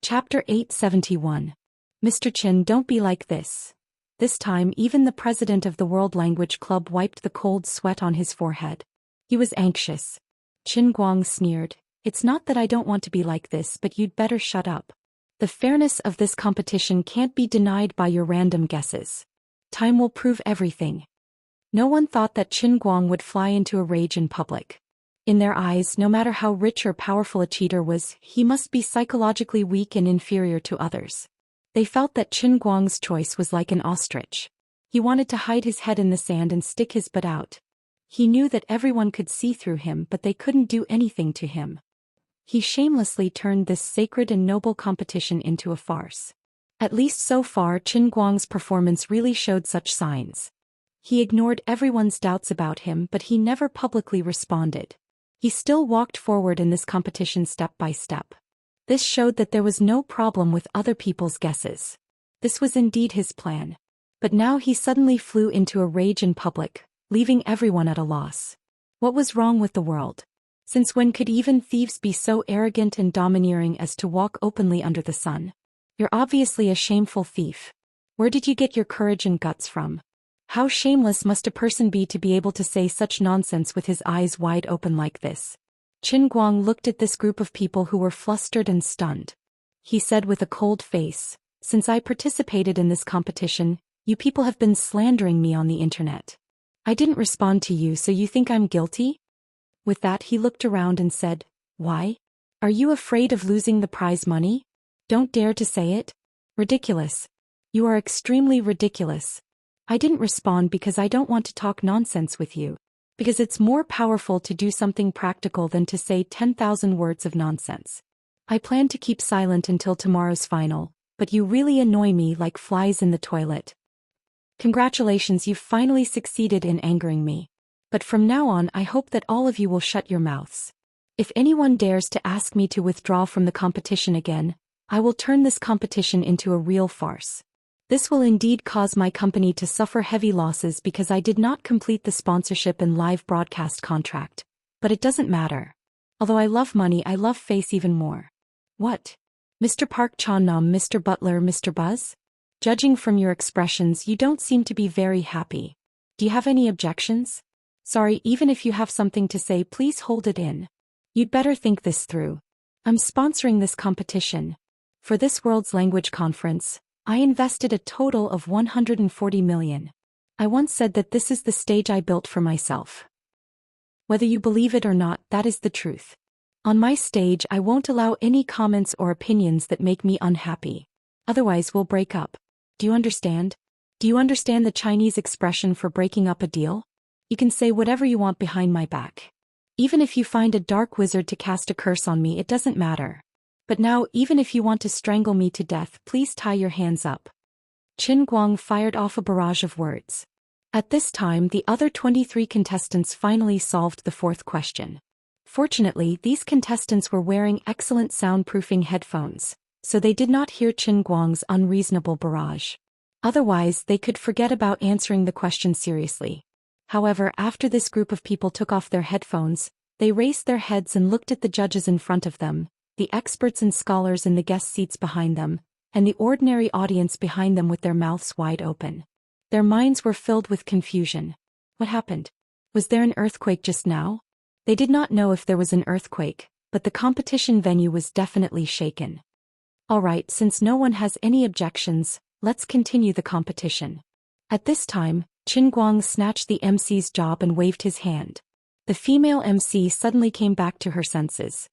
Chapter 871. Mr. Qin, don't be like this. This time even the president of the World Language Club wiped the cold sweat on his forehead. He was anxious. Qin Guang sneered. It's not that I don't want to be like this, but you'd better shut up. The fairness of this competition can't be denied by your random guesses. Time will prove everything. No one thought that Qin Guang would fly into a rage in public. In their eyes, no matter how rich or powerful a cheater was, he must be psychologically weak and inferior to others. They felt that Qin Guang's choice was like an ostrich. He wanted to hide his head in the sand and stick his butt out. He knew that everyone could see through him, but they couldn't do anything to him. He shamelessly turned this sacred and noble competition into a farce. At least so far, Qin Guang's performance really showed such signs. He ignored everyone's doubts about him, but he never publicly responded. He still walked forward in this competition step by step. This showed that there was no problem with other people's guesses. This was indeed his plan. But now he suddenly flew into a rage in public, leaving everyone at a loss. What was wrong with the world? Since when could even thieves be so arrogant and domineering as to walk openly under the sun? You're obviously a shameful thief. Where did you get your courage and guts from? How shameless must a person be to be able to say such nonsense with his eyes wide open like this? Qin Guang looked at this group of people who were flustered and stunned. He said with a cold face, "Since I participated in this competition, you people have been slandering me on the internet. I didn't respond to you, so you think I'm guilty?" With that he looked around and said, "Why? Are you afraid of losing the prize money? Don't dare to say it? Ridiculous. You are extremely ridiculous. I didn't respond because I don't want to talk nonsense with you. Because it's more powerful to do something practical than to say 10,000 words of nonsense. I plan to keep silent until tomorrow's final, but you really annoy me like flies in the toilet. Congratulations, you've finally succeeded in angering me. But from now on I hope that all of you will shut your mouths. If anyone dares to ask me to withdraw from the competition again, I will turn this competition into a real farce. This will indeed cause my company to suffer heavy losses because I did not complete the sponsorship and live broadcast contract. But it doesn't matter. Although I love money, I love face even more. What? Mr. Park Chan-nam, Mr. Butler, Mr. Buzz? Judging from your expressions, you don't seem to be very happy. Do you have any objections? Sorry, even if you have something to say, please hold it in. You'd better think this through. I'm sponsoring this competition. For this World's Language Conference, I invested a total of 140 million. I once said that this is the stage I built for myself. Whether you believe it or not, that is the truth. On my stage I won't allow any comments or opinions that make me unhappy. Otherwise we'll break up. Do you understand? Do you understand the Chinese expression for breaking up a deal? You can say whatever you want behind my back. Even if you find a dark wizard to cast a curse on me, it doesn't matter. But now, even if you want to strangle me to death, please tie your hands up. Qin Guang fired off a barrage of words. At this time, the other 23 contestants finally solved the fourth question. Fortunately, these contestants were wearing excellent soundproofing headphones, so they did not hear Qin Guang's unreasonable barrage. Otherwise, they could forget about answering the question seriously. However, after this group of people took off their headphones, they raised their heads and looked at the judges in front of them, the experts and scholars in the guest seats behind them, and the ordinary audience behind them with their mouths wide open. Their minds were filled with confusion. What happened? Was there an earthquake just now? They did not know if there was an earthquake, but the competition venue was definitely shaken. Alright, since no one has any objections, let's continue the competition. At this time, Qin Guang snatched the MC's job and waved his hand. The female MC suddenly came back to her senses.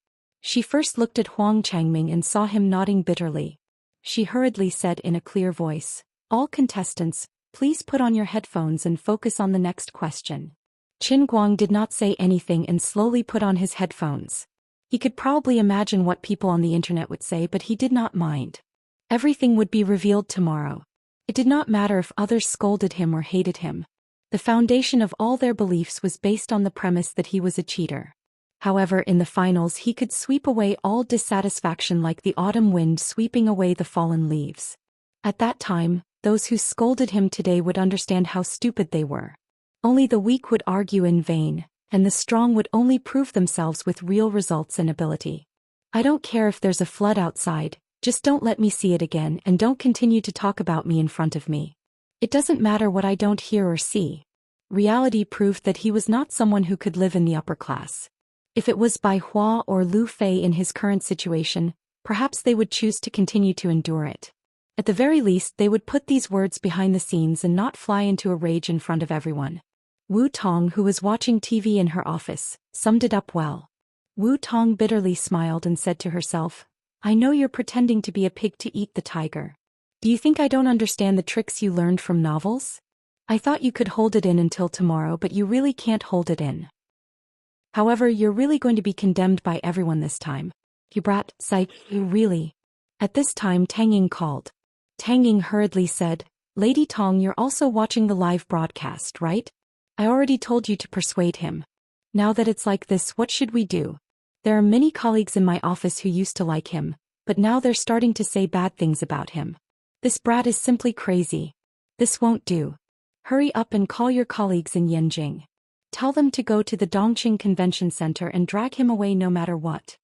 She first looked at Huang Changming and saw him nodding bitterly. She hurriedly said in a clear voice, "All contestants, please put on your headphones and focus on the next question." Qin Guang did not say anything and slowly put on his headphones. He could probably imagine what people on the internet would say, but he did not mind. Everything would be revealed tomorrow. It did not matter if others scolded him or hated him. The foundation of all their beliefs was based on the premise that he was a cheater. However, in the finals he could sweep away all dissatisfaction like the autumn wind sweeping away the fallen leaves. At that time, those who scolded him today would understand how stupid they were. Only the weak would argue in vain, and the strong would only prove themselves with real results and ability. I don't care if there's a flood outside, Just don't let me see it again and don't continue to talk about me in front of me. It doesn't matter what I don't hear or see. Reality proved that he was not someone who could live in the upper class. If it was Bai Hua or Lu Fei in his current situation, perhaps they would choose to continue to endure it. At the very least, they would put these words behind the scenes and not fly into a rage in front of everyone. Wu Tong, who was watching TV in her office, summed it up well. Wu Tong bitterly smiled and said to herself, I know you're pretending to be a pig to eat the tiger. Do you think I don't understand the tricks you learned from novels? I thought you could hold it in until tomorrow, but you really can't hold it in. However, you're really going to be condemned by everyone this time. You brat, psych, you really. At this time Tang Ying called. Tang Ying hurriedly said, Lady Tong, you're also watching the live broadcast, right? I already told you to persuade him. Now that it's like this, what should we do? There are many colleagues in my office who used to like him, but now they're starting to say bad things about him. This brat is simply crazy. This won't do. Hurry up and call your colleagues in Yanjing. Tell them to go to the Dongqing Convention Center and drag him away no matter what.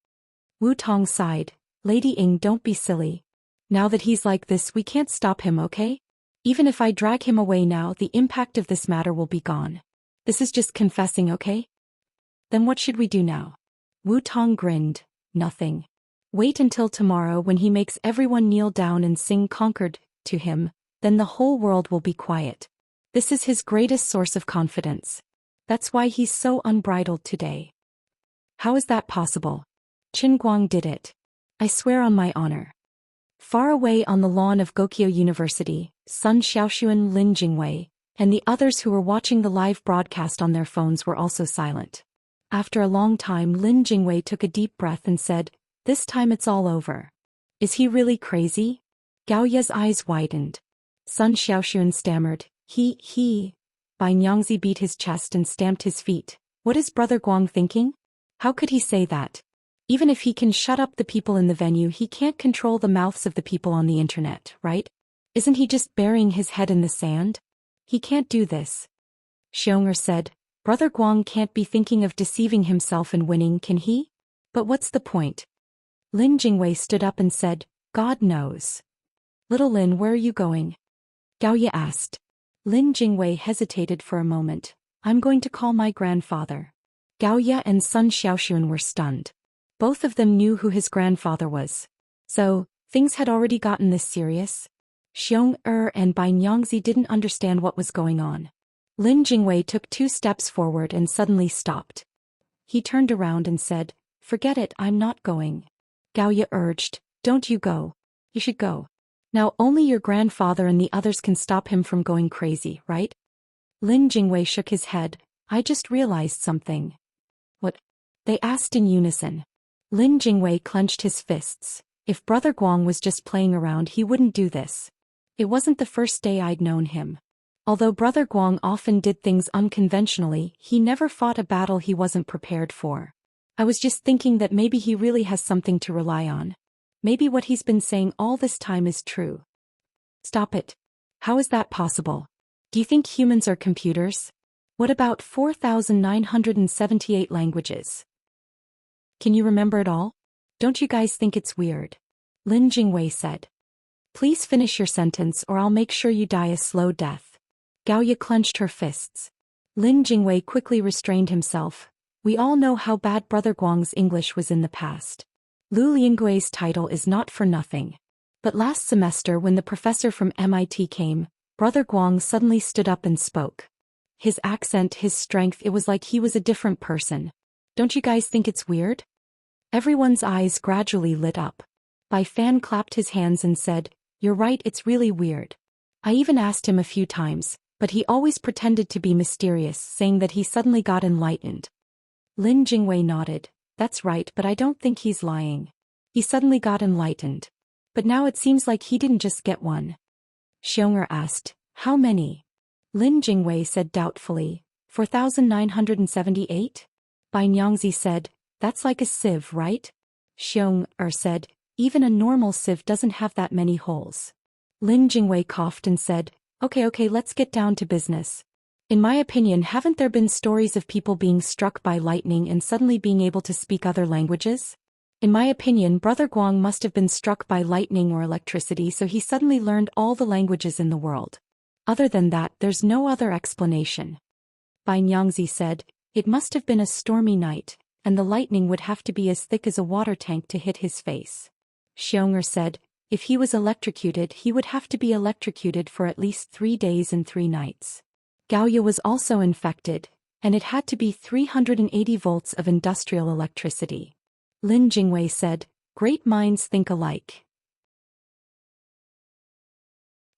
Wu Tong sighed. Lady Ying, don't be silly. Now that he's like this, we can't stop him, okay? Even if I drag him away now, the impact of this matter will be gone. This is just confessing, okay? Then what should we do now? Wu Tong grinned. Nothing. Wait until tomorrow when he makes everyone kneel down and sing Conquered to him, then the whole world will be quiet. This is his greatest source of confidence. That's why he's so unbridled today. How is that possible? Qin Guang did it. I swear on my honor. Far away on the lawn of Gokyo University, Sun Xiaoxuan, Lin Jingwei, and the others who were watching the live broadcast on their phones were also silent. After a long time, Lin Jingwei took a deep breath and said, This time it's all over. Is he really crazy? Gao Ye's eyes widened. Sun Xiaoxuan stammered, He. Bai Nyangzi beat his chest and stamped his feet. What is Brother Guang thinking? How could he say that? Even if he can shut up the people in the venue, he can't control the mouths of the people on the internet, right? Isn't he just burying his head in the sand? He can't do this. Xiong'er said, Brother Guang can't be thinking of deceiving himself and winning, can he? But what's the point? Lin Jingwei stood up and said, God knows. Little Lin, where are you going? Gao Ye asked. Lin Jingwei hesitated for a moment. I'm going to call my grandfather. Gao Ye and Sun Xiaoxuan were stunned. Both of them knew who his grandfather was. So, things had already gotten this serious? Xiong'er and Bai Nyangzi didn't understand what was going on. Lin Jingwei took 2 steps forward and suddenly stopped. He turned around and said, Forget it, I'm not going. Gao Ye urged, Don't you go. You should go. Now only your grandfather and the others can stop him from going crazy, right? Lin Jingwei shook his head. I just realized something. What? They asked in unison. Lin Jingwei clenched his fists. If Brother Guang was just playing around, he wouldn't do this. It wasn't the first day I'd known him. Although Brother Guang often did things unconventionally, he never fought a battle he wasn't prepared for. I was just thinking that maybe he really has something to rely on. Maybe what he's been saying all this time is true. Stop it. How is that possible? Do you think humans are computers? What about 4,978 languages? Can you remember it all? Don't you guys think it's weird? Lin Jingwei said. Please finish your sentence or I'll make sure you die a slow death. Gao Ye clenched her fists. Lin Jingwei quickly restrained himself. We all know how bad Brother Guang's English was in the past. Lu Linggui's title is not for nothing. But last semester when the professor from MIT came, Brother Guang suddenly stood up and spoke. His accent, his strength, it was like he was a different person. Don't you guys think it's weird? Everyone's eyes gradually lit up. Bai Fan clapped his hands and said, You're right, it's really weird. I even asked him a few times, but he always pretended to be mysterious, saying that he suddenly got enlightened. Lin Jingwei nodded. That's right, but I don't think he's lying. He suddenly got enlightened. But now it seems like he didn't just get one. Xiong'er asked, How many? Lin Jingwei said doubtfully, 4,978? Bai Nyangzi said, That's like a sieve, right? Xiong'er said, Even a normal sieve doesn't have that many holes. Lin Jingwei coughed and said, Okay, let's get down to business. In my opinion, haven't there been stories of people being struck by lightning and suddenly being able to speak other languages? In my opinion, Brother Guang must have been struck by lightning or electricity, so he suddenly learned all the languages in the world. Other than that, there's no other explanation. Bai Nyangzi said, it must have been a stormy night, and the lightning would have to be as thick as a water tank to hit his face. Xianxia said, if he was electrocuted, he would have to be electrocuted for at least 3 days and 3 nights. Gaoya was also infected, and it had to be 380 volts of industrial electricity. Lin Jingwei said, great minds think alike.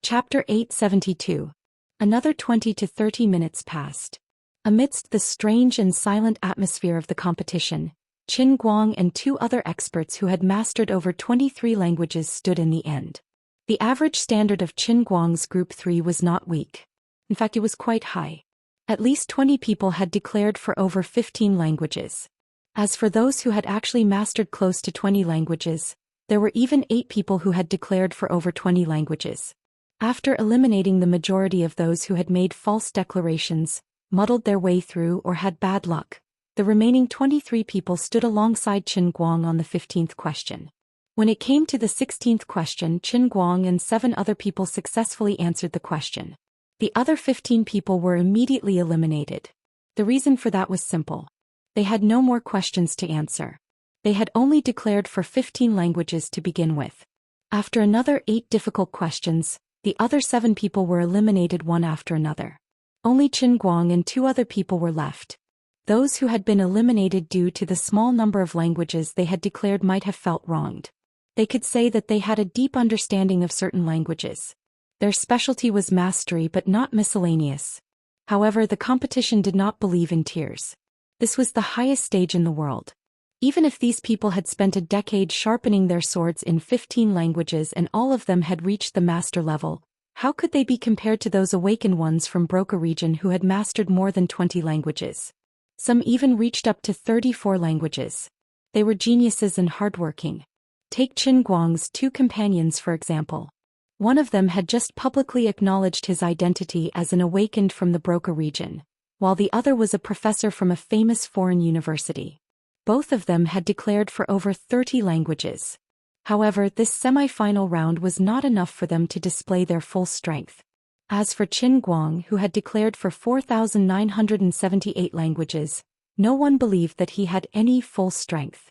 Chapter 872. Another 20 to 30 minutes passed. Amidst the strange and silent atmosphere of the competition, Qin Guang and 2 other experts who had mastered over 23 languages stood in the end. The average standard of Qin Guang's Group 3 was not weak. In fact, it was quite high. At least 20 people had declared for over 15 languages. As for those who had actually mastered close to 20 languages, there were even 8 people who had declared for over 20 languages. After eliminating the majority of those who had made false declarations, muddled their way through, or had bad luck, the remaining 23 people stood alongside Qin Guang on the 15th question. When it came to the 16th question, Qin Guang and 7 other people successfully answered the question. The other 15 people were immediately eliminated. The reason for that was simple. They had no more questions to answer. They had only declared for 15 languages to begin with. After another 8 difficult questions, the other 7 people were eliminated one after another. Only Qin Guang and 2 other people were left. Those who had been eliminated due to the small number of languages they had declared might have felt wronged. They could say that they had a deep understanding of certain languages. Their specialty was mastery but not miscellaneous. However, the competition did not believe in tiers. This was the highest stage in the world. Even if these people had spent a decade sharpening their swords in 15 languages and all of them had reached the master level, how could they be compared to those awakened ones from Broca region who had mastered more than 20 languages? Some even reached up to 34 languages. They were geniuses and hardworking. Take Qin Guang's 2 companions for example. One of them had just publicly acknowledged his identity as an awakened from the Broca region, while the other was a professor from a famous foreign university. Both of them had declared for over 30 languages. However, this semi-final round was not enough for them to display their full strength. As for Qin Guang, who had declared for 4,978 languages, no one believed that he had any full strength.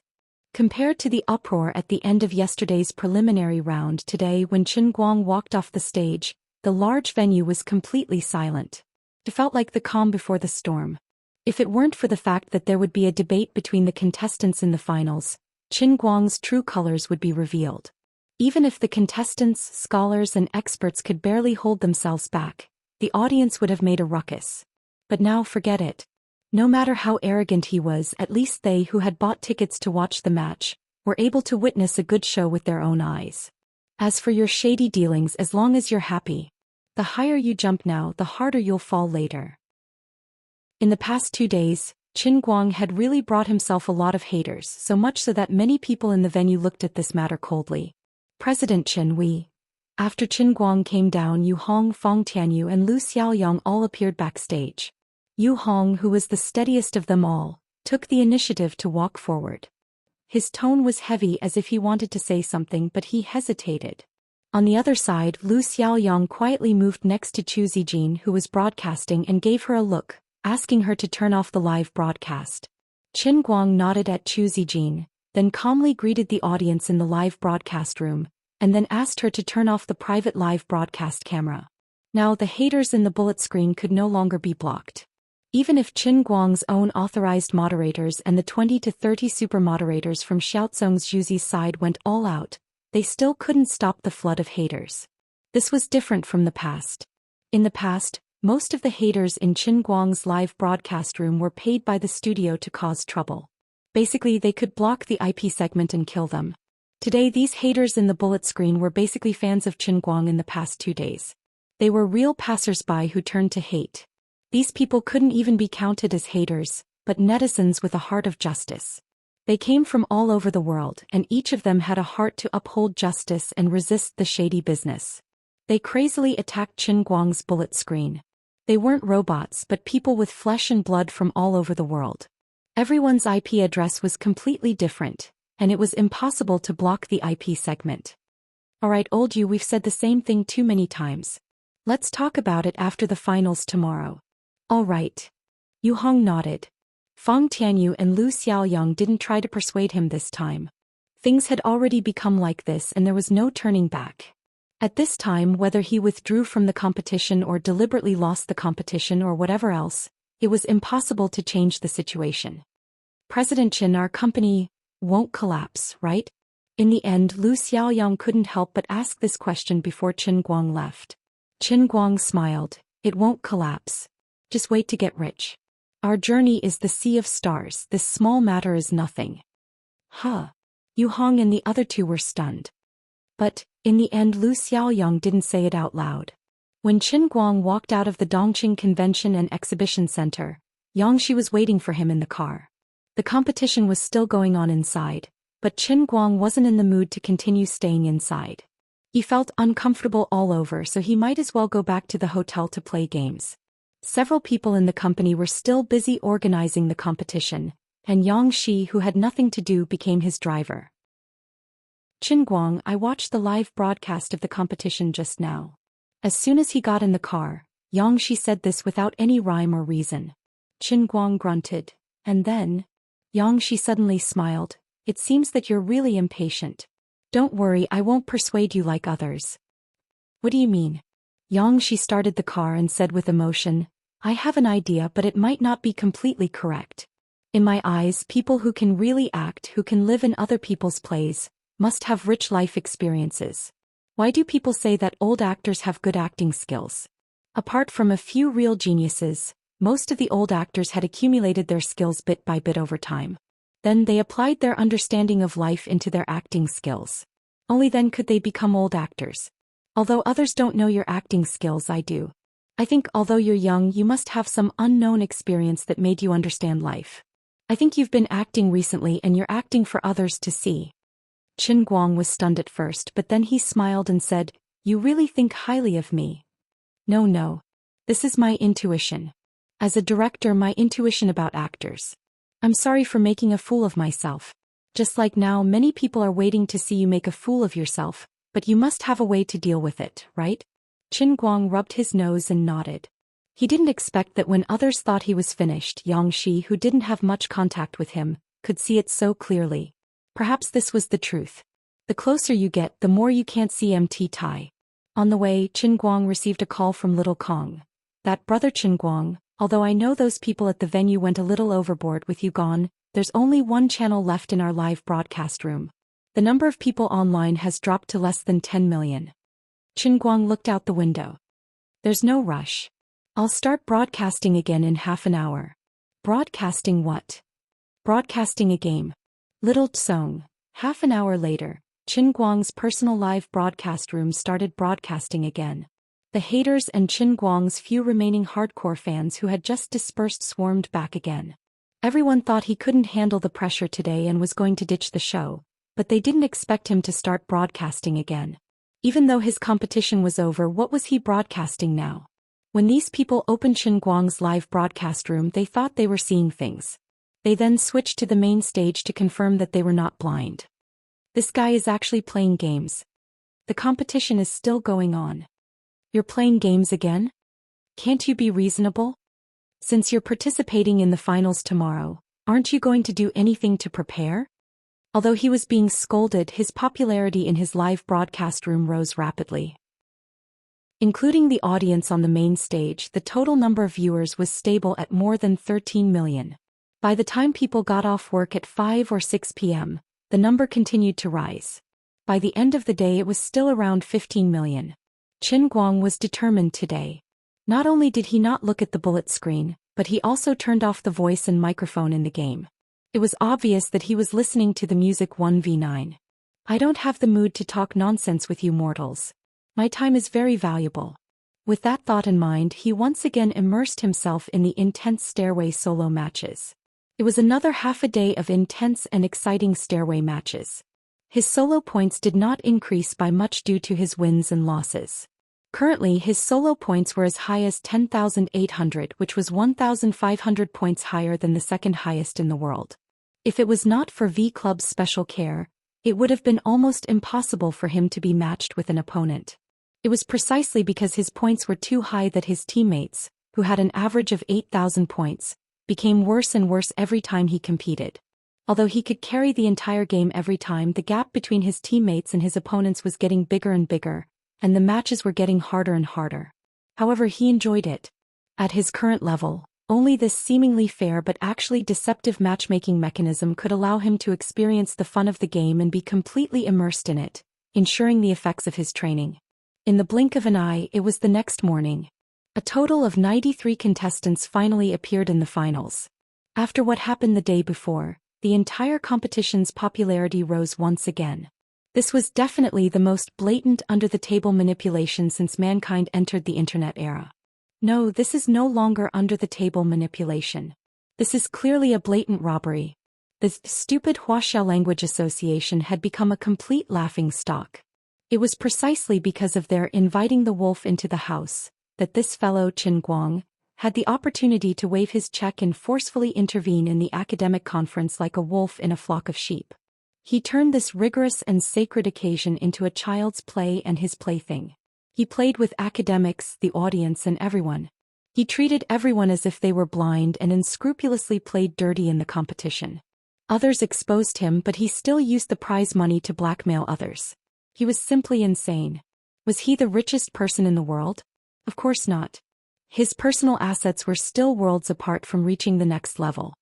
Compared to the uproar at the end of yesterday's preliminary round, today when Qin Guang walked off the stage, the large venue was completely silent. It felt like the calm before the storm. If it weren't for the fact that there would be a debate between the contestants in the finals, Qin Guang's true colors would be revealed. Even if the contestants, scholars and experts could barely hold themselves back, the audience would have made a ruckus. But now forget it. No matter how arrogant he was, at least they who had bought tickets to watch the match were able to witness a good show with their own eyes. As for your shady dealings, as long as you're happy, the higher you jump now, the harder you'll fall later. In the past 2 days, Qin Guang had really brought himself a lot of haters, so much so that many people in the venue looked at this matter coldly. President Chen Wei. After Qin Guang came down, Yu Hong, Fong Tianyu and Lu Xiaoyang all appeared backstage. Yu Hong, who was the steadiest of them all, took the initiative to walk forward. His tone was heavy as if he wanted to say something, but he hesitated. On the other side, Lu Xiaoyang quietly moved next to Chu Zijin, who was broadcasting, and gave her a look, asking her to turn off the live broadcast. Qin Guang nodded at Chu Zijin, then calmly greeted the audience in the live broadcast room, and then asked her to turn off the private live broadcast camera. Now the haters in the bullet screen could no longer be blocked. Even if Qin Guang's own authorized moderators and the 20 to 30 super moderators from Xiaozong's Juzi's side went all out, they still couldn't stop the flood of haters. This was different from the past. In the past, most of the haters in Qin Guang's live broadcast room were paid by the studio to cause trouble. Basically, they could block the IP segment and kill them. Today, these haters in the bullet screen were basically fans of Qin Guang in the past 2 days. They were real passers-by who turned to hate. These people couldn't even be counted as haters, but netizens with a heart of justice. They came from all over the world, and each of them had a heart to uphold justice and resist the shady business. They crazily attacked Qin Guang's bullet screen. They weren't robots but people with flesh and blood from all over the world. Everyone's IP address was completely different, and it was impossible to block the IP segment. Alright old you, we've said the same thing too many times. Let's talk about it after the finals tomorrow. Alright. Yu Hong nodded. Feng Tianyu and Lu Xiaoyang didn't try to persuade him this time. Things had already become like this and there was no turning back. At this time, whether he withdrew from the competition or deliberately lost the competition or whatever else, it was impossible to change the situation. President Qin, our company won't collapse, right? In the end, Lu Xiaoyang couldn't help but ask this question before Qin Guang left. Qin Guang smiled. It won't collapse. Just wait to get rich. Our journey is the sea of stars. This small matter is nothing. Huh. Yu Hong and the other two were stunned. But, in the end, Lu Xiaoyang didn't say it out loud. When Qin Guang walked out of the Dongqing Convention and Exhibition Center, Yangxi was waiting for him in the car. The competition was still going on inside, but Qin Guang wasn't in the mood to continue staying inside. He felt uncomfortable all over, so he might as well go back to the hotel to play games. Several people in the company were still busy organizing the competition, and Yangxi, who had nothing to do, became his driver. Qin Guang, I watched the live broadcast of the competition just now. As soon as he got in the car, Yangxi said this without any rhyme or reason. Qin Guang grunted. And then? Yangxi suddenly smiled. It seems that you're really impatient. Don't worry, I won't persuade you like others. What do you mean? Yangxi started the car and said with emotion, I have an idea, but it might not be completely correct. In my eyes, people who can really act, who can live in other people's plays, must have rich life experiences. Why do people say that old actors have good acting skills? Apart from a few real geniuses, most of the old actors had accumulated their skills bit by bit over time. Then they applied their understanding of life into their acting skills. Only then could they become old actors. Although others don't know your acting skills, I do. I think although you're young, you must have some unknown experience that made you understand life. I think you've been acting recently and you're acting for others to see. Qin Guang was stunned at first, but then he smiled and said, You really think highly of me? No. This is my intuition. As a director, my intuition about actors. I'm sorry for making a fool of myself. Just like now, many people are waiting to see you make a fool of yourself, but you must have a way to deal with it, right? Qin Guang rubbed his nose and nodded. He didn't expect that when others thought he was finished, Yangxi, who didn't have much contact with him, could see it so clearly. Perhaps this was the truth. The closer you get, the more you can't see MT Tai. On the way, Qin Guang received a call from Little Kong. That brother Qin Guang, although I know those people at the venue went a little overboard with you gone, there's only one channel left in our live broadcast room. The number of people online has dropped to less than 10 million. Qin Guang looked out the window. There's no rush. I'll start broadcasting again in half an hour. Broadcasting what? Broadcasting a game. Little Tsong. Half an hour later, Qin Guang's personal live broadcast room started broadcasting again. The haters and Qin Guang's few remaining hardcore fans who had just dispersed swarmed back again. Everyone thought he couldn't handle the pressure today and was going to ditch the show, but they didn't expect him to start broadcasting again. Even though his competition was over, what was he broadcasting now? When these people opened Qin Guang's live broadcast room, they thought they were seeing things. They then switched to the main stage to confirm that they were not blind. This guy is actually playing games. The competition is still going on. You're playing games again? Can't you be reasonable? Since you're participating in the finals tomorrow, aren't you going to do anything to prepare? Although he was being scolded, his popularity in his live broadcast room rose rapidly. Including the audience on the main stage, the total number of viewers was stable at more than 13 million. By the time people got off work at 5 or 6 p.m., the number continued to rise. By the end of the day, it was still around 15 million. Qin Guang was determined today. Not only did he not look at the bullet screen, but he also turned off the voice and microphone in the game. It was obvious that he was listening to the music 1v9. I don't have the mood to talk nonsense with you mortals. My time is very valuable. With that thought in mind, he once again immersed himself in the intense stairway solo matches. It was another half a day of intense and exciting stairway matches. His solo points did not increase by much due to his wins and losses. Currently, his solo points were as high as 10,800, which was 1,500 points higher than the second highest in the world. If it was not for V Club's special care, it would have been almost impossible for him to be matched with an opponent. It was precisely because his points were too high that his teammates, who had an average of 8,000 points, became worse and worse every time he competed. Although he could carry the entire game every time, the gap between his teammates and his opponents was getting bigger and bigger, and the matches were getting harder and harder. However, he enjoyed it. At his current level, only this seemingly fair but actually deceptive matchmaking mechanism could allow him to experience the fun of the game and be completely immersed in it, ensuring the effects of his training. In the blink of an eye, it was the next morning. A total of 93 contestants finally appeared in the finals. After what happened the day before, the entire competition's popularity rose once again. This was definitely the most blatant under-the-table manipulation since mankind entered the internet era. No, this is no longer under-the-table manipulation. This is clearly a blatant robbery. The stupid Wuxia language association had become a complete laughingstock. It was precisely because of their inviting the wolf into the house that this fellow Qin Guang had the opportunity to wave his check and forcefully intervene in the academic conference like a wolf in a flock of sheep. He turned this rigorous and sacred occasion into a child's play and his plaything. He played with academics, the audience, and everyone. He treated everyone as if they were blind and unscrupulously played dirty in the competition. Others exposed him, but he still used the prize money to blackmail others. He was simply insane. Was he the richest person in the world? Of course not. His personal assets were still worlds apart from reaching the next level.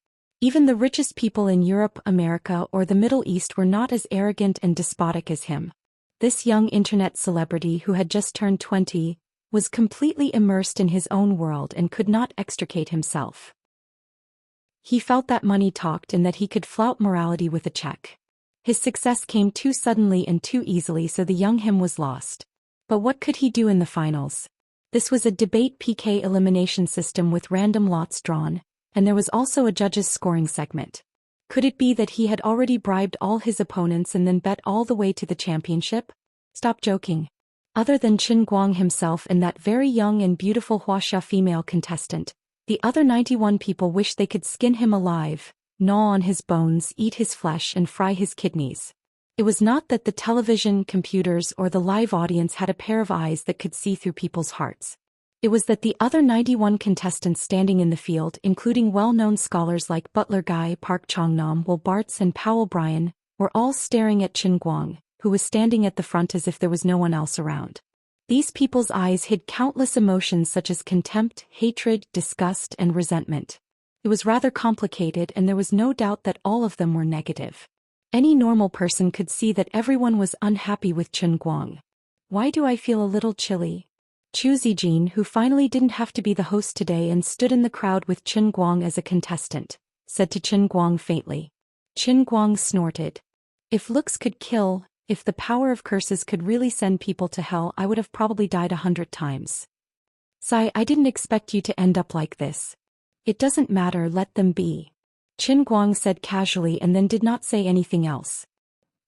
Even the richest people in Europe, America, or the Middle East were not as arrogant and despotic as him. This young internet celebrity who had just turned 20 was completely immersed in his own world and could not extricate himself. He felt that money talked and that he could flout morality with a check. His success came too suddenly and too easily, so the young him was lost. But what could he do in the finals? This was a debate PK elimination system with random lots drawn, and there was also a judge's scoring segment. Could it be that he had already bribed all his opponents and then bet all the way to the championship? Stop joking. Other than Qin Guang himself and that very young and beautiful Wuxia female contestant, the other 91 people wished they could skin him alive, gnaw on his bones, eat his flesh, and fry his kidneys. It was not that the television, computers, or the live audience had a pair of eyes that could see through people's hearts. It was that the other 91 contestants standing in the field, including well-known scholars like Butler Guy, Park Chong-nam, Will Bartz, and Powell Bryan, were all staring at Qin Guang, who was standing at the front as if there was no one else around. These people's eyes hid countless emotions such as contempt, hatred, disgust, and resentment. It was rather complicated, and there was no doubt that all of them were negative. Any normal person could see that everyone was unhappy with Qin Guang. Why do I feel a little chilly? Zhou Xian, who finally didn't have to be the host today and stood in the crowd with Qin Guang as a contestant, said to Qin Guang faintly. Qin Guang snorted. If looks could kill, if the power of curses could really send people to hell, I would have probably died 100 times. Sai, I didn't expect you to end up like this. It doesn't matter, let them be. Qin Guang said casually and then did not say anything else.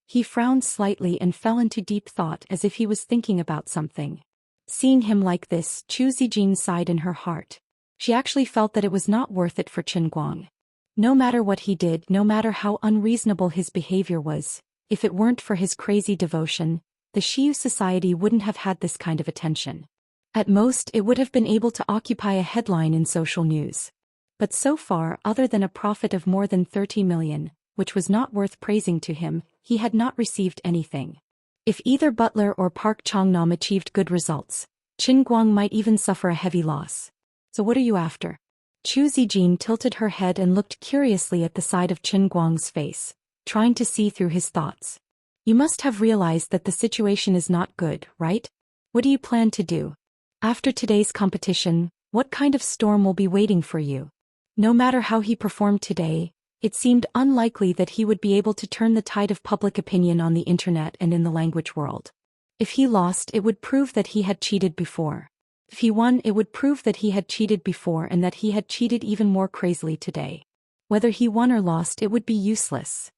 He frowned slightly and fell into deep thought as if he was thinking about something. Seeing him like this, Zhou Xian sighed in her heart. She actually felt that it was not worth it for Qin Guang. No matter what he did, no matter how unreasonable his behavior was, if it weren't for his crazy devotion, the Xiu society wouldn't have had this kind of attention. At most, it would have been able to occupy a headline in social news. But so far, other than a profit of more than 30 million, which was not worth praising to him, he had not received anything. If either Butler or Park Chong-nam achieved good results, Qin Guang might even suffer a heavy loss. So what are you after? Zhou Xian tilted her head and looked curiously at the side of Qin Guang's face, trying to see through his thoughts. You must have realized that the situation is not good, right? What do you plan to do? After today's competition, what kind of storm will be waiting for you? No matter how he performed today, it seemed unlikely that he would be able to turn the tide of public opinion on the internet and in the language world. If he lost, it would prove that he had cheated before. If he won, it would prove that he had cheated before and that he had cheated even more crazily today. Whether he won or lost, it would be useless.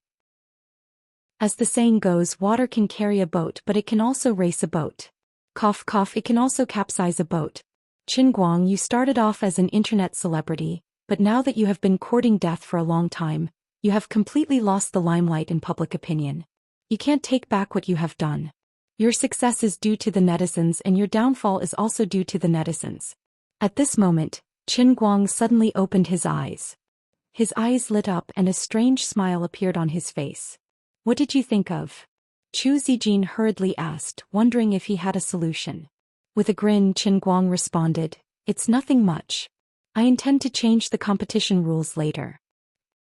As the saying goes, water can carry a boat, but it can also race a boat. Cough cough, it can also capsize a boat. Qin Guang, you started off as an internet celebrity, but now that you have been courting death for a long time, You have completely lost the limelight in public opinion. You can't take back what you have done. Your success is due to the netizens and your downfall is also due to the netizens. At this moment, Qin Guang suddenly opened his eyes. His eyes lit up and a strange smile appeared on his face. What did you think of? Chu Zijin hurriedly asked, wondering if he had a solution. With a grin, Qin Guang responded, "It's nothing much. I intend to change the competition rules later."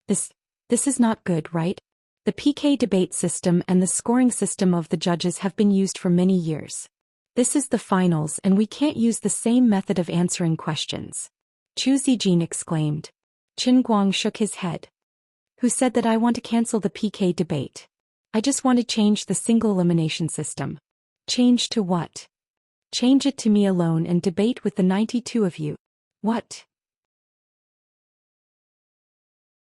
This is not good, right? The PK debate system and the scoring system of the judges have been used for many years. This is the finals and we can't use the same method of answering questions. Chu Zijin exclaimed. Qin Guang shook his head. Who said that I want to cancel the PK debate? I just want to change the single elimination system. Change to what? Change it to me alone and debate with the 92 of you. What?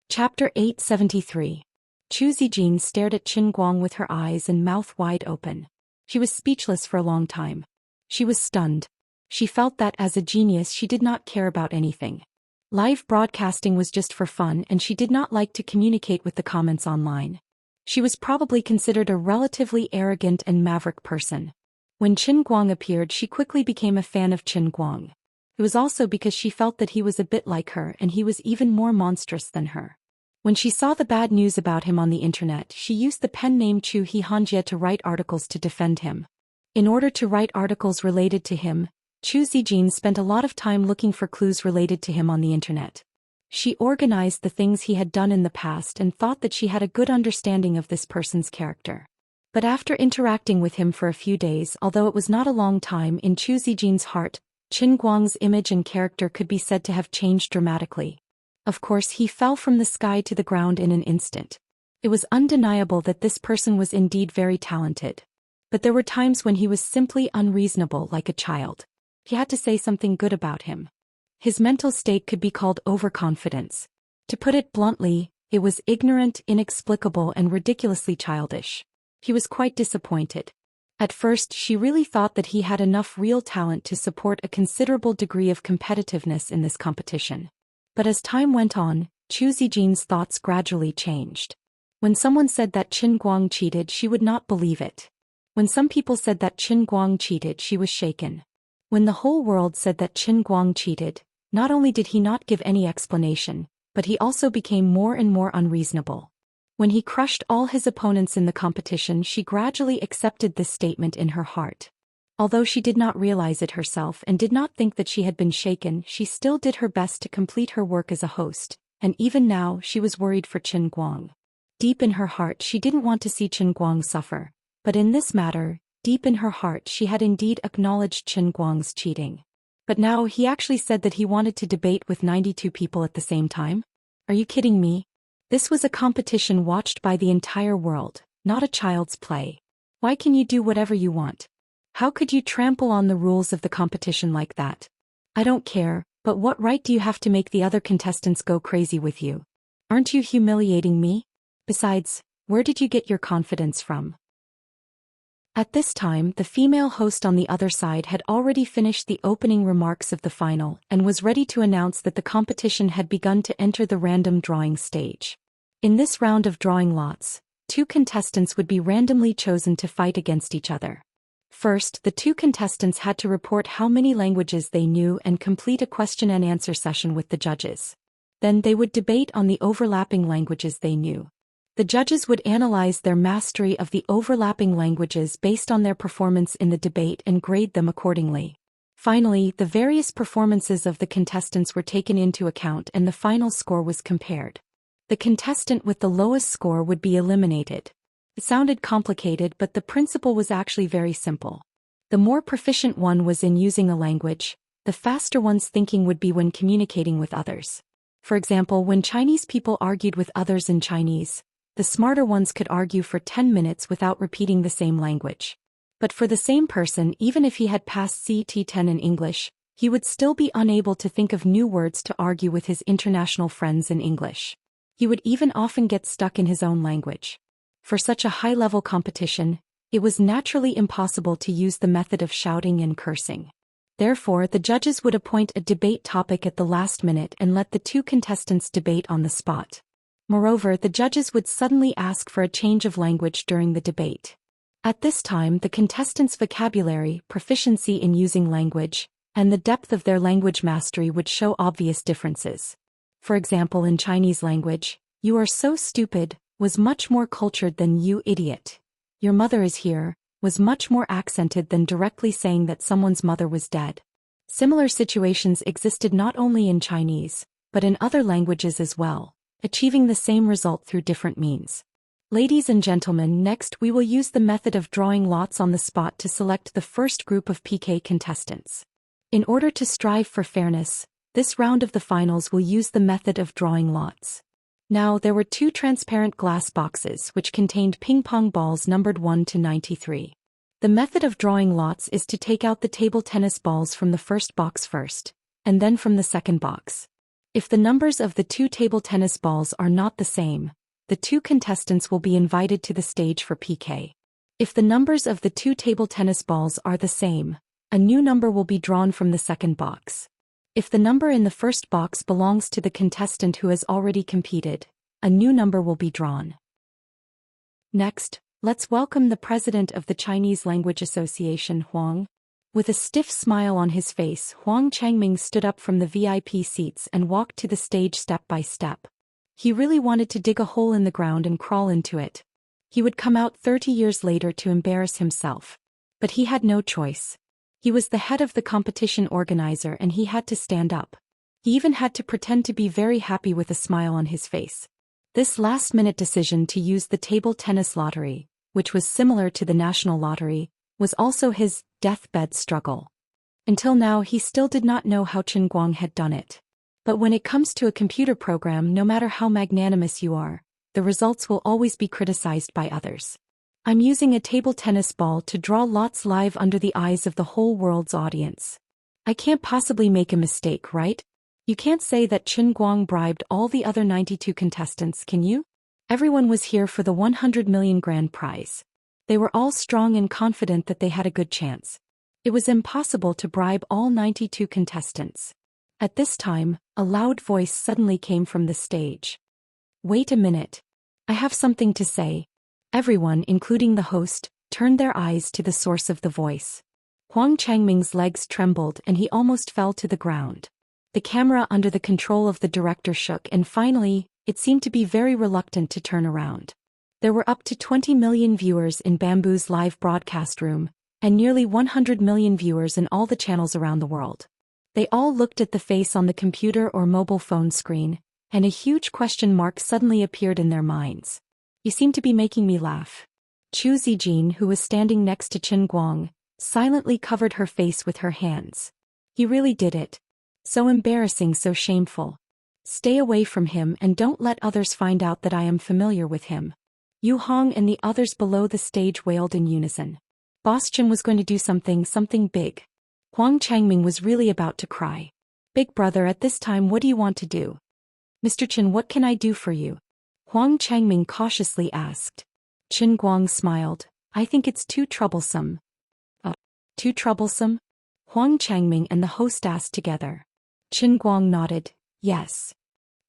Chapter 873. Chu Zijin stared at Qin Guang with her eyes and mouth wide open. She was speechless for a long time. She was stunned. She felt that as a genius she did not care about anything. Live broadcasting was just for fun and she did not like to communicate with the comments online. She was probably considered a relatively arrogant and maverick person. When Qin Guang appeared, she quickly became a fan of Qin Guang. It was also because she felt that he was a bit like her and he was even more monstrous than her. When she saw the bad news about him on the internet, she used the pen name Chu Xianxia to write articles to defend him. In order to write articles related to him, Chu Zijin spent a lot of time looking for clues related to him on the internet. She organized the things he had done in the past and thought that she had a good understanding of this person's character. But after interacting with him for a few days, although it was not a long time, in Chu Zijin's heart, Qin Guang's image and character could be said to have changed dramatically. Of course, he fell from the sky to the ground in an instant. It was undeniable that this person was indeed very talented. But there were times when he was simply unreasonable, like a child. He had to say something good about him. His mental state could be called overconfidence. To put it bluntly, it was ignorant, inexplicable, and ridiculously childish. He was quite disappointed. At first, she really thought that he had enough real talent to support a considerable degree of competitiveness in this competition. But as time went on, Chu Zijin's thoughts gradually changed. When someone said that Qin Guang cheated, she would not believe it. When some people said that Qin Guang cheated, she was shaken. When the whole world said that Qin Guang cheated, not only did he not give any explanation, but he also became more and more unreasonable. When he crushed all his opponents in the competition, she gradually accepted this statement in her heart. Although she did not realize it herself and did not think that she had been shaken, she still did her best to complete her work as a host, and even now she was worried for Qin Guang. Deep in her heart she didn't want to see Qin Guang suffer, but in this matter, deep in her heart she had indeed acknowledged Qin Guang's cheating. But now he actually said that he wanted to debate with 92 people at the same time? Are you kidding me? This was a competition watched by the entire world, not a child's play. Why can you do whatever you want? How could you trample on the rules of the competition like that? I don't care, but what right do you have to make the other contestants go crazy with you? Aren't you humiliating me? Besides, where did you get your confidence from? At this time, the female host on the other side had already finished the opening remarks of the final and was ready to announce that the competition had begun to enter the random drawing stage. In this round of drawing lots, 2 contestants would be randomly chosen to fight against each other. First, the 2 contestants had to report how many languages they knew and complete a question and answer session with the judges. Then they would debate on the overlapping languages they knew. The judges would analyze their mastery of the overlapping languages based on their performance in the debate and grade them accordingly. Finally, the various performances of the contestants were taken into account and the final score was compared. The contestant with the lowest score would be eliminated. It sounded complicated, but the principle was actually very simple. The more proficient one was in using a language, the faster one's thinking would be when communicating with others. For example, when Chinese people argued with others in Chinese, the smarter ones could argue for 10 minutes without repeating the same language. But for the same person, even if he had passed CT10 in English, he would still be unable to think of new words to argue with his international friends in English. He would even often get stuck in his own language. For such a high-level competition, it was naturally impossible to use the method of shouting and cursing. Therefore, the judges would appoint a debate topic at the last minute and let the 2 contestants debate on the spot. Moreover, the judges would suddenly ask for a change of language during the debate. At this time, the contestants' vocabulary, proficiency in using language, and the depth of their language mastery would show obvious differences. For example, in Chinese language, "You are so stupid" was much more cultured than "you idiot." "Your mother is here" was much more accented than directly saying that someone's mother was dead. Similar situations existed not only in Chinese, but in other languages as well, achieving the same result through different means. Ladies and gentlemen, next we will use the method of drawing lots on the spot to select the first group of PK contestants. In order to strive for fairness, this round of the finals will use the method of drawing lots. Now, there were 2 transparent glass boxes which contained ping-pong balls numbered 1 to 93. The method of drawing lots is to take out the table tennis balls from the first box first, and then from the second box. If the numbers of the 2 table tennis balls are not the same, the 2 contestants will be invited to the stage for PK. If the numbers of the 2 table tennis balls are the same, a new number will be drawn from the second box. If the number in the first box belongs to the contestant who has already competed, a new number will be drawn. Next, let's welcome the president of the Chinese Language Association, Huang. With a stiff smile on his face, Huang Changming stood up from the VIP seats and walked to the stage step by step. He really wanted to dig a hole in the ground and crawl into it. He would come out 30 years later to embarrass himself. But he had no choice. He was the head of the competition organizer and he had to stand up. He even had to pretend to be very happy with a smile on his face. This last-minute decision to use the table tennis lottery, which was similar to the national lottery, was also his deathbed struggle. Until now he still did not know how Chen Guang had done it. But when it comes to a computer program, no matter how magnanimous you are, the results will always be criticized by others. I'm using a table tennis ball to draw lots live under the eyes of the whole world's audience. I can't possibly make a mistake, right? You can't say that Chen Guang bribed all the other 92 contestants, can you? Everyone was here for the 100 million grand prize. They were all strong and confident that they had a good chance. It was impossible to bribe all 92 contestants. At this time, a loud voice suddenly came from the stage. Wait a minute. I have something to say. Everyone, including the host, turned their eyes to the source of the voice. Huang Changming's legs trembled and he almost fell to the ground. The camera under the control of the director shook and finally, it seemed to be very reluctant to turn around. There were up to 20 million viewers in Bamboo's live broadcast room, and nearly 100 million viewers in all the channels around the world. They all looked at the face on the computer or mobile phone screen, and a huge question mark suddenly appeared in their minds. You seem to be making me laugh. Chu Zijin, who was standing next to Chen Guang, silently covered her face with her hands. He really did it. So embarrassing, so shameful. Stay away from him and don't let others find out that I am familiar with him. Yu Hong and the others below the stage wailed in unison. Boss Chen was going to do something big. Huang Changming was really about to cry. Big brother, at this time what do you want to do? Mr. Chen, what can I do for you? Huang Changming cautiously asked. Chen Guang smiled. I think it's too troublesome. Too troublesome? Huang Changming and the host asked together. Chen Guang nodded. Yes.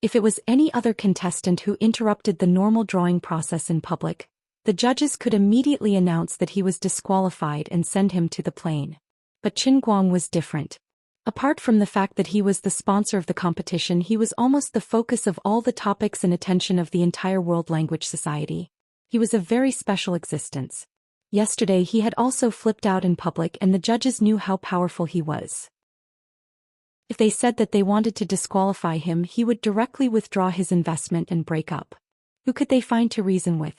If it was any other contestant who interrupted the normal drawing process in public, the judges could immediately announce that he was disqualified and send him to the plane. But Chen Guang was different. Apart from the fact that he was the sponsor of the competition, he was almost the focus of all the topics and attention of the entire World Language Society. He was a very special existence. Yesterday he had also flipped out in public and the judges knew how powerful he was. If they said that they wanted to disqualify him, he would directly withdraw his investment and break up. Who could they find to reason with?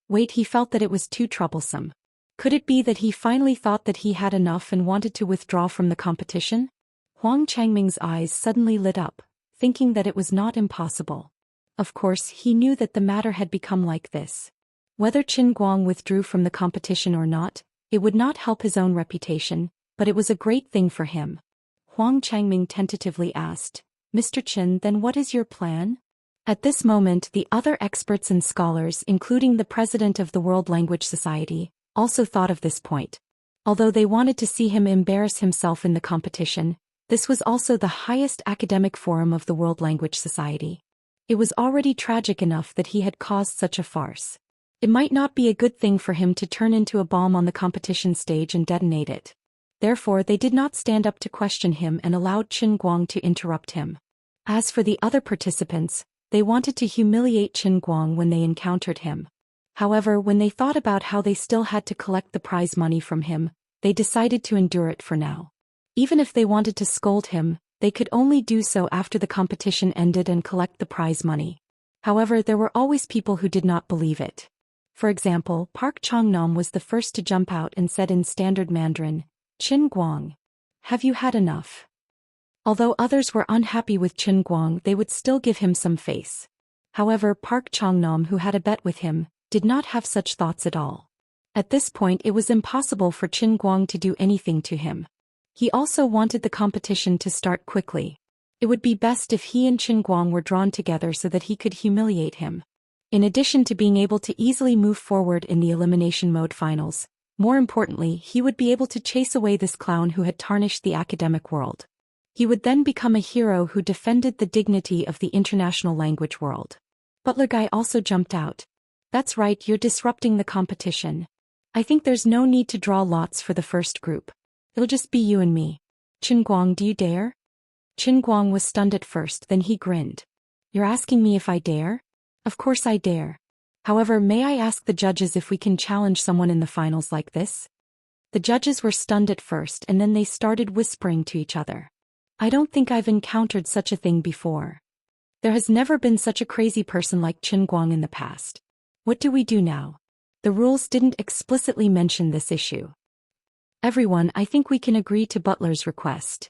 Wait, he felt that it was too troublesome. Could it be that he finally thought that he had enough and wanted to withdraw from the competition? Huang Changming's eyes suddenly lit up, thinking that it was not impossible. Of course, he knew that the matter had become like this. Whether Chen Guang withdrew from the competition or not, it would not help his own reputation, but it was a great thing for him. Huang Changming tentatively asked, Mr. Chen, then what is your plan? At this moment, the other experts and scholars, including the president of the World Language Society, also thought of this point. Although they wanted to see him embarrass himself in the competition, this was also the highest academic forum of the World Language Society. It was already tragic enough that he had caused such a farce. It might not be a good thing for him to turn into a bomb on the competition stage and detonate it. Therefore they did not stand up to question him and allowed Qin Guang to interrupt him. As for the other participants, they wanted to humiliate Qin Guang when they encountered him. However, when they thought about how they still had to collect the prize money from him, they decided to endure it for now. Even if they wanted to scold him, they could only do so after the competition ended and collect the prize money. However, there were always people who did not believe it. For example, Park Chang-nam was the first to jump out and said in standard Mandarin, "Qin Guang, have you had enough?" Although others were unhappy with Qin Guang, they would still give him some face. However, Park Chang-nam, who had a bet with him, did not have such thoughts at all. At this point it was impossible for Qin Guang to do anything to him. He also wanted the competition to start quickly. It would be best if he and Qin Guang were drawn together so that he could humiliate him. In addition to being able to easily move forward in the elimination mode finals, more importantly, he would be able to chase away this clown who had tarnished the academic world. He would then become a hero who defended the dignity of the international language world. Butler guy also jumped out. "That's right, you're disrupting the competition. I think there's no need to draw lots for the first group. It'll just be you and me. Qin Guang, do you dare?" Qin Guang was stunned at first, then he grinned. "You're asking me if I dare? Of course I dare. However, may I ask the judges if we can challenge someone in the finals like this?" The judges were stunned at first and then they started whispering to each other. "I don't think I've encountered such a thing before. There has never been such a crazy person like Qin Guang in the past. What do we do now? The rules didn't explicitly mention this issue. Everyone, I think we can agree to Butler's request."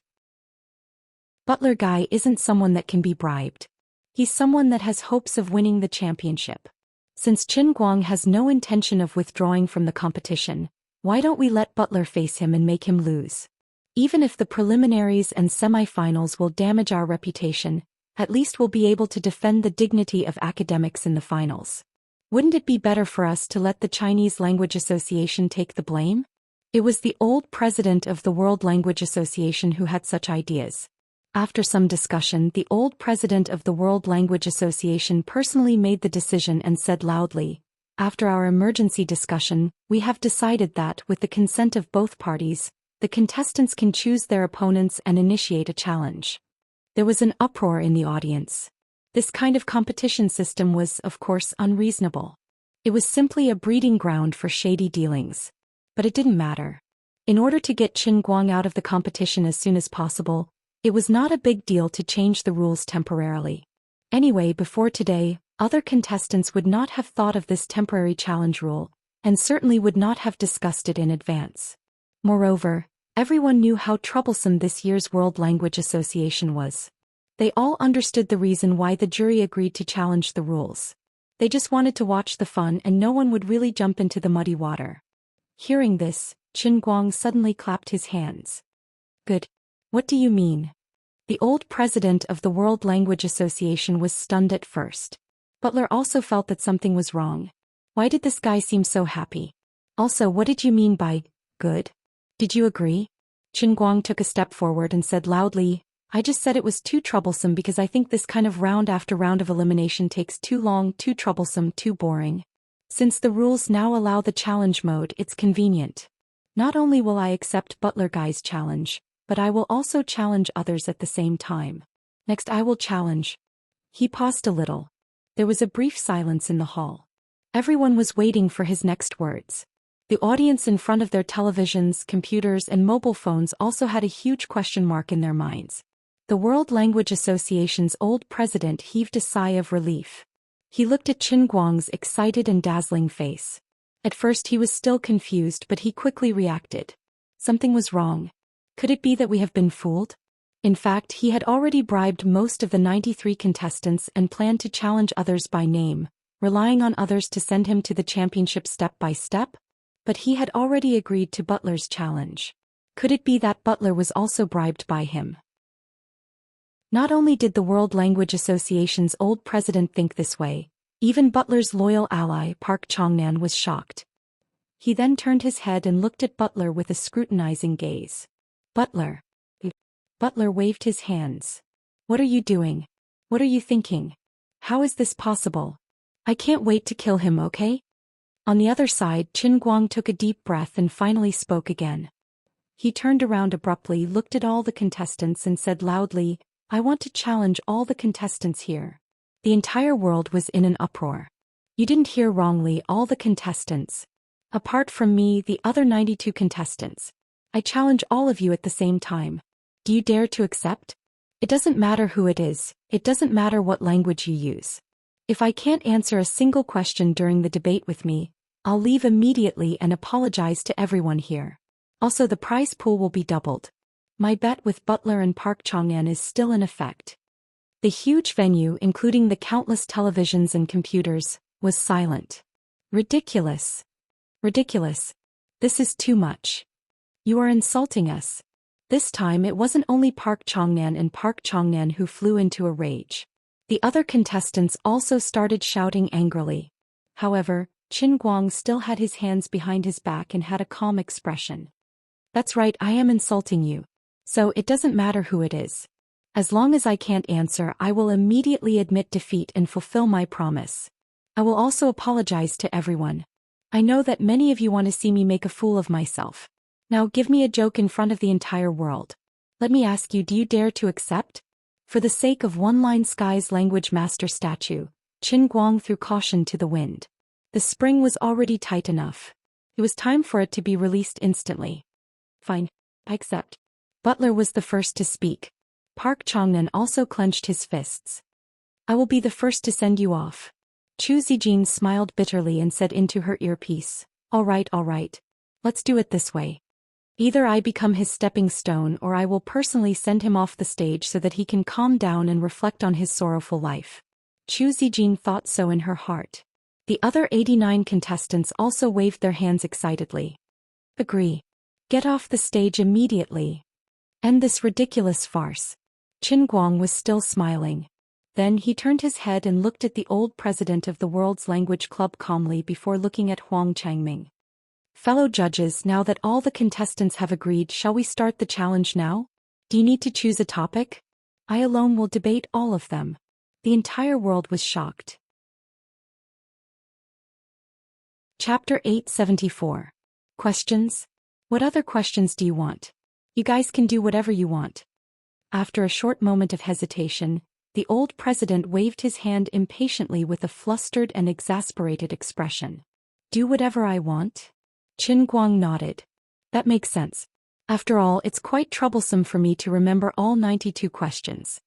Butler guy isn't someone that can be bribed. He's someone that has hopes of winning the championship. Since Qin Guang has no intention of withdrawing from the competition, why don't we let Butler face him and make him lose? Even if the preliminaries and semifinals will damage our reputation, at least we'll be able to defend the dignity of academics in the finals. Wouldn't it be better for us to let the Chinese Language Association take the blame? It was the old president of the World Language Association who had such ideas. After some discussion, the old president of the World Language Association personally made the decision and said loudly, "After our emergency discussion, we have decided that, with the consent of both parties, the contestants can choose their opponents and initiate a challenge." There was an uproar in the audience. This kind of competition system was, of course, unreasonable. It was simply a breeding ground for shady dealings. But it didn't matter. In order to get Qin Guang out of the competition as soon as possible, it was not a big deal to change the rules temporarily. Anyway, before today, other contestants would not have thought of this temporary challenge rule, and certainly would not have discussed it in advance. Moreover, everyone knew how troublesome this year's World Language Association was. They all understood the reason why the jury agreed to challenge the rules. They just wanted to watch the fun and no one would really jump into the muddy water. Hearing this, Qin Guang suddenly clapped his hands. "Good. What do you mean?" The old president of the World Language Association was stunned at first. Butler also felt that something was wrong. Why did this guy seem so happy? Also, what did you mean by good? Did you agree? Qin Guang took a step forward and said loudly, "I just said it was too troublesome because I think this kind of round after round of elimination takes too long, too troublesome, too boring. Since the rules now allow the challenge mode, it's convenient. Not only will I accept Butler Guy's challenge, but I will also challenge others at the same time. Next I will challenge." He paused a little. There was a brief silence in the hall. Everyone was waiting for his next words. The audience in front of their televisions, computers and mobile phones also had a huge question mark in their minds. The World Language Association's old president heaved a sigh of relief. He looked at Qin Guang's excited and dazzling face. At first he was still confused, but he quickly reacted. Something was wrong. Could it be that we have been fooled? In fact, he had already bribed most of the 93 contestants and planned to challenge others by name, relying on others to send him to the championship step by step. But he had already agreed to Butler's challenge. Could it be that Butler was also bribed by him? Not only did the World Language Association's old president think this way, even Butler's loyal ally Park Changnan was shocked. He then turned his head and looked at Butler with a scrutinizing gaze. "Butler." Butler waved his hands. "What are you doing? What are you thinking? How is this possible? I can't wait to kill him, okay? On the other side, Qin Guang took a deep breath and finally spoke again. He turned around abruptly, looked at all the contestants and said loudly, I want to challenge all the contestants here. The entire world was in an uproar. You didn't hear wrongly, all the contestants. Apart from me, the other 92 contestants. I challenge all of you at the same time. Do you dare to accept? It doesn't matter who it is, it doesn't matter what language you use. If I can't answer a single question during the debate with me, I'll leave immediately and apologize to everyone here. Also, the prize pool will be doubled. My bet with Butler and Park Chong-an is still in effect. The huge venue, including the countless televisions and computers, was silent. Ridiculous. Ridiculous. This is too much. You are insulting us. This time it wasn't only Park Chong-an and Park Chong-an who flew into a rage. The other contestants also started shouting angrily. However, Qin Guang still had his hands behind his back and had a calm expression. That's right, I am insulting you. So it doesn't matter who it is. As long as I can't answer, I will immediately admit defeat and fulfill my promise. I will also apologize to everyone. I know that many of you want to see me make a fool of myself. Now give me a joke in front of the entire world. Let me ask you, do you dare to accept? For the sake of one-line Sky's language master statue, Qin Guang threw caution to the wind. The spring was already tight enough. It was time for it to be released instantly. Fine. I accept. Butler was the first to speak. Park Chong-an also clenched his fists. I will be the first to send you off. Chu Zijin smiled bitterly and said into her earpiece, all right. Let's do it this way. Either I become his stepping stone or I will personally send him off the stage so that he can calm down and reflect on his sorrowful life. Chu Zijin thought so in her heart. The other 89 contestants also waved their hands excitedly. Agree. Get off the stage immediately. End this ridiculous farce. Qin Guang was still smiling. Then he turned his head and looked at the old president of the World's Language Club calmly before looking at Huang Changming. Fellow judges, now that all the contestants have agreed, shall we start the challenge now? Do you need to choose a topic? I alone will debate all of them. The entire world was shocked. Chapter 874. Questions? What other questions do you want? You guys can do whatever you want. After a short moment of hesitation, the old president waved his hand impatiently with a flustered and exasperated expression. Do whatever I want? Qin Guang nodded. That makes sense. After all, it's quite troublesome for me to remember all 92 questions.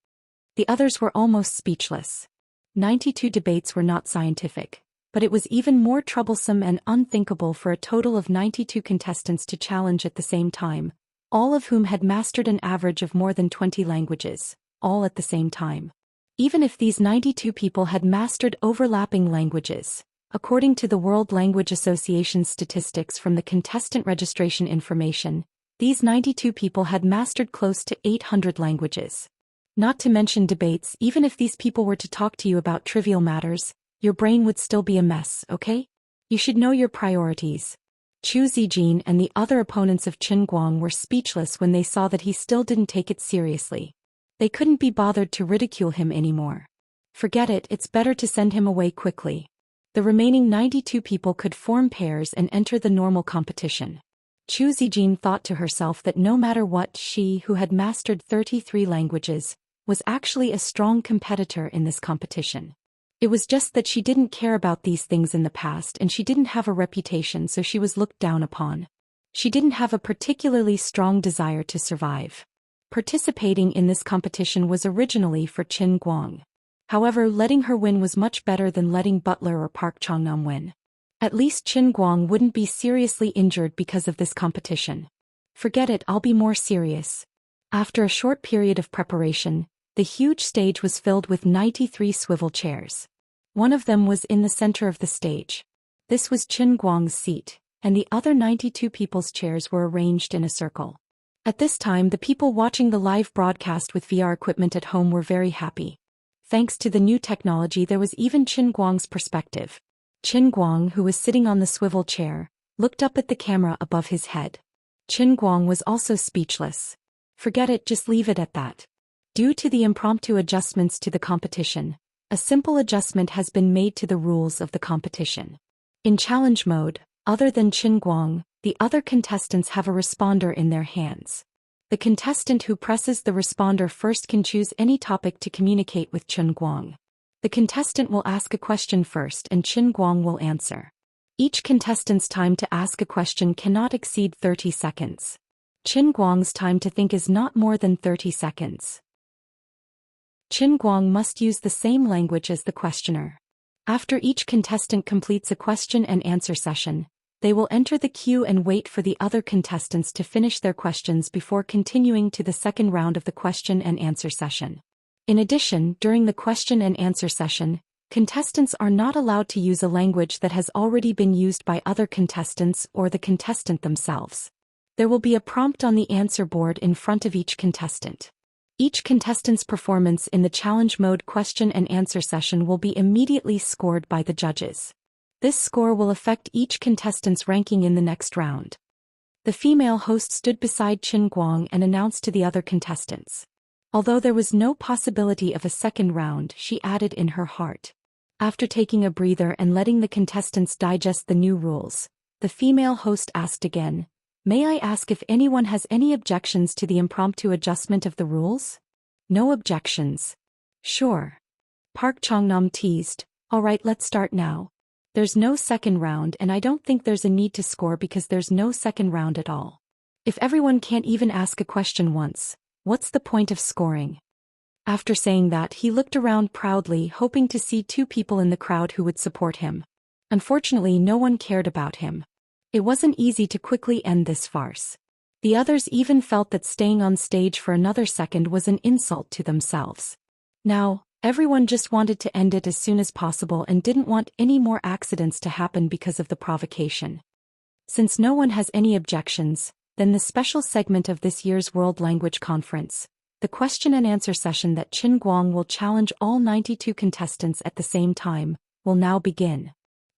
The others were almost speechless. 92 debates were not scientific, but it was even more troublesome and unthinkable for a total of 92 contestants to challenge at the same time, all of whom had mastered an average of more than 20 languages, all at the same time. Even if these 92 people had mastered overlapping languages, according to the World Language Association's statistics from the contestant registration information, these 92 people had mastered close to 800 languages. Not to mention debates, even if these people were to talk to you about trivial matters, your brain would still be a mess, okay? You should know your priorities. Chu Zijin and the other opponents of Qin Guang were speechless when they saw that he still didn't take it seriously. They couldn't be bothered to ridicule him anymore. Forget it, it's better to send him away quickly. The remaining 92 people could form pairs and enter the normal competition. Chu Zijin thought to herself that no matter what, she, who had mastered 33 languages, was actually a strong competitor in this competition. It was just that she didn't care about these things in the past and she didn't have a reputation, so she was looked down upon. She didn't have a particularly strong desire to survive. Participating in this competition was originally for Qin Guang. However, letting her win was much better than letting Butler or Park Chong-nam win. At least Qin Guang wouldn't be seriously injured because of this competition. Forget it, I'll be more serious. After a short period of preparation, the huge stage was filled with 93 swivel chairs. One of them was in the center of the stage. This was Qin Guang's seat, and the other 92 people's chairs were arranged in a circle. At this time, the people watching the live broadcast with VR equipment at home were very happy. Thanks to the new technology, there was even Qin Guang's perspective. Qin Guang, who was sitting on the swivel chair, looked up at the camera above his head. Qin Guang was also speechless. Forget it, just leave it at that. Due to the impromptu adjustments to the competition, A simple adjustment has been made to the rules of the competition. In challenge mode, other than Qin Guang, the other contestants have a responder in their hands. The contestant who presses the responder first can choose any topic to communicate with Qin Guang. The contestant will ask a question first and Qin Guang will answer. Each contestant's time to ask a question cannot exceed 30 seconds. Qin Guang's time to think is not more than 30 seconds. Qin Guang must use the same language as the questioner. After each contestant completes a question and answer session, they will enter the queue and wait for the other contestants to finish their questions before continuing to the second round of the question and answer session. In addition, during the question and answer session, contestants are not allowed to use a language that has already been used by other contestants or the contestant themselves. There will be a prompt on the answer board in front of each contestant. Each contestant's performance in the challenge mode question and answer session will be immediately scored by the judges. This score will affect each contestant's ranking in the next round. The female host stood beside Qin Guang and announced to the other contestants. Although there was no possibility of a second round, she added in her heart. After taking a breather and letting the contestants digest the new rules, the female host asked again, "May I ask if anyone has any objections to the impromptu adjustment of the rules?" "No objections." "Sure." Park Changnam teased, "All right, let's start now. There's no second round and I don't think there's a need to score because there's no second round at all. If everyone can't even ask a question once, what's the point of scoring?" After saying that, he looked around proudly, hoping to see two people in the crowd who would support him. Unfortunately, no one cared about him. It wasn't easy to quickly end this farce. The others even felt that staying on stage for another second was an insult to themselves. Now, everyone just wanted to end it as soon as possible and didn't want any more accidents to happen because of the provocation. Since no one has any objections, then the special segment of this year's World Language Conference, the question and answer session that Qin Guang will challenge all 92 contestants at the same time, will now begin.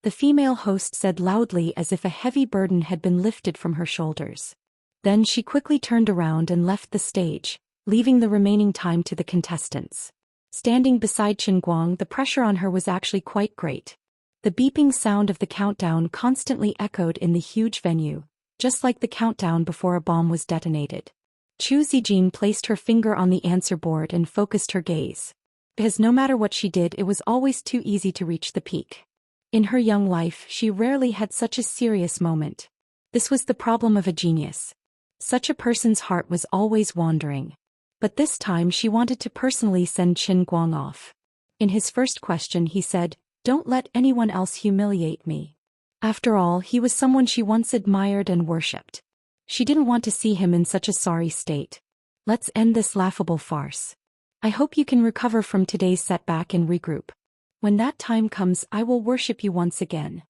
The female host said loudly as if a heavy burden had been lifted from her shoulders. Then she quickly turned around and left the stage, leaving the remaining time to the contestants. Standing beside Qin Guang, the pressure on her was actually quite great. The beeping sound of the countdown constantly echoed in the huge venue, just like the countdown before a bomb was detonated. Zhou Xian placed her finger on the answer board and focused her gaze. Because no matter what she did, it was always too easy to reach the peak. In her young life, she rarely had such a serious moment. This was the problem of a genius. Such a person's heart was always wandering. But this time she wanted to personally send Qin Guang off. In his first question he said, "Don't let anyone else humiliate me." After all, he was someone she once admired and worshipped. She didn't want to see him in such a sorry state. "Let's end this laughable farce. I hope you can recover from today's setback and regroup. When that time comes, I will worship you once again."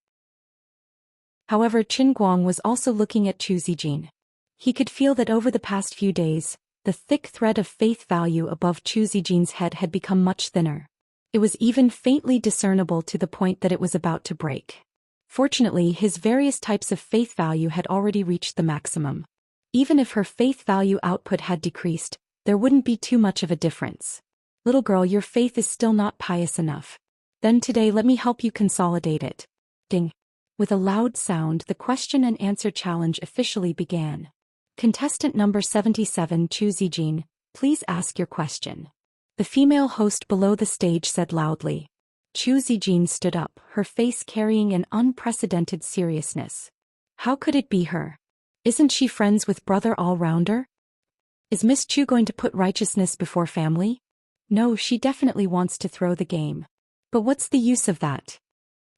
However, Qin Guang was also looking at Zhou Xian. He could feel that over the past few days, the thick thread of faith value above Zhou Xian's head had become much thinner. It was even faintly discernible to the point that it was about to break. Fortunately, his various types of faith value had already reached the maximum. Even if her faith value output had decreased, there wouldn't be too much of a difference. "Little girl, your faith is still not pious enough. Then today let me help you consolidate it." Ding. With a loud sound, the question and answer challenge officially began. Contestant number 77, Zhou Xian, please ask your question. The female host below the stage said loudly. Zhou Xian stood up, her face carrying an unprecedented seriousness. How could it be her? Isn't she friends with Brother All-Rounder? Is Miss Chu going to put righteousness before family? No, she definitely wants to throw the game. But what's the use of that?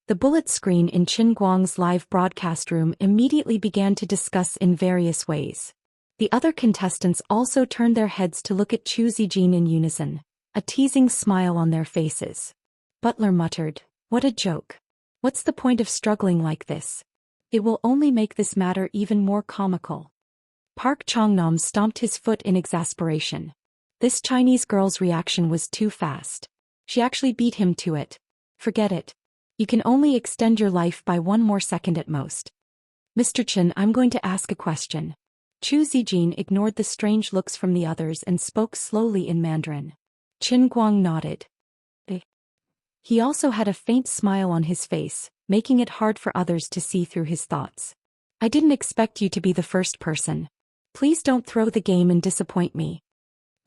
The bullet screen in Qin Guang's live broadcast room immediately began to discuss in various ways. The other contestants also turned their heads to look at Zhou Xian in unison, a teasing smile on their faces. Butler muttered, "What a joke. What's the point of struggling like this? It will only make this matter even more comical." Park Changnam stomped his foot in exasperation. This Chinese girl's reaction was too fast. She actually beat him to it. Forget it. You can only extend your life by 1 more second at most. "Mr. Chen, I'm going to ask a question." Zhou Xian ignored the strange looks from the others and spoke slowly in Mandarin. Qin Guang nodded. He also had a faint smile on his face, making it hard for others to see through his thoughts. I didn't expect you to be the first person. Please don't throw the game and disappoint me.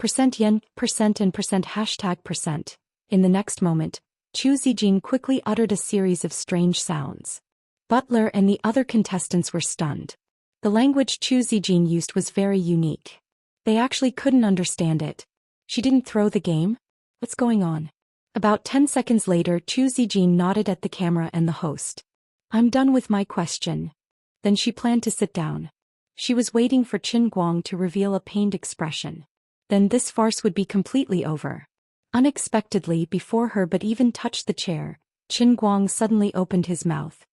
%yen, % and %. In the next moment, Zhou Xian quickly uttered a series of strange sounds. Butler and the other contestants were stunned. The language Zhou Xian used was very unique. They actually couldn't understand it. She didn't throw the game? What's going on? About 10 seconds later, Zhou Xian nodded at the camera and the host. I'm done with my question. Then she planned to sit down. She was waiting for Qin Guang to reveal a pained expression. Then this farce would be completely over. Unexpectedly, before her but even touched the chair, Qin Guang suddenly opened his mouth.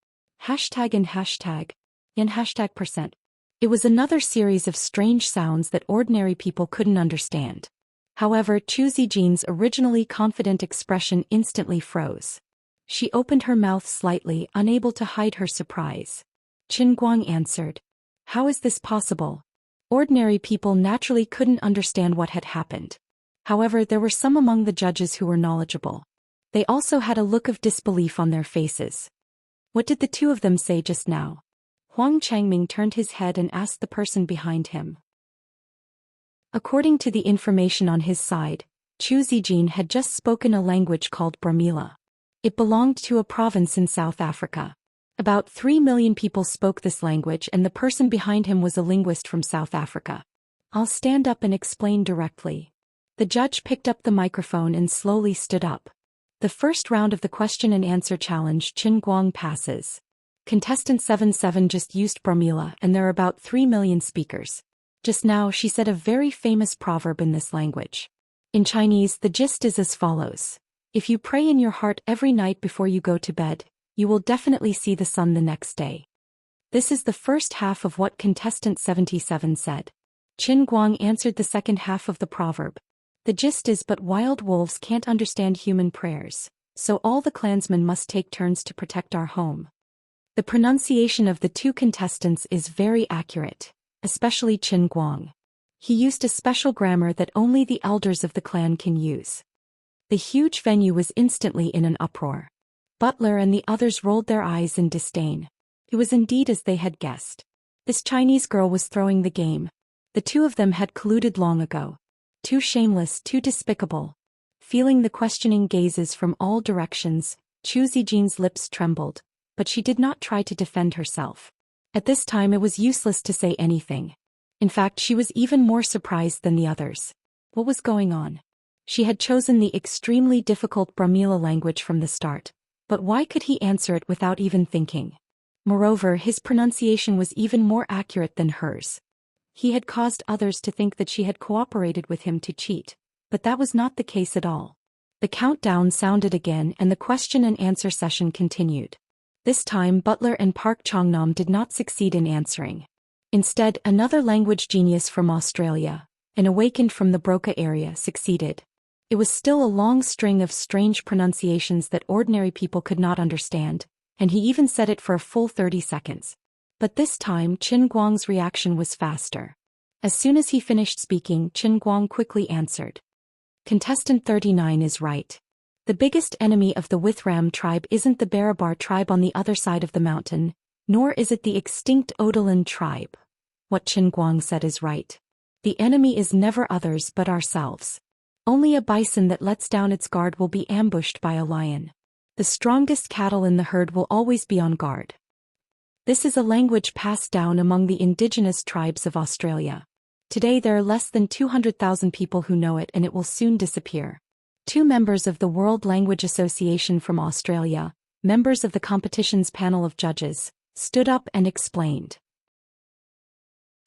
Hashtag and hashtag. And hashtag %. It was another series of strange sounds that ordinary people couldn't understand. However, Zhou Xian's originally confident expression instantly froze. She opened her mouth slightly, unable to hide her surprise. Qin Guang answered. How is this possible? Ordinary people naturally couldn't understand what had happened. However, there were some among the judges who were knowledgeable. They also had a look of disbelief on their faces. What did the two of them say just now? Huang Changming turned his head and asked the person behind him. According to the information on his side, Zhou Xian had just spoken a language called Brahmila. It belonged to a province in South Africa. About 3 million people spoke this language, and the person behind him was a linguist from South Africa. I'll stand up and explain directly. The judge picked up the microphone and slowly stood up. The first round of the question and answer challenge, Qin Guang passes. Contestant 77 just used Brahmila, and there are about 3 million speakers. Just now she said a very famous proverb in this language. In Chinese, the gist is as follows. If you pray in your heart every night before you go to bed, you will definitely see the sun the next day. This is the first half of what contestant 77 said. Qin Guang answered the second half of the proverb. The gist is, but wild wolves can't understand human prayers, so all the clansmen must take turns to protect our home. The pronunciation of the two contestants is very accurate, especially Qin Guang. He used a special grammar that only the elders of the clan can use. The huge venue was instantly in an uproar. Butler and the others rolled their eyes in disdain. It was indeed as they had guessed. This Chinese girl was throwing the game. The two of them had colluded long ago. Too shameless, too despicable. Feeling the questioning gazes from all directions, Zhou Xian's lips trembled, but she did not try to defend herself. At this time it was useless to say anything. In fact, she was even more surprised than the others. What was going on? She had chosen the extremely difficult Brahmila language from the start, but why could he answer it without even thinking? Moreover, his pronunciation was even more accurate than hers. He had caused others to think that she had cooperated with him to cheat, but that was not the case at all. The countdown sounded again and the question and answer session continued. This time Butler and Park Chongnam did not succeed in answering. Instead, another language genius from Australia, an awakened from the Broca area, succeeded. It was still a long string of strange pronunciations that ordinary people could not understand, and he even said it for a full 30 seconds. But this time Qin Guang's reaction was faster. As soon as he finished speaking, Qin Guang quickly answered. Contestant 39 is right. The biggest enemy of the Withram tribe isn't the Barabar tribe on the other side of the mountain, nor is it the extinct Odolan tribe. What Qin Guang said is right. The enemy is never others but ourselves. Only a bison that lets down its guard will be ambushed by a lion. The strongest cattle in the herd will always be on guard. This is a language passed down among the indigenous tribes of Australia. Today there are less than 200,000 people who know it, and it will soon disappear. Two members of the World Language Association from Australia, members of the competition's panel of judges, stood up and explained.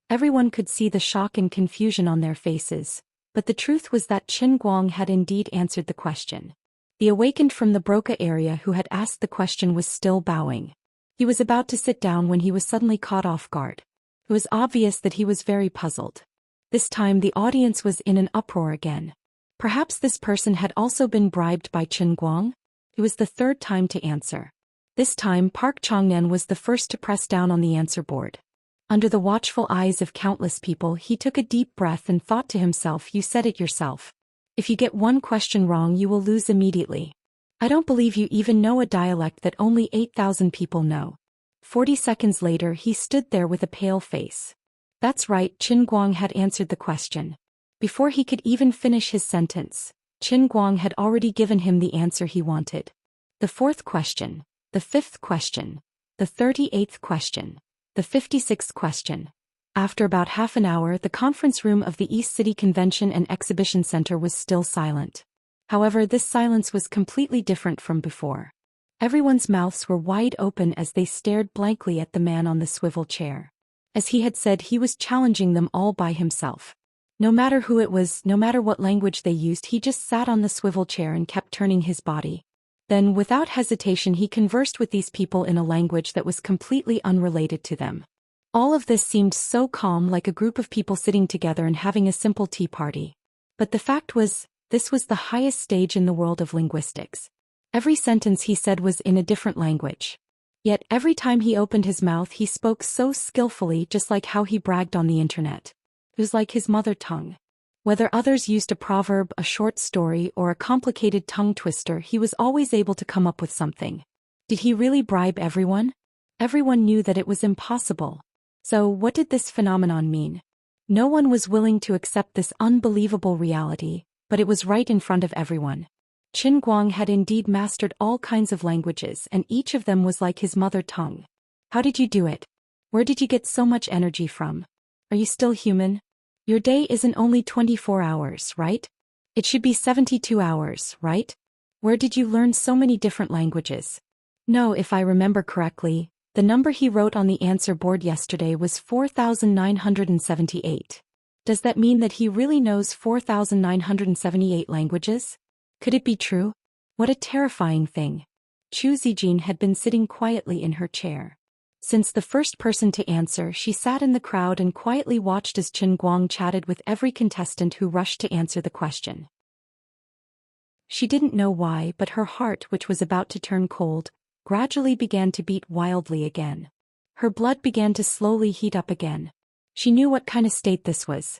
Everyone could see the shock and confusion on their faces, but the truth was that Qin Guang had indeed answered the question. The awakened from the Broca area who had asked the question was still bowing. He was about to sit down when he was suddenly caught off guard. It was obvious that he was very puzzled. This time the audience was in an uproar again. Perhaps this person had also been bribed by Qin Guang? It was the third time to answer. This time Park Chongnen was the first to press down on the answer board. Under the watchful eyes of countless people, he took a deep breath and thought to himself, you said it yourself. If you get one question wrong you will lose immediately. I don't believe you even know a dialect that only 8,000 people know. 40 seconds later he stood there with a pale face. That's right, Qin Guang had answered the question. Before he could even finish his sentence, Qin Guang had already given him the answer he wanted. The 4th question, the 5th question, the 38th question, the 56th question. After about half an hour, the conference room of the East City Convention and Exhibition Center was still silent. However, this silence was completely different from before. Everyone's mouths were wide open as they stared blankly at the man on the swivel chair. As he had said, he was challenging them all by himself. No matter who it was, no matter what language they used, he just sat on the swivel chair and kept turning his body. Then, without hesitation, he conversed with these people in a language that was completely unrelated to them. All of this seemed so calm, like a group of people sitting together and having a simple tea party. But the fact was, this was the highest stage in the world of linguistics. Every sentence he said was in a different language. Yet every time he opened his mouth he spoke so skillfully, just like how he bragged on the internet. It was like his mother tongue. Whether others used a proverb, a short story, or a complicated tongue twister, he was always able to come up with something. Did he really bribe everyone? Everyone knew that it was impossible. So what did this phenomenon mean? No one was willing to accept this unbelievable reality, but it was right in front of everyone. Qin Guang had indeed mastered all kinds of languages, and each of them was like his mother tongue. How did you do it? Where did you get so much energy from? Are you still human? Your day isn't only 24 hours, right? It should be 72 hours, right? Where did you learn so many different languages? No, if I remember correctly, the number he wrote on the answer board yesterday was 4,978. Does that mean that he really knows 4,978 languages? Could it be true? What a terrifying thing. Chu Zijin had been sitting quietly in her chair. Since the first person to answer, she sat in the crowd and quietly watched as Qin Guang chatted with every contestant who rushed to answer the question. She didn't know why, but her heart, which was about to turn cold, gradually began to beat wildly again. Her blood began to slowly heat up again. She knew what kind of state this was.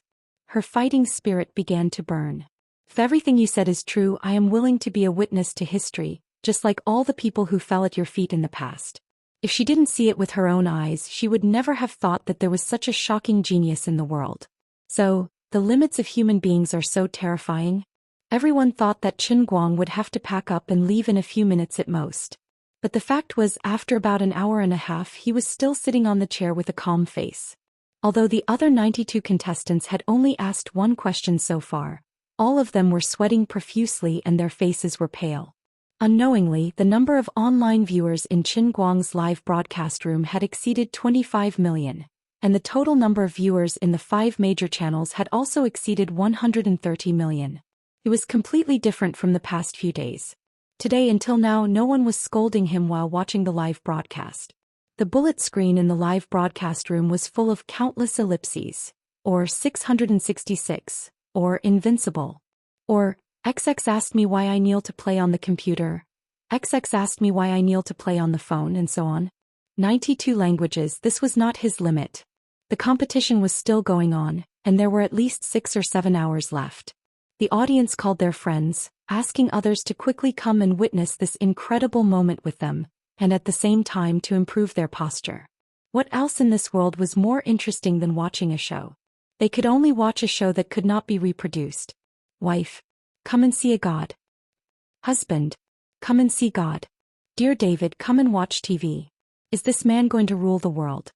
Her fighting spirit began to burn. If everything you said is true, I am willing to be a witness to history, just like all the people who fell at your feet in the past. If she didn't see it with her own eyes, she would never have thought that there was such a shocking genius in the world. So, the limits of human beings are so terrifying. Everyone thought that Qin Guang would have to pack up and leave in a few minutes at most. But the fact was, after about an hour and a half, he was still sitting on the chair with a calm face. Although the other 92 contestants had only asked one question so far, all of them were sweating profusely and their faces were pale. Unknowingly, the number of online viewers in Qin Guang's live broadcast room had exceeded 25 million, and the total number of viewers in the 5 major channels had also exceeded 130 million. It was completely different from the past few days. Today until now, no one was scolding him while watching the live broadcast. The bullet screen in the live broadcast room was full of countless ellipses, or 666, or invincible, or XX asked me why I kneel to play on the computer, XX asked me why I kneel to play on the phone, and so on. 92 languages. This was not his limit. The competition was still going on, and there were at least 6 or 7 hours left. The audience called their friends, asking others to quickly come and witness this incredible moment with them, and at the same time to improve their posture. What else in this world was more interesting than watching a show? They could only watch a show that could not be reproduced. Wife, come and see a god. Husband, come and see God. Dear David, come and watch TV. Is this man going to rule the world?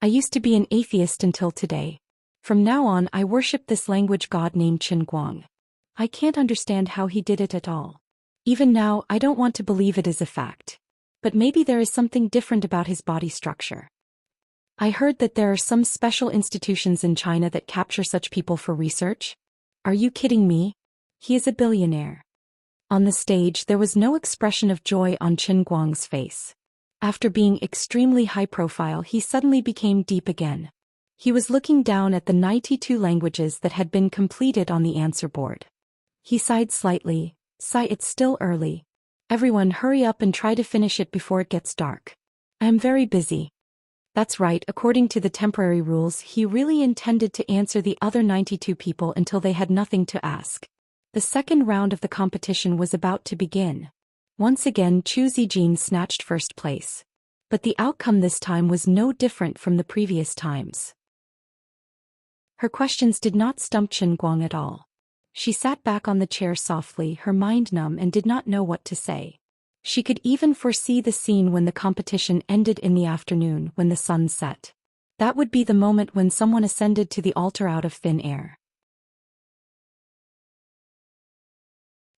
I used to be an atheist until today. From now on, I worship this language god named Qin Guang. I can't understand how he did it at all. Even now, I don't want to believe it is a fact. But maybe there is something different about his body structure. I heard that there are some special institutions in China that capture such people for research. Are you kidding me? He is a billionaire. On the stage, there was no expression of joy on Qin Guang's face. After being extremely high profile, he suddenly became deep again. He was looking down at the 92 languages that had been completed on the answer board. He sighed slightly. Sigh, it's still early. Everyone hurry up and try to finish it before it gets dark. I am very busy. That's right, according to the temporary rules, he really intended to answer the other 92 people until they had nothing to ask. The second round of the competition was about to begin. Once again Zhou Xian snatched first place. But the outcome this time was no different from the previous times. Her questions did not stump Qin Guang at all. She sat back on the chair softly, her mind numb, and did not know what to say. She could even foresee the scene when the competition ended in the afternoon, when the sun set. That would be the moment when someone ascended to the altar out of thin air.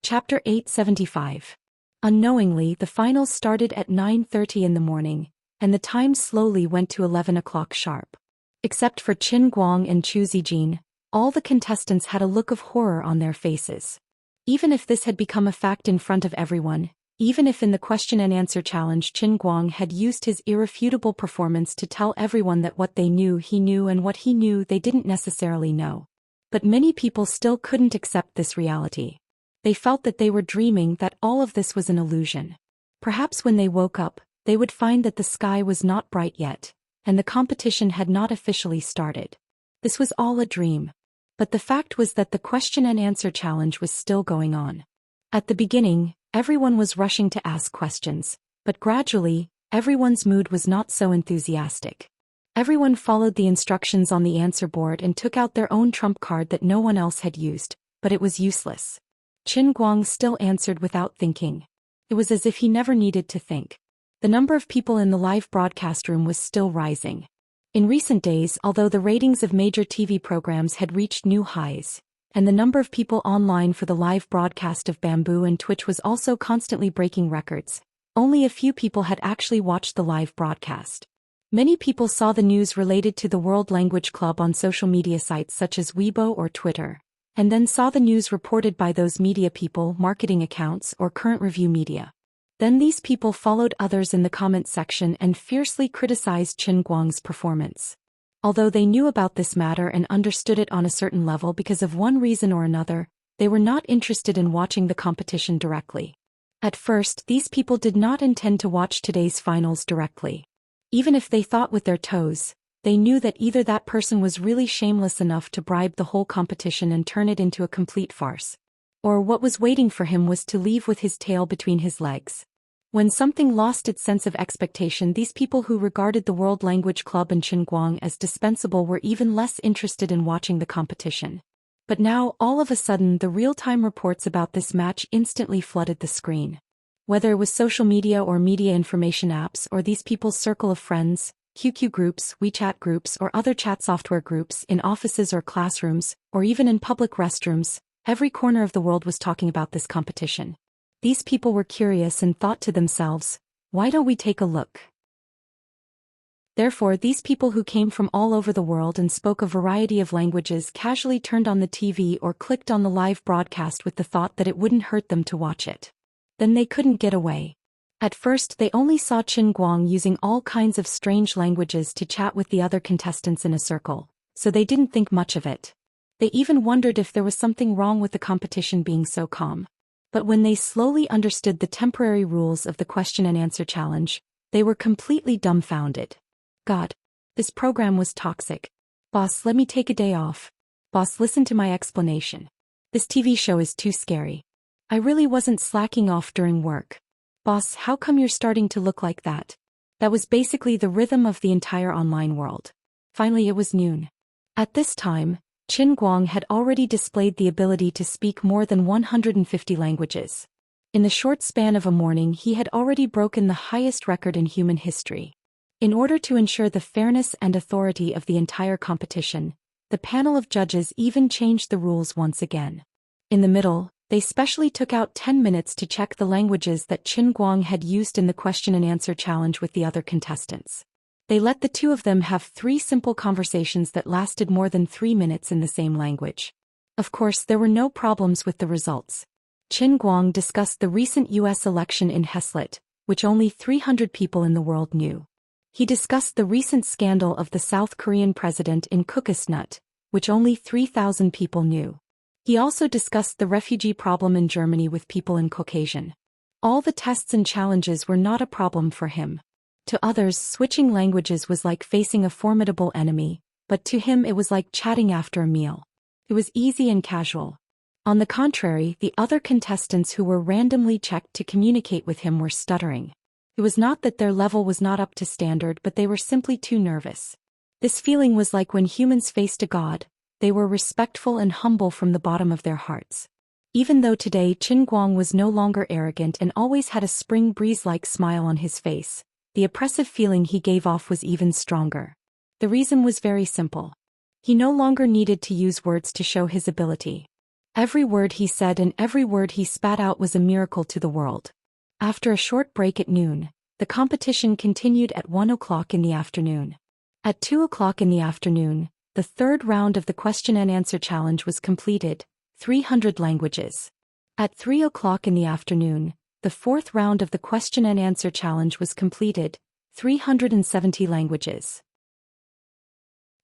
Chapter 875. Unknowingly, the finals started at 9:30 in the morning, and the time slowly went to 11 o'clock sharp. Except for Qin Guang and Zhou Xian, all the contestants had a look of horror on their faces. Even if this had become a fact in front of everyone, even if in the question and answer challenge Qin Guang had used his irrefutable performance to tell everyone that what they knew he knew and what he knew they didn't necessarily know. But many people still couldn't accept this reality. They felt that they were dreaming, that all of this was an illusion. Perhaps when they woke up, they would find that the sky was not bright yet, and the competition had not officially started. This was all a dream. But the fact was that the question and answer challenge was still going on. At the beginning, everyone was rushing to ask questions, but gradually, everyone's mood was not so enthusiastic. Everyone followed the instructions on the answer board and took out their own trump card that no one else had used, but it was useless. Qin Guang still answered without thinking. It was as if he never needed to think. The number of people in the live broadcast room was still rising. In recent days, although the ratings of major TV programs had reached new highs, and the number of people online for the live broadcast of Bamboo and Twitch was also constantly breaking records, only a few people had actually watched the live broadcast. Many people saw the news related to the World Language Club on social media sites such as Weibo or Twitter, and then saw the news reported by those media people, marketing accounts, or current review media. Then these people followed others in the comment section and fiercely criticized Qin Guang's performance. Although they knew about this matter and understood it on a certain level, because of one reason or another, they were not interested in watching the competition directly. At first, these people did not intend to watch today's finals directly. Even if they thought with their toes, they knew that either that person was really shameless enough to bribe the whole competition and turn it into a complete farce, or what was waiting for him was to leave with his tail between his legs. When something lost its sense of expectation, these people who regarded the World Language Club and Qin Guang as dispensable were even less interested in watching the competition. But now, all of a sudden, the real-time reports about this match instantly flooded the screen. Whether it was social media or media information apps or these people's circle of friends, QQ groups, WeChat groups, or other chat software groups in offices or classrooms, or even in public restrooms, every corner of the world was talking about this competition. These people were curious and thought to themselves, why don't we take a look? Therefore, these people who came from all over the world and spoke a variety of languages casually turned on the TV or clicked on the live broadcast with the thought that it wouldn't hurt them to watch it. Then they couldn't get away. At first, they only saw Qin Guang using all kinds of strange languages to chat with the other contestants in a circle, so they didn't think much of it. They even wondered if there was something wrong with the competition being so calm. But when they slowly understood the temporary rules of the question and answer challenge, they were completely dumbfounded. God, this program was toxic. Boss, let me take a day off. Boss, listen to my explanation. This TV show is too scary. I really wasn't slacking off during work. Boss, how come you're starting to look like that? That was basically the rhythm of the entire online world. Finally, it was noon. At this time, Qin Guang had already displayed the ability to speak more than 150 languages. In the short span of a morning, he had already broken the highest record in human history. In order to ensure the fairness and authority of the entire competition, the panel of judges even changed the rules once again. In the middle, they specially took out 10 minutes to check the languages that Qin Guang had used in the question and answer challenge with the other contestants. They let the two of them have 3 simple conversations that lasted more than 3 minutes in the same language. Of course, there were no problems with the results. Qin Guang discussed the recent US election in Heslet, which only 300 people in the world knew. He discussed the recent scandal of the South Korean president in Nut, which only 3,000 people knew. He also discussed the refugee problem in Germany with people in Caucasian. All the tests and challenges were not a problem for him. To others, switching languages was like facing a formidable enemy, but to him it was like chatting after a meal. It was easy and casual. On the contrary, the other contestants who were randomly checked to communicate with him were stuttering. It was not that their level was not up to standard, but they were simply too nervous. This feeling was like when humans faced a god. They were respectful and humble from the bottom of their hearts. Even though today Qin Guang was no longer arrogant and always had a spring breeze-like smile on his face, the oppressive feeling he gave off was even stronger. The reason was very simple. He no longer needed to use words to show his ability. Every word he said and every word he spat out was a miracle to the world. After a short break at noon, the competition continued at 1 o'clock in the afternoon. At 2 o'clock in the afternoon, the third round of the question and answer challenge was completed, 300 languages. At 3 o'clock in the afternoon, the fourth round of the question and answer challenge was completed, 370 languages.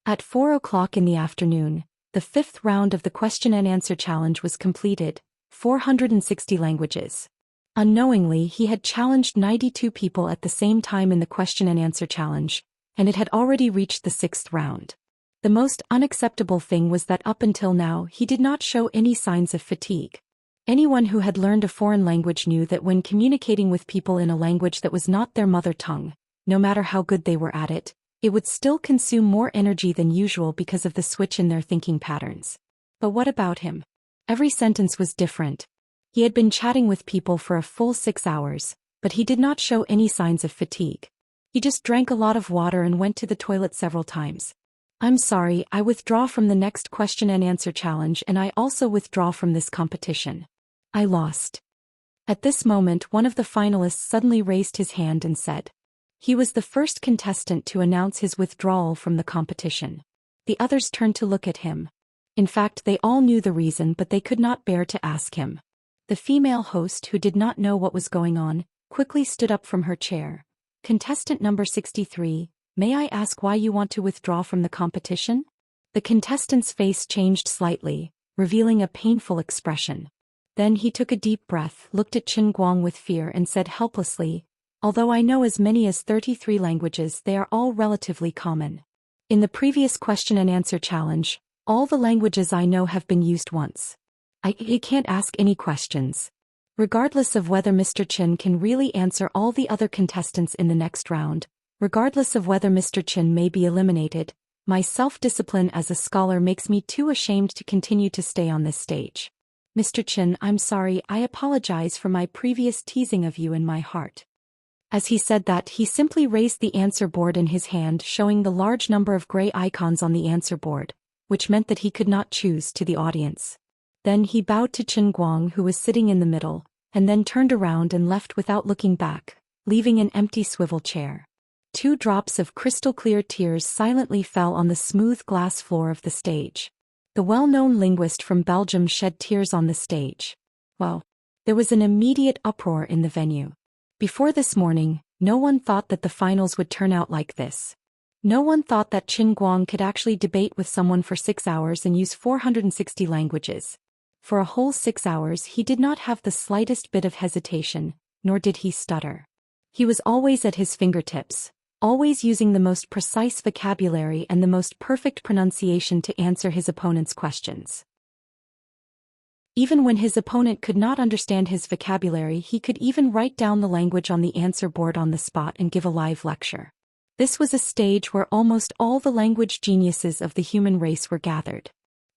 At 4 o'clock in the afternoon, the fifth round of the question and answer challenge was completed, 460 languages. Unknowingly, he had challenged 92 people at the same time in the question and answer challenge, and it had already reached the sixth round. The most unacceptable thing was that up until now he did not show any signs of fatigue. Anyone who had learned a foreign language knew that when communicating with people in a language that was not their mother tongue, no matter how good they were at it, it would still consume more energy than usual because of the switch in their thinking patterns. But what about him? Every sentence was different. He had been chatting with people for a full 6 hours, but he did not show any signs of fatigue. He just drank a lot of water and went to the toilet several times. I'm sorry, I withdraw from the next question and answer challenge, and I also withdraw from this competition. I lost. At this moment, one of the finalists suddenly raised his hand and said. He was the first contestant to announce his withdrawal from the competition. The others turned to look at him. In fact, they all knew the reason, but they could not bear to ask him. The female host, who did not know what was going on, quickly stood up from her chair. Contestant number 63, may I ask why you want to withdraw from the competition? The contestant's face changed slightly, revealing a painful expression. Then he took a deep breath, looked at Qin Guang with fear and said helplessly, although I know as many as 33 languages, they are all relatively common. In the previous question and answer challenge, all the languages I know have been used once. I can't ask any questions. Regardless of whether Mr. Qin can really answer all the other contestants in the next round, regardless of whether Mr. Qin may be eliminated, my self-discipline as a scholar makes me too ashamed to continue to stay on this stage. Mr. Qin, I'm sorry, I apologize for my previous teasing of you in my heart. As he said that, he simply raised the answer board in his hand, showing the large number of gray icons on the answer board, which meant that he could not choose to the audience. Then he bowed to Qin Guang, who was sitting in the middle, and then turned around and left without looking back, leaving an empty swivel chair. 2 drops of crystal-clear tears silently fell on the smooth glass floor of the stage. The well-known linguist from Belgium shed tears on the stage. Well, there was an immediate uproar in the venue. Before this morning, no one thought that the finals would turn out like this. No one thought that Qin Guang could actually debate with someone for 6 hours and use 460 languages. For a whole 6 hours he did not have the slightest bit of hesitation, nor did he stutter. He was always at his fingertips, always using the most precise vocabulary and the most perfect pronunciation to answer his opponent's questions. Even when his opponent could not understand his vocabulary, he could even write down the language on the answer board on the spot and give a live lecture. This was a stage where almost all the language geniuses of the human race were gathered.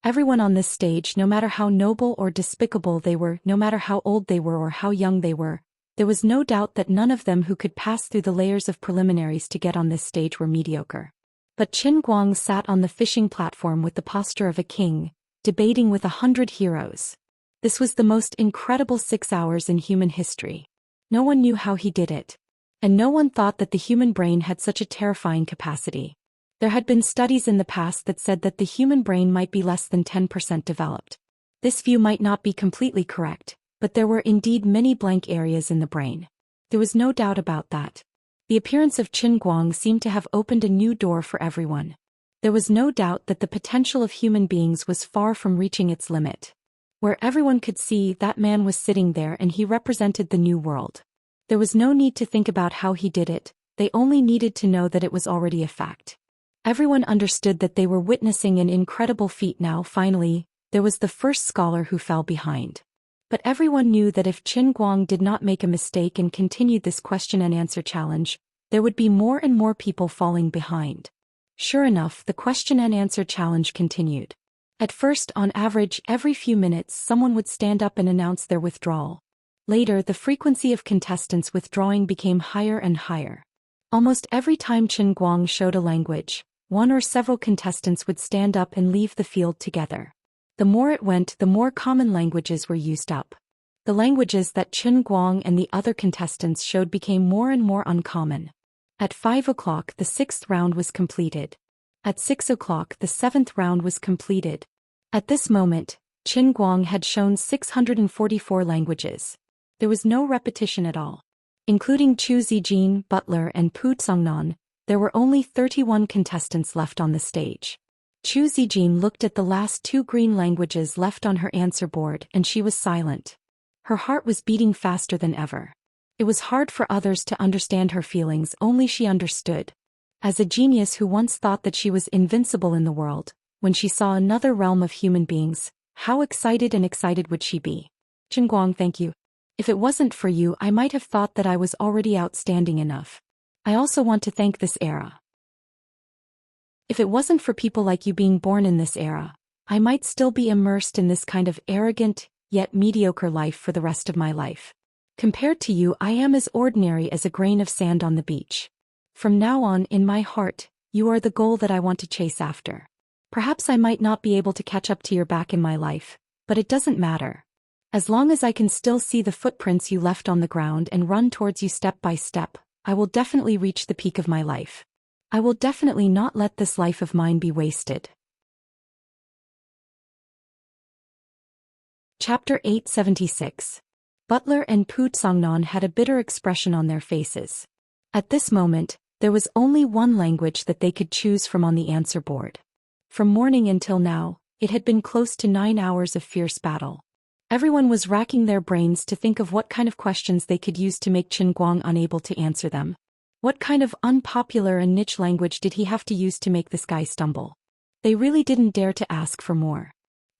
Everyone on this stage, no matter how noble or despicable they were, no matter how old they were or how young they were, there was no doubt that none of them who could pass through the layers of preliminaries to get on this stage were mediocre. But Qin Guang sat on the fishing platform with the posture of a king, debating with 100 heroes. This was the most incredible 6 hours in human history. No one knew how he did it. And no one thought that the human brain had such a terrifying capacity. There had been studies in the past that said that the human brain might be less than 10% developed. This view might not be completely correct, but there were indeed many blank areas in the brain. There was no doubt about that. The appearance of Qin Guang seemed to have opened a new door for everyone. There was no doubt that the potential of human beings was far from reaching its limit. Where everyone could see, that man was sitting there and he represented the new world. There was no need to think about how he did it, they only needed to know that it was already a fact. Everyone understood that they were witnessing an incredible feat now. Finally, There was the first scholar who fell behind. But everyone knew that if Qin Guang did not make a mistake and continued this question and answer challenge, there would be more and more people falling behind. Sure enough, the question and answer challenge continued. At first, on average, every few minutes someone would stand up and announce their withdrawal. Later, the frequency of contestants withdrawing became higher and higher. Almost every time Qin Guang showed a language, one or several contestants would stand up and leave the field together. The more it went, the more common languages were used up. The languages that Qin Guang and the other contestants showed became more and more uncommon. At 5 o'clock, the 6th round was completed. At 6 o'clock, the 7th round was completed. At this moment, Qin Guang had shown 644 languages. There was no repetition at all. Including Zhou Xian, Butler, and Pu Tsongnan, there were only 31 contestants left on the stage. Zhou Xian looked at the last 2 green languages left on her answer board and she was silent. Her heart was beating faster than ever. It was hard for others to understand her feelings, only she understood. As a genius who once thought that she was invincible in the world, when she saw another realm of human beings, how excited would she be? Qin Guang, thank you. If it wasn't for you, I might have thought that I was already outstanding enough. I also want to thank this era. If it wasn't for people like you being born in this era, I might still be immersed in this kind of arrogant, yet mediocre life for the rest of my life. Compared to you, I am as ordinary as a grain of sand on the beach. From now on, in my heart, you are the goal that I want to chase after. Perhaps I might not be able to catch up to your back in my life, but it doesn't matter. As long as I can still see the footprints you left on the ground and run towards you step by step, I will definitely reach the peak of my life. I will definitely not let this life of mine be wasted. Chapter 876. Butler and Pu Tsongnan had a bitter expression on their faces. At this moment, there was only one language that they could choose from on the answer board. From morning until now, it had been close to 9 hours of fierce battle. Everyone was racking their brains to think of what kind of questions they could use to make Qin Guang unable to answer them. What kind of unpopular and niche language did he have to use to make this guy stumble? They really didn't dare to ask for more.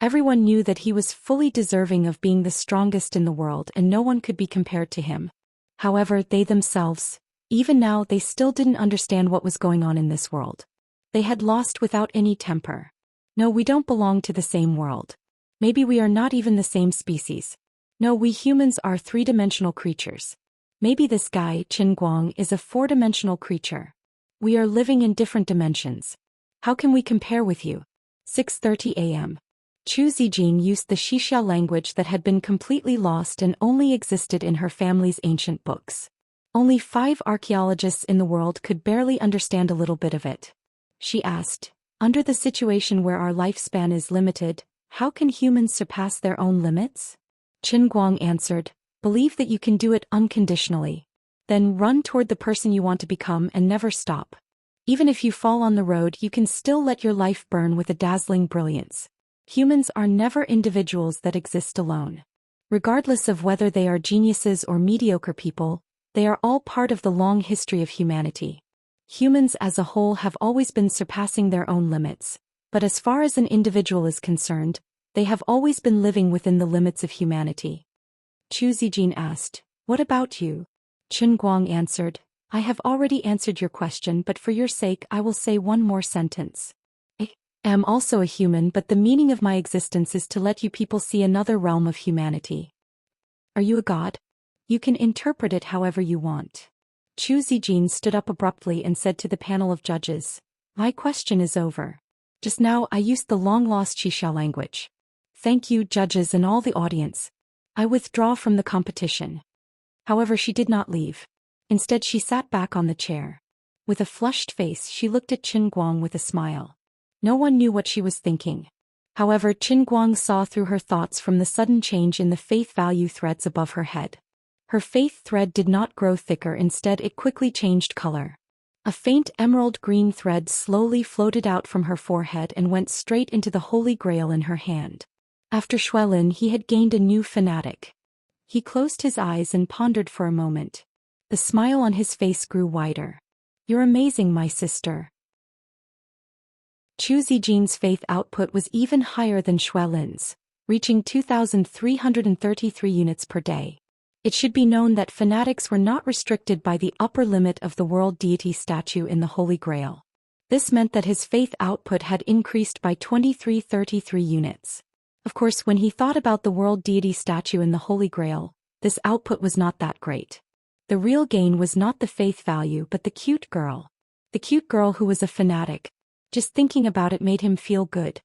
Everyone knew that he was fully deserving of being the strongest in the world and no one could be compared to him. However, they themselves, even now, they still didn't understand what was going on in this world. They had lost without any temper. No, we don't belong to the same world. Maybe we are not even the same species. No, we humans are 3-dimensional creatures. Maybe this guy, Qin Guang, is a 4-dimensional creature. We are living in different dimensions. How can we compare with you? 6:30 a.m. Zhou Xian used the Xianxia language that had been completely lost and only existed in her family's ancient books. Only 5 archaeologists in the world could barely understand a little bit of it. She asked, under the situation where our lifespan is limited, how can humans surpass their own limits? Qin Guang answered, believe that you can do it unconditionally. Then run toward the person you want to become and never stop. Even if you fall on the road, you can still let your life burn with a dazzling brilliance. Humans are never individuals that exist alone. Regardless of whether they are geniuses or mediocre people, they are all part of the long history of humanity. Humans as a whole have always been surpassing their own limits, but as far as an individual is concerned, they have always been living within the limits of humanity. Zhou Xian asked, what about you? Qin Guang answered, I have already answered your question, but for your sake I will say one more sentence. I am also a human, but the meaning of my existence is to let you people see another realm of humanity. Are you a god? You can interpret it however you want. Zhou Xian stood up abruptly and said to the panel of judges, my question is over. Just now I used the long-lost Xianxia language. Thank you, judges and all the audience. I withdraw from the competition. However, she did not leave. Instead, she sat back on the chair. With a flushed face, she looked at Qin Guang with a smile. No one knew what she was thinking. However, Qin Guang saw through her thoughts from the sudden change in the faith value threads above her head. Her faith thread did not grow thicker, instead it quickly changed color. A faint emerald green thread slowly floated out from her forehead and went straight into the Holy Grail in her hand. After Xuelin, he had gained a new fanatic. He closed his eyes and pondered for a moment. The smile on his face grew wider. You're amazing, my sister. Chu Zijin's faith output was even higher than Xue Lin's, reaching 2,333 units per day. It should be known that fanatics were not restricted by the upper limit of the world deity statue in the Holy Grail. This meant that his faith output had increased by 2333 units. Of course, when he thought about the world deity statue in the Holy Grail, this output was not that great. The real gain was not the faith value but the cute girl. The cute girl who was a fanatic. Just thinking about it made him feel good.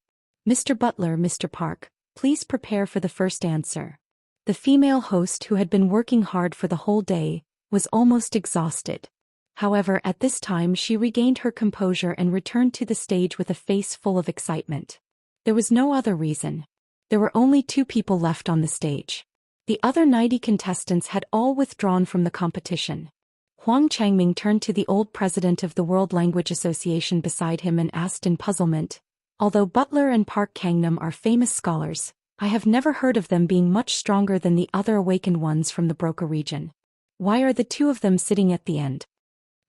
Mr. Butler, Mr. Park, please prepare for the first answer. The female host, who had been working hard for the whole day, was almost exhausted. However, at this time she regained her composure and returned to the stage with a face full of excitement. There was no other reason. There were only 2 people left on the stage. The other 90 contestants had all withdrawn from the competition. Huang Changming turned to the old president of the World Language Association beside him and asked in puzzlement, "Although Butler and Park Kangnam are famous scholars, I have never heard of them being much stronger than the other awakened ones from the Broca region. Why are the 2 of them sitting at the end?"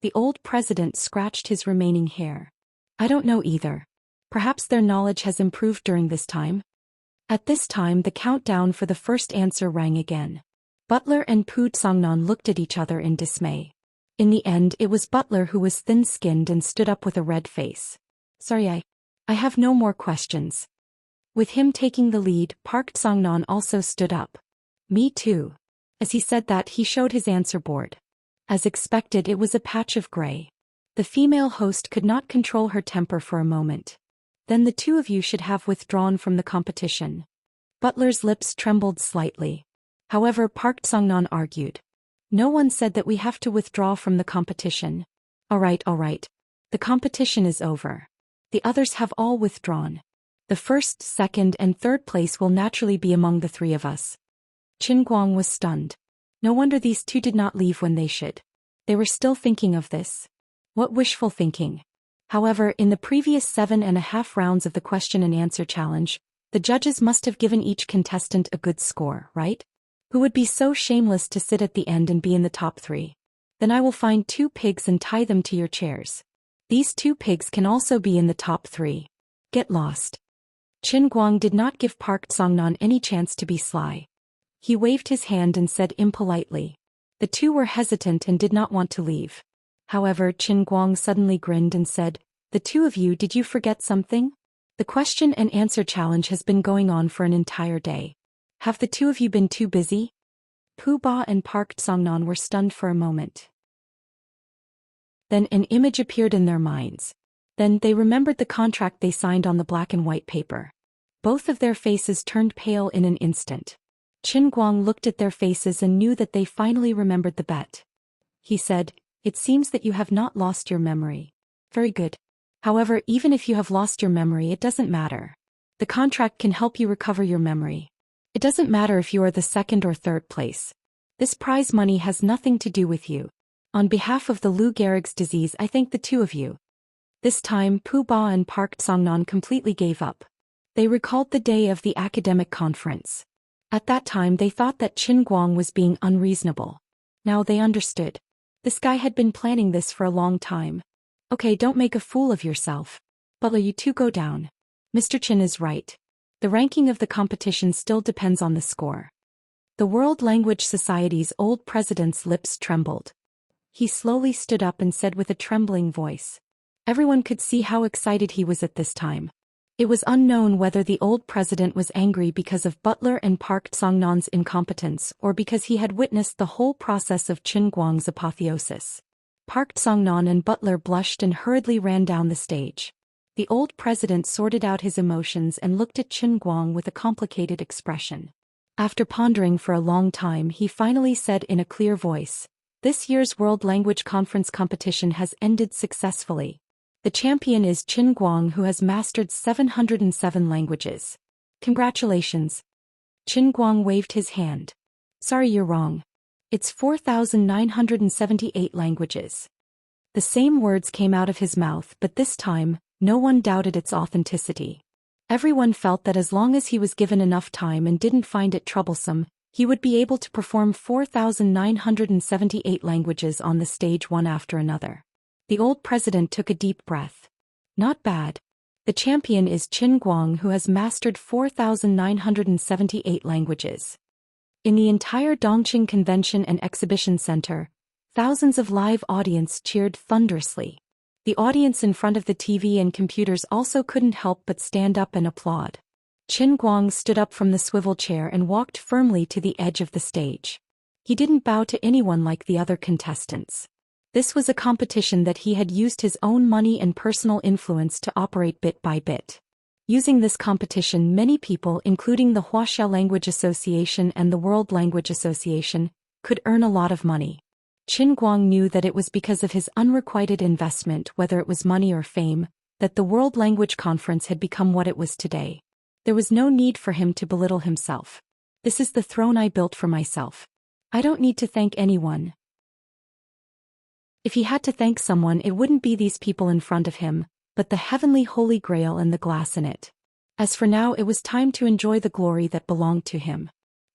The old president scratched his remaining hair. "I don't know either. Perhaps their knowledge has improved during this time." At this time the countdown for the first answer rang again. Butler and Pu Tsongnan looked at each other in dismay. In the end it was Butler who was thin-skinned and stood up with a red face. "Sorry, I have no more questions." With him taking the lead, Park Tsongnan also stood up. "Me too." As he said that, he showed his answer board. As expected, it was a patch of gray. The female host could not control her temper for a moment. "Then the 2 of you should have withdrawn from the competition." Butler's lips trembled slightly. However, Park Tsongnan argued. "No one said that we have to withdraw from the competition." All right. The competition is over. The others have all withdrawn. The first, second, and third place will naturally be among the 3 of us. Qin Guang was stunned. No wonder these 2 did not leave when they should. They were still thinking of this. What wishful thinking. However, in the previous 7.5 rounds of the question and answer challenge, the judges must have given each contestant a good score, right? Who would be so shameless to sit at the end and be in the top 3? Then I will find 2 pigs and tie them to your chairs. These 2 pigs can also be in the top 3. Get lost. Qin Guang did not give Park Tsongnan any chance to be sly. He waved his hand and said impolitely. The 2 were hesitant and did not want to leave. However, Qin Guang suddenly grinned and said, "The 2 of you, did you forget something? The question and answer challenge has been going on for an entire day. Have the 2 of you been too busy?" Pu Ba and Park Tsongnan were stunned for a moment. Then an image appeared in their minds. Then they remembered the contract they signed on the black and white paper. Both of their faces turned pale in an instant. Qin Guang looked at their faces and knew that they finally remembered the bet. He said, "It seems that you have not lost your memory. Very good. However, even if you have lost your memory, it doesn't matter. The contract can help you recover your memory. It doesn't matter if you are the 2nd or 3rd place. This prize money has nothing to do with you. On behalf of the Lou Gehrig's disease, I thank the 2 of you." This time Pu Ba and Park Tsongnan completely gave up. They recalled the day of the academic conference. At that time they thought that Qin Guang was being unreasonable. Now they understood. This guy had been planning this for a long time. "Okay, don't make a fool of yourself. Butler, you 2 go down. Mr. Qin is right. The ranking of the competition still depends on the score." The World Language Society's old president's lips trembled. He slowly stood up and said with a trembling voice. Everyone could see how excited he was at this time. It was unknown whether the old president was angry because of Butler and Park Tsongnan's incompetence or because he had witnessed the whole process of Qin Guang's apotheosis. Park Tsongnan and Butler blushed and hurriedly ran down the stage. The old president sorted out his emotions and looked at Qin Guang with a complicated expression. After pondering for a long time, he finally said in a clear voice, "This year's World Language Conference competition has ended successfully. The champion is Qin Guang, who has mastered 707 languages. Congratulations." Qin Guang waved his hand. "Sorry, you're wrong. It's 4,978 languages." The same words came out of his mouth, but this time, no one doubted its authenticity. Everyone felt that as long as he was given enough time and didn't find it troublesome, he would be able to perform 4,978 languages on the stage one after another. The old president took a deep breath. "Not bad. The champion is Qin Guang, who has mastered 4,978 languages. In the entire Dongqing Convention and Exhibition Center, thousands of live audience cheered thunderously. The audience in front of the TV and computers also couldn't help but stand up and applaud. Qin Guang stood up from the swivel chair and walked firmly to the edge of the stage. He didn't bow to anyone like the other contestants. This was a competition that he had used his own money and personal influence to operate bit by bit. Using this competition, many people, including the Wuxia Language Association and the World Language Association, could earn a lot of money. Qin Guang knew that it was because of his unrequited investment, whether it was money or fame, that the World Language Conference had become what it was today. There was no need for him to belittle himself. This is the throne I built for myself. I don't need to thank anyone. If he had to thank someone, it wouldn't be these people in front of him, but the heavenly Holy Grail and the glass in it. As for now, it was time to enjoy the glory that belonged to him.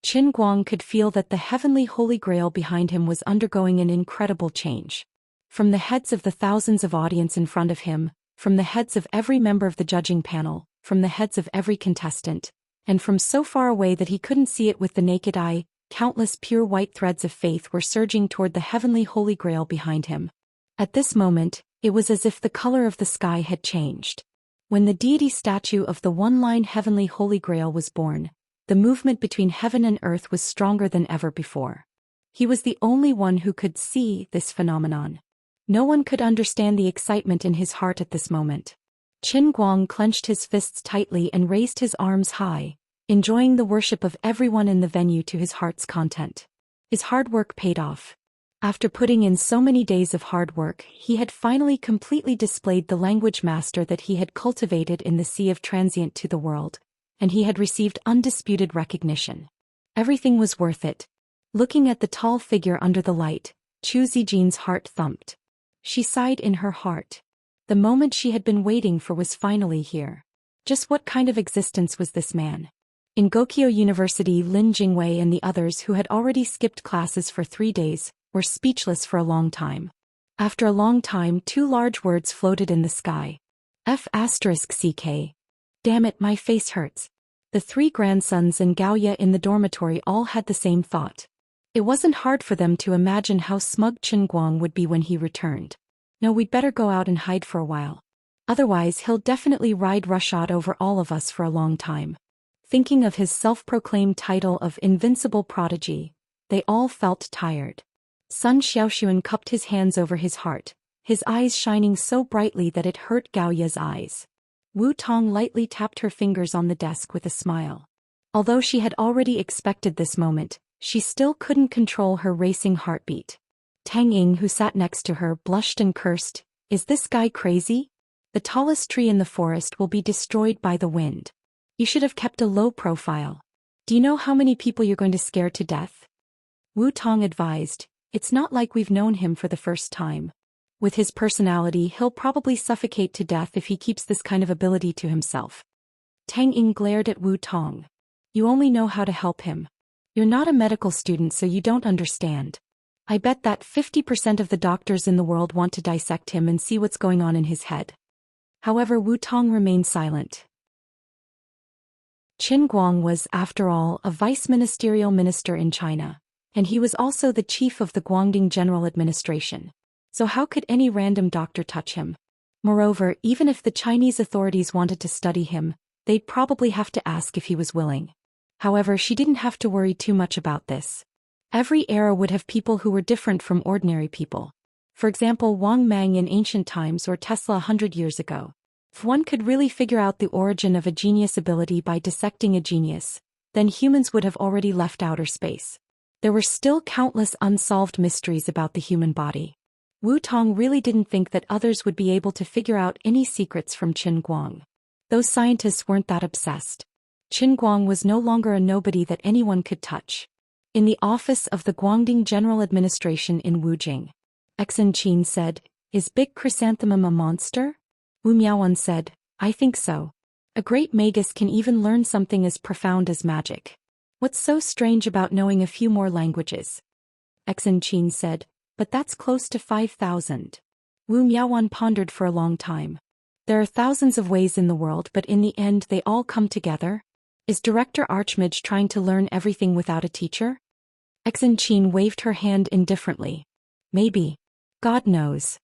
Qin Guang could feel that the heavenly Holy Grail behind him was undergoing an incredible change. From the heads of the thousands of audience in front of him, from the heads of every member of the judging panel, from the heads of every contestant, and from so far away that he couldn't see it with the naked eye, countless pure white threads of faith were surging toward the heavenly Holy Grail behind him. At this moment, it was as if the color of the sky had changed. When the deity statue of the one-line heavenly Holy Grail was born, the movement between heaven and earth was stronger than ever before. He was the only one who could see this phenomenon. No one could understand the excitement in his heart at this moment. Qin Guang clenched his fists tightly and raised his arms high, enjoying the worship of everyone in the venue to his heart's content. His hard work paid off. After putting in so many days of hard work, he had finally completely displayed the language master that he had cultivated in the sea of transient to the world, and he had received undisputed recognition. Everything was worth it. Looking at the tall figure under the light, Chu Zijin's heart thumped. She sighed in her heart. The moment she had been waiting for was finally here. Just what kind of existence was this man? In Gokyo University, Lin Jingwei and the others who had already skipped classes for 3 days were speechless for a long time. After a long time, 2 large words floated in the sky. F***CK. Damn it, my face hurts. The 3 grandsons and Gaoya in the dormitory all had the same thought. It wasn't hard for them to imagine how smug Qin Guang would be when he returned. No, we'd better go out and hide for a while. Otherwise he'll definitely ride roughshod over all of us for a long time. Thinking of his self-proclaimed title of invincible prodigy, they all felt tired. Sun Xiaoxuan cupped his hands over his heart, his eyes shining so brightly that it hurt Gaoya's eyes. Wu Tong lightly tapped her fingers on the desk with a smile. Although she had already expected this moment, she still couldn't control her racing heartbeat. Tang Ying, who sat next to her, blushed and cursed. Is this guy crazy? The tallest tree in the forest will be destroyed by the wind. You should have kept a low profile. Do you know how many people you're going to scare to death? Wu Tong advised. It's not like we've known him for the first time. With his personality, he'll probably suffocate to death if he keeps this kind of ability to himself. Tang Ying glared at Wu Tong. You only know how to help him. You're not a medical student, so you don't understand. I bet that 50% of the doctors in the world want to dissect him and see what's going on in his head. However, Wu Tong remained silent. Qin Guang was, after all, a vice-ministerial minister in China, and he was also the chief of the Guangdong General Administration. So how could any random doctor touch him? Moreover, even if the Chinese authorities wanted to study him, they'd probably have to ask if he was willing. However, she didn't have to worry too much about this. Every era would have people who were different from ordinary people. For example, Wang Mang in ancient times or Tesla 100 years ago. If one could really figure out the origin of a genius ability by dissecting a genius, then humans would have already left outer space. There were still countless unsolved mysteries about the human body. Wu Tong really didn't think that others would be able to figure out any secrets from Qin Guang. Those scientists weren't that obsessed. Qin Guang was no longer a nobody that anyone could touch. In the office of the Guangdong General Administration in Wujing, Exin Qin said, "Is Big Chrysanthemum a monster?" Wu Miaowan said, "I think so. A great magus can even learn something as profound as magic. What's so strange about knowing a few more languages?" Exin Qin said, "But that's close to 5,000. Wu Miaowan pondered for a long time. There are thousands of ways in the world, but in the end they all come together. Is Director Archmage trying to learn everything without a teacher? Xianxia waved her hand indifferently. Maybe. God knows.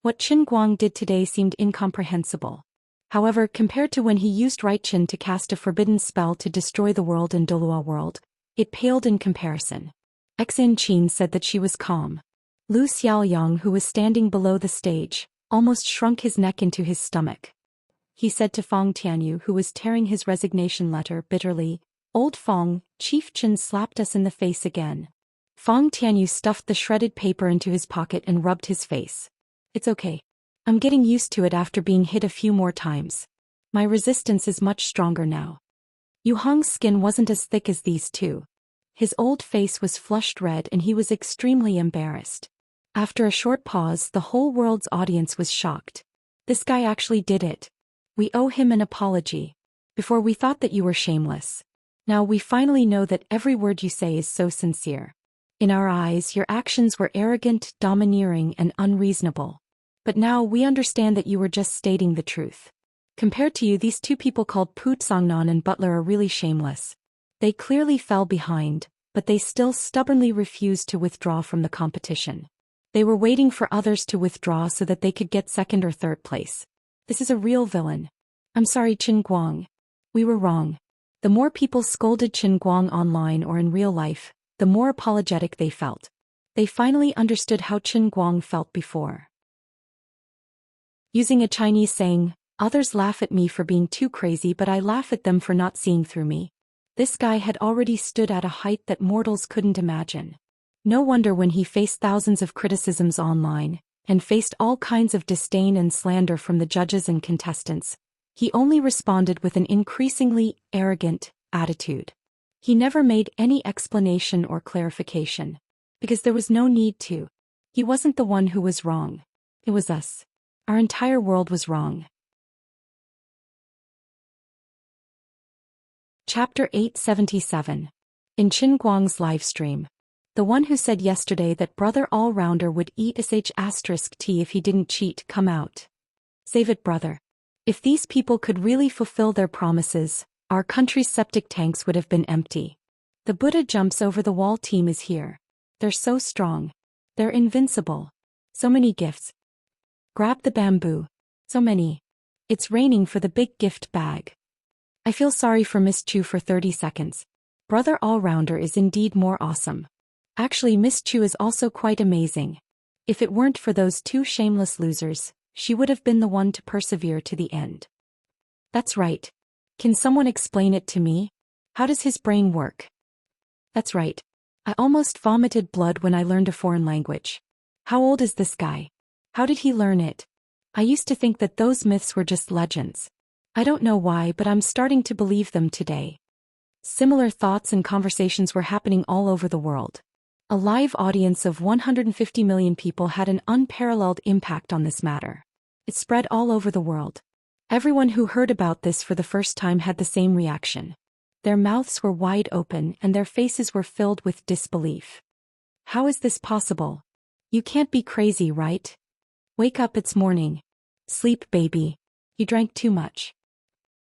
What Qin Guang did today seemed incomprehensible. However, compared to when he used Right Qin to cast a forbidden spell to destroy the world in Dolua world, it paled in comparison. Xianxia said that she was calm. Lu Xiaoyang, who was standing below the stage, almost shrunk his neck into his stomach. He said to Fong Tianyu, who was tearing his resignation letter bitterly, "Old Fong, Chief Qin slapped us in the face again." Fong Tianyu stuffed the shredded paper into his pocket and rubbed his face. "It's okay. I'm getting used to it after being hit a few more times. My resistance is much stronger now." Yu Hong's skin wasn't as thick as these two. His old face was flushed red and he was extremely embarrassed. After a short pause, the whole world's audience was shocked. This guy actually did it. We owe him an apology. Before we thought that you were shameless. Now we finally know that every word you say is so sincere. In our eyes, your actions were arrogant, domineering, and unreasonable. But now we understand that you were just stating the truth. Compared to you, these two people called Pu Tsangnan and Butler are really shameless. They clearly fell behind, but they still stubbornly refused to withdraw from the competition. They were waiting for others to withdraw so that they could get second or third place. This is a real villain. I'm sorry, Qin Guang. We were wrong. The more people scolded Qin Guang online or in real life, the more apologetic they felt. They finally understood how Qin Guang felt before. Using a Chinese saying, others laugh at me for being too crazy, but I laugh at them for not seeing through me. This guy had already stood at a height that mortals couldn't imagine. No wonder when he faced thousands of criticisms online, and faced all kinds of disdain and slander from the judges and contestants, he only responded with an increasingly arrogant attitude. He never made any explanation or clarification, because there was no need to. He wasn't the one who was wrong. It was us. Our entire world was wrong. Chapter 877. In Qin Guang's livestream. The one who said yesterday that Brother All-Rounder would eat sh*t if he didn't cheat come out. Save it, brother. If these people could really fulfill their promises, our country's septic tanks would have been empty. The Buddha jumps over the wall team is here. They're so strong. They're invincible. So many gifts. Grab the bamboo. So many. It's raining for the big gift bag. I feel sorry for Miss Chu for 30 seconds. Brother All-Rounder is indeed more awesome. Actually, Miss Chu is also quite amazing. If it weren't for those two shameless losers, she would have been the one to persevere to the end. That's right. Can someone explain it to me? How does his brain work? That's right. I almost vomited blood when I learned a foreign language. How old is this guy? How did he learn it? I used to think that those myths were just legends. I don't know why, but I'm starting to believe them today. Similar thoughts and conversations were happening all over the world. A live audience of 150 million people had an unparalleled impact on this matter. It spread all over the world. Everyone who heard about this for the first time had the same reaction. Their mouths were wide open and their faces were filled with disbelief. How is this possible? You can't be crazy, right? Wake up, it's morning. Sleep, baby. You drank too much.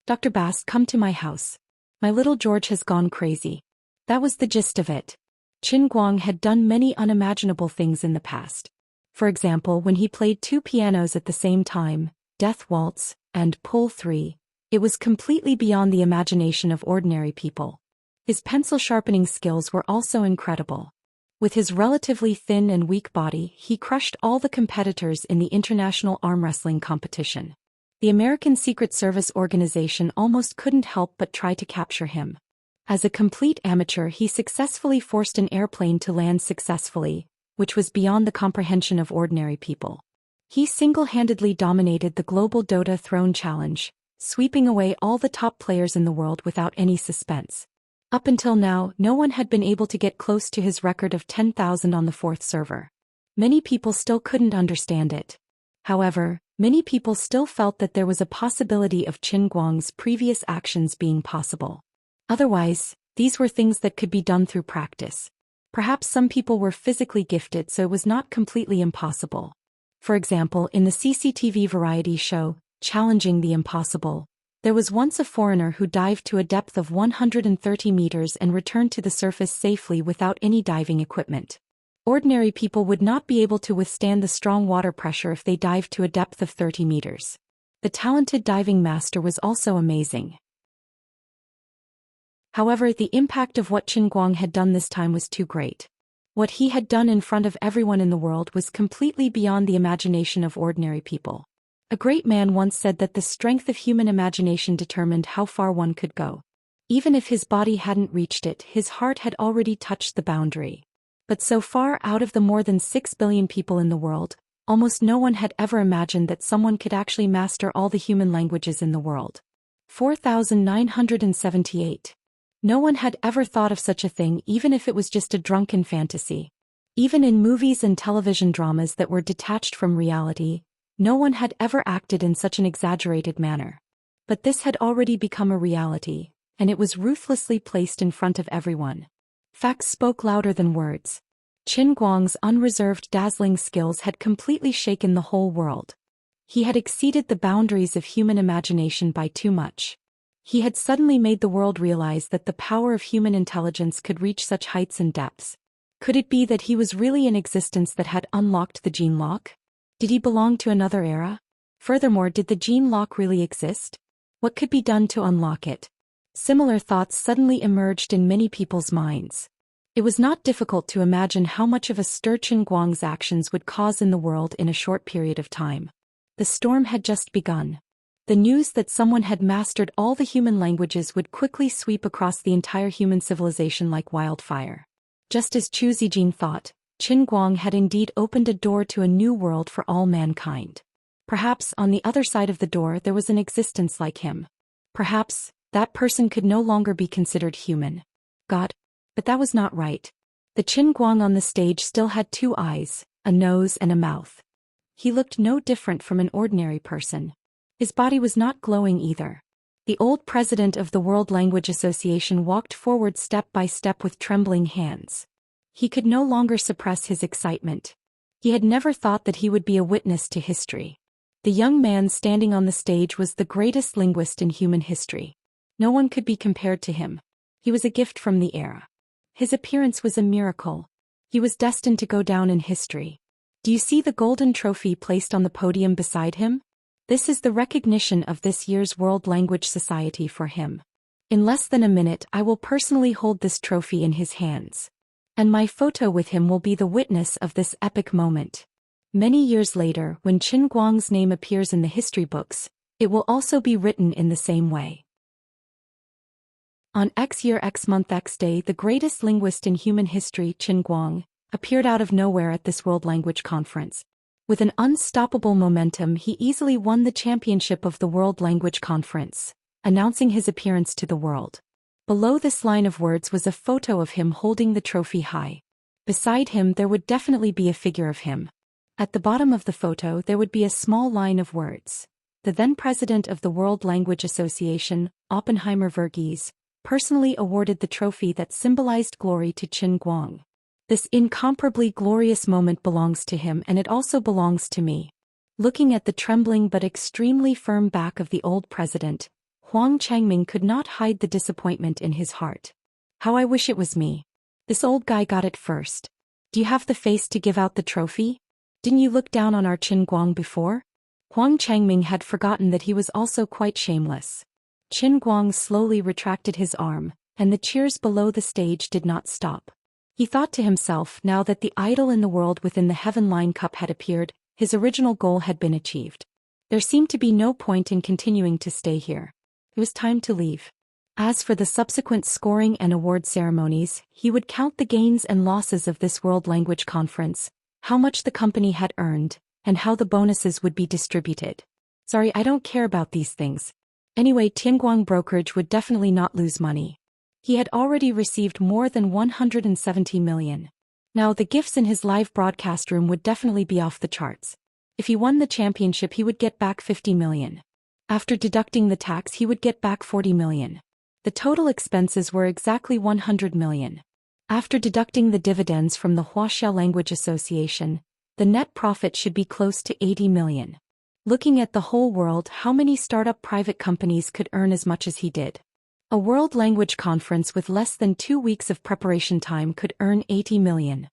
Dr. Bast, come to my house. My little George has gone crazy. That was the gist of it. Qin Guang had done many unimaginable things in the past. For example, when he played two pianos at the same time, Death Waltz and Pull 3, it was completely beyond the imagination of ordinary people. His pencil sharpening skills were also incredible. With his relatively thin and weak body, he crushed all the competitors in the international arm wrestling competition. The American Secret Service organization almost couldn't help but try to capture him. As a complete amateur, he successfully forced an airplane to land successfully, which was beyond the comprehension of ordinary people. He single-handedly dominated the global Dota Throne Challenge, sweeping away all the top players in the world without any suspense. Up until now, no one had been able to get close to his record of 10,000 on the fourth server. Many people still couldn't understand it. However, many people still felt that there was a possibility of Qin Guang's previous actions being possible. Otherwise, these were things that could be done through practice. Perhaps some people were physically gifted, so it was not completely impossible. For example, in the CCTV variety show, challenging the impossible. There was once a foreigner who dived to a depth of 130 meters and returned to the surface safely without any diving equipment. Ordinary people would not be able to withstand the strong water pressure if they dived to a depth of 30 meters. The talented diving master was also amazing. However, the impact of what Qin Guang had done this time was too great. What he had done in front of everyone in the world was completely beyond the imagination of ordinary people. A great man once said that the strength of human imagination determined how far one could go. Even if his body hadn't reached it, his heart had already touched the boundary. But so far out of the more than 6 billion people in the world, almost no one had ever imagined that someone could actually master all the human languages in the world. 4978. No one had ever thought of such a thing, even if it was just a drunken fantasy. Even in movies and television dramas that were detached from reality, no one had ever acted in such an exaggerated manner. But this had already become a reality, and it was ruthlessly placed in front of everyone. Facts spoke louder than words. Qin Guang's unreserved, dazzling skills had completely shaken the whole world. He had exceeded the boundaries of human imagination by too much. He had suddenly made the world realize that the power of human intelligence could reach such heights and depths. Could it be that he was really an existence that had unlocked the gene lock? Did he belong to another era? Furthermore, did the gene lock really exist? What could be done to unlock it? Similar thoughts suddenly emerged in many people's minds. It was not difficult to imagine how much of a stir Qin Guang's actions would cause in the world in a short period of time. The storm had just begun. The news that someone had mastered all the human languages would quickly sweep across the entire human civilization like wildfire. Just as Zhou Xian thought, Qin Guang had indeed opened a door to a new world for all mankind. Perhaps on the other side of the door there was an existence like him. Perhaps that person could no longer be considered human. God. But that was not right. The Qin Guang on the stage still had 2 eyes, a nose and a mouth. He looked no different from an ordinary person. His body was not glowing either. The old president of the World Language Association walked forward step by step with trembling hands. He could no longer suppress his excitement. He had never thought that he would be a witness to history. The young man standing on the stage was the greatest linguist in human history. No one could be compared to him. He was a gift from the era. His appearance was a miracle. He was destined to go down in history. Do you see the golden trophy placed on the podium beside him? This is the recognition of this year's World Language Society for him. In less than a minute I will personally hold this trophy in his hands. And my photo with him will be the witness of this epic moment. Many years later, when Qin Guang's name appears in the history books, it will also be written in the same way. On X year X month X day, the greatest linguist in human history, Qin Guang, appeared out of nowhere at this World Language Conference. With an unstoppable momentum, he easily won the championship of the World Language Conference, announcing his appearance to the world. Below this line of words was a photo of him holding the trophy high. Beside him there would definitely be a figure of him. At the bottom of the photo there would be a small line of words. The then president of the World Language Association, Oppenheimer Verghese, personally awarded the trophy that symbolized glory to Qin Guang. This incomparably glorious moment belongs to him, and it also belongs to me. Looking at the trembling but extremely firm back of the old president, Huang Changming could not hide the disappointment in his heart. How I wish it was me. This old guy got it first. Do you have the face to give out the trophy? Didn't you look down on our Qin Guang before? Huang Changming had forgotten that he was also quite shameless. Qin Guang slowly retracted his arm, and the cheers below the stage did not stop. He thought to himself, now that the idol in the world within the Heaven Line Cup had appeared, his original goal had been achieved. There seemed to be no point in continuing to stay here. It was time to leave. As for the subsequent scoring and award ceremonies, he would count the gains and losses of this World Language Conference, how much the company had earned, and how the bonuses would be distributed. Sorry, I don't care about these things. Anyway, Tianguang Brokerage would definitely not lose money. He had already received more than 170 million. Now the gifts in his live broadcast room would definitely be off the charts. If he won the championship he would get back 50 million. After deducting the tax he would get back 40 million. The total expenses were exactly 100 million. After deducting the dividends from the Wuxia Language Association, the net profit should be close to 80 million. Looking at the whole world, how many startup private companies could earn as much as he did? A world language conference with less than 2 weeks of preparation time could earn 80 million.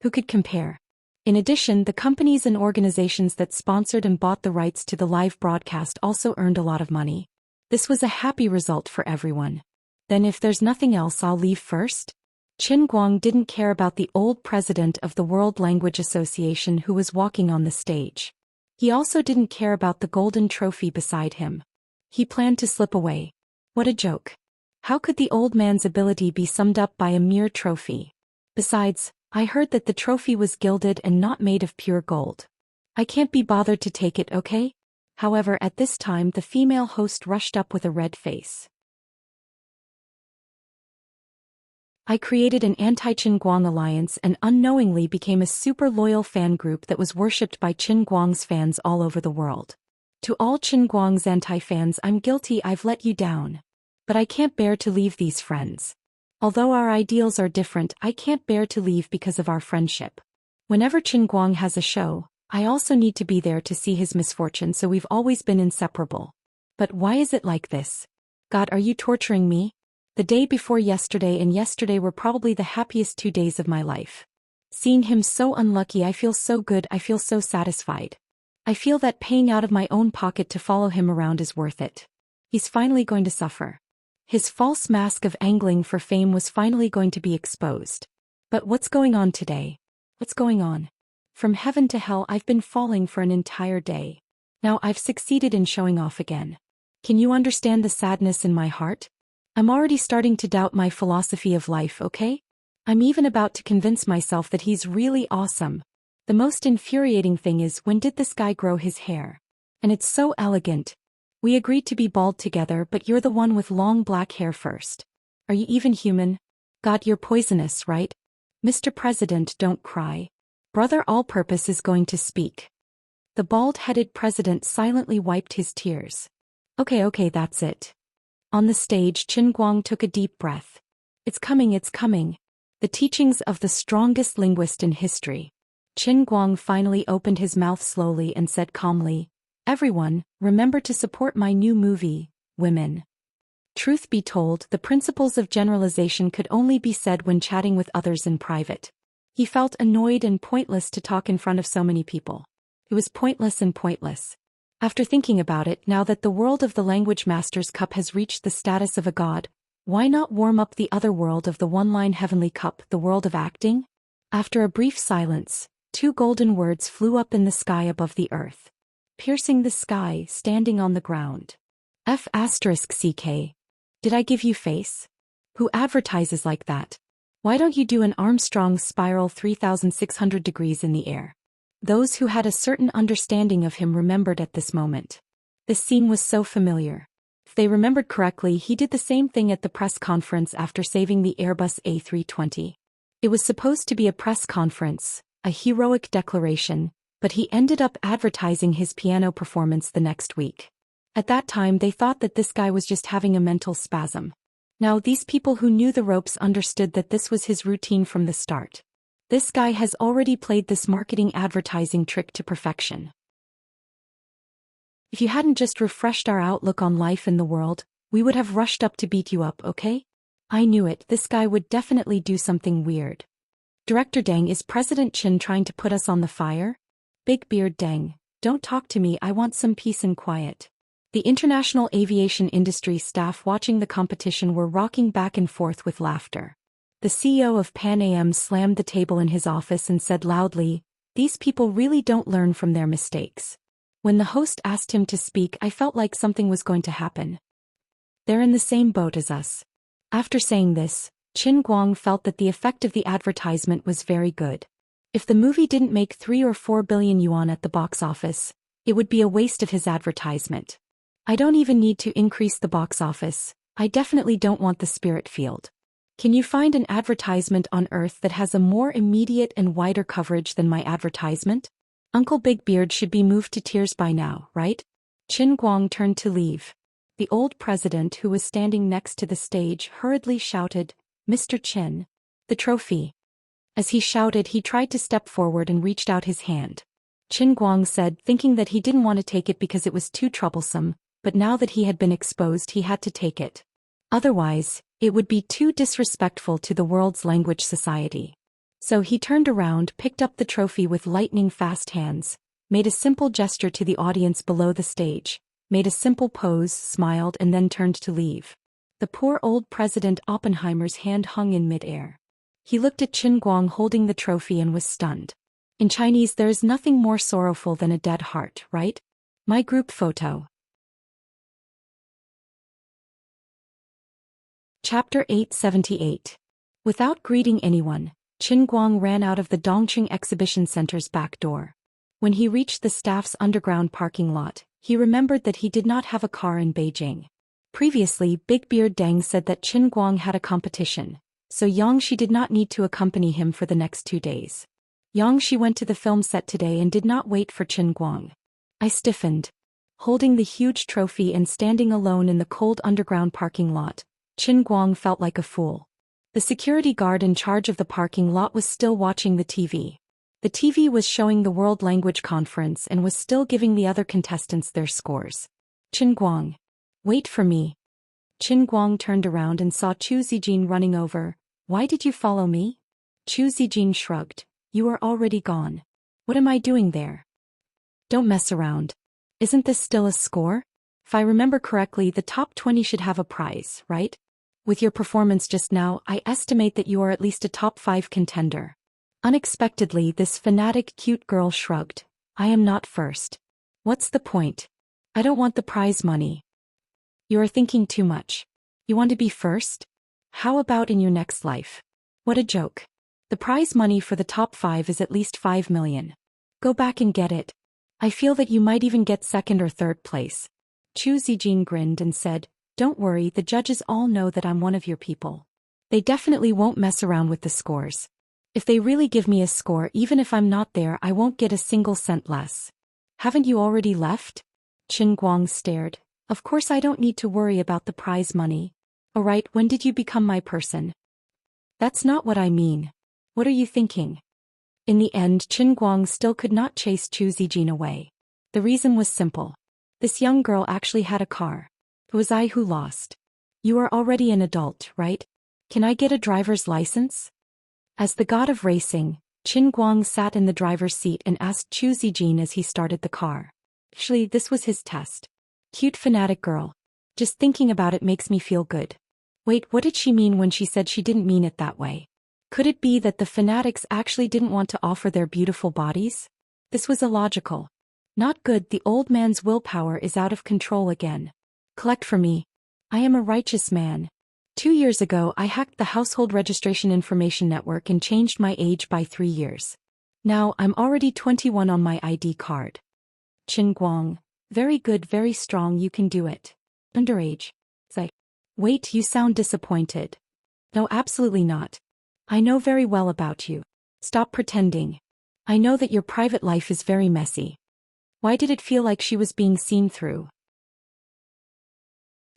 Who could compare? In addition, the companies and organizations that sponsored and bought the rights to the live broadcast also earned a lot of money. This was a happy result for everyone. Then if there's nothing else, I'll leave first. Qin Guang didn't care about the old president of the World Language Association who was walking on the stage. He also didn't care about the golden trophy beside him. He planned to slip away. What a joke. How could the old man's ability be summed up by a mere trophy? Besides, I heard that the trophy was gilded and not made of pure gold. I can't be bothered to take it, okay? However, at this time the female host rushed up with a red face. I created an anti-Qin Guang alliance and unknowingly became a super loyal fan group that was worshipped by Qin Guang's fans all over the world. To all Qin Guang's anti-fans, I'm guilty, I've let you down. But I can't bear to leave these friends. Although our ideals are different, I can't bear to leave because of our friendship. Whenever Qin Guang has a show, I also need to be there to see his misfortune, so we've always been inseparable. But why is it like this? God, are you torturing me? The day before yesterday and yesterday were probably the happiest 2 days of my life. Seeing him so unlucky, I feel so good, I feel so satisfied. I feel that paying out of my own pocket to follow him around is worth it. He's finally going to suffer. His false mask of angling for fame was finally going to be exposed. But what's going on today? What's going on? From heaven to hell, I've been falling for an entire day. Now I've succeeded in showing off again. Can you understand the sadness in my heart? I'm already starting to doubt my philosophy of life, okay? I'm even about to convince myself that he's really awesome. The most infuriating thing is, when did this guy grow his hair? And it's so elegant. We agreed to be bald together, but you're the one with long black hair first. Are you even human? God, you're poisonous, right? Mr. President, don't cry. Brother All-Purpose is going to speak. The bald-headed president silently wiped his tears. Okay, that's it. On the stage, Qin Guang took a deep breath. It's coming, it's coming. The teachings of the strongest linguist in history. Qin Guang finally opened his mouth slowly and said calmly, "Everyone, remember to support my new movie, Women." Truth be told, the principles of generalization could only be said when chatting with others in private. He felt annoyed and pointless to talk in front of so many people. It was pointless and pointless. After thinking about it, now that the world of the Language Masters Cup has reached the status of a god, why not warm up the other world of the one-line heavenly cup, the world of acting? After a brief silence, 2 golden words flew up in the sky above the earth. Piercing the sky, standing on the ground. F***CK. Did I give you face? Who advertises like that? Why don't you do an Armstrong spiral 3,600 degrees in the air? Those who had a certain understanding of him remembered at this moment. This scene was so familiar. If they remembered correctly, he did the same thing at the press conference after saving the Airbus A320. It was supposed to be a press conference, a heroic declaration, but he ended up advertising his piano performance the next week. At that time they thought that this guy was just having a mental spasm. Now these people who knew the ropes understood that this was his routine from the start. This guy has already played this marketing advertising trick to perfection. If you hadn't just refreshed our outlook on life and the world, we would have rushed up to beat you up, okay? I knew it, this guy would definitely do something weird. Director Deng, is President Qin trying to put us on the fire? Big Beard Deng, don't talk to me, I want some peace and quiet. The international aviation industry staff watching the competition were rocking back and forth with laughter. The CEO of Pan Am slammed the table in his office and said loudly, "These people really don't learn from their mistakes." When the host asked him to speak, I felt like something was going to happen. They're in the same boat as us. After saying this, Qin Guang felt that the effect of the advertisement was very good. If the movie didn't make 3 or 4 billion yuan at the box office, it would be a waste of his advertisement. I don't even need to increase the box office, I definitely don't want the spirit field. Can you find an advertisement on Earth that has a more immediate and wider coverage than my advertisement? Uncle Big Beard should be moved to tears by now, right? Qin Guang turned to leave. The old president, who was standing next to the stage, hurriedly shouted, "Mr. Qin, the trophy." As he shouted, he tried to step forward and reached out his hand. Qin Guang said, thinking that he didn't want to take it because it was too troublesome, but now that he had been exposed he had to take it. Otherwise, it would be too disrespectful to the world's language society. So he turned around, picked up the trophy with lightning-fast hands, made a simple gesture to the audience below the stage, made a simple pose, smiled and then turned to leave. The poor old President Oppenheimer's hand hung in mid-air. He looked at Qin Guang holding the trophy and was stunned. In Chinese there is nothing more sorrowful than a dead heart, right? My group photo. Chapter 878. Without greeting anyone, Qin Guang ran out of the Dongqing Exhibition Center's back door. When he reached the staff's underground parking lot, he remembered that he did not have a car in Beijing. Previously, Big Beard Deng said that Qin Guang had a competition, so Xianxia did not need to accompany him for the next 2 days. Xianxia went to the film set today and did not wait for Qin Guang. I stiffened. Holding the huge trophy and standing alone in the cold underground parking lot, Qin Guang felt like a fool. The security guard in charge of the parking lot was still watching the TV. The TV was showing the World Language Conference and was still giving the other contestants their scores. Qin Guang. Wait for me. Qin Guang turned around and saw Zhou Xian running over. Why did you follow me? Zhou Xian shrugged. You are already gone. What am I doing there? Don't mess around. Isn't this still a score? If I remember correctly, the top 20 should have a prize, right? With your performance just now, I estimate that you are at least a top 5 contender. Unexpectedly, this fanatic cute girl shrugged. I am not first. What's the point? I don't want the prize money. You are thinking too much. You want to be first? How about in your next life? What a joke. The prize money for the top 5 is at least 5 million. Go back and get it. I feel that you might even get second or third place. Zhou Xian grinned and said, don't worry, the judges all know that I'm one of your people. They definitely won't mess around with the scores. If they really give me a score, even if I'm not there, I won't get a single cent less. Haven't you already left? Qin Guang stared. Of course I don't need to worry about the prize money. Alright, when did you become my person? That's not what I mean. What are you thinking? In the end, Qin Guang still could not chase Zhou Xian away. The reason was simple. This young girl actually had a car. It was I who lost. You are already an adult, right? Can I get a driver's license? As the god of racing, Qin Guang sat in the driver's seat and asked Zhou Xian as he started the car. Actually, this was his test. Cute fanatic girl. Just thinking about it makes me feel good. Wait, what did she mean when she said she didn't mean it that way? Could it be that the fanatics actually didn't want to offer their beautiful bodies? This was illogical. Not good, the old man's willpower is out of control again. Collect for me. I am a righteous man. 2 years ago I hacked the Household Registration Information Network and changed my age by 3 years. Now I'm already 21 on my ID card. Qin Guang. Very good, very strong, you can do it. Underage. Say. Wait, you sound disappointed. No, absolutely not. I know very well about you. Stop pretending. I know that your private life is very messy. Why did it feel like she was being seen through?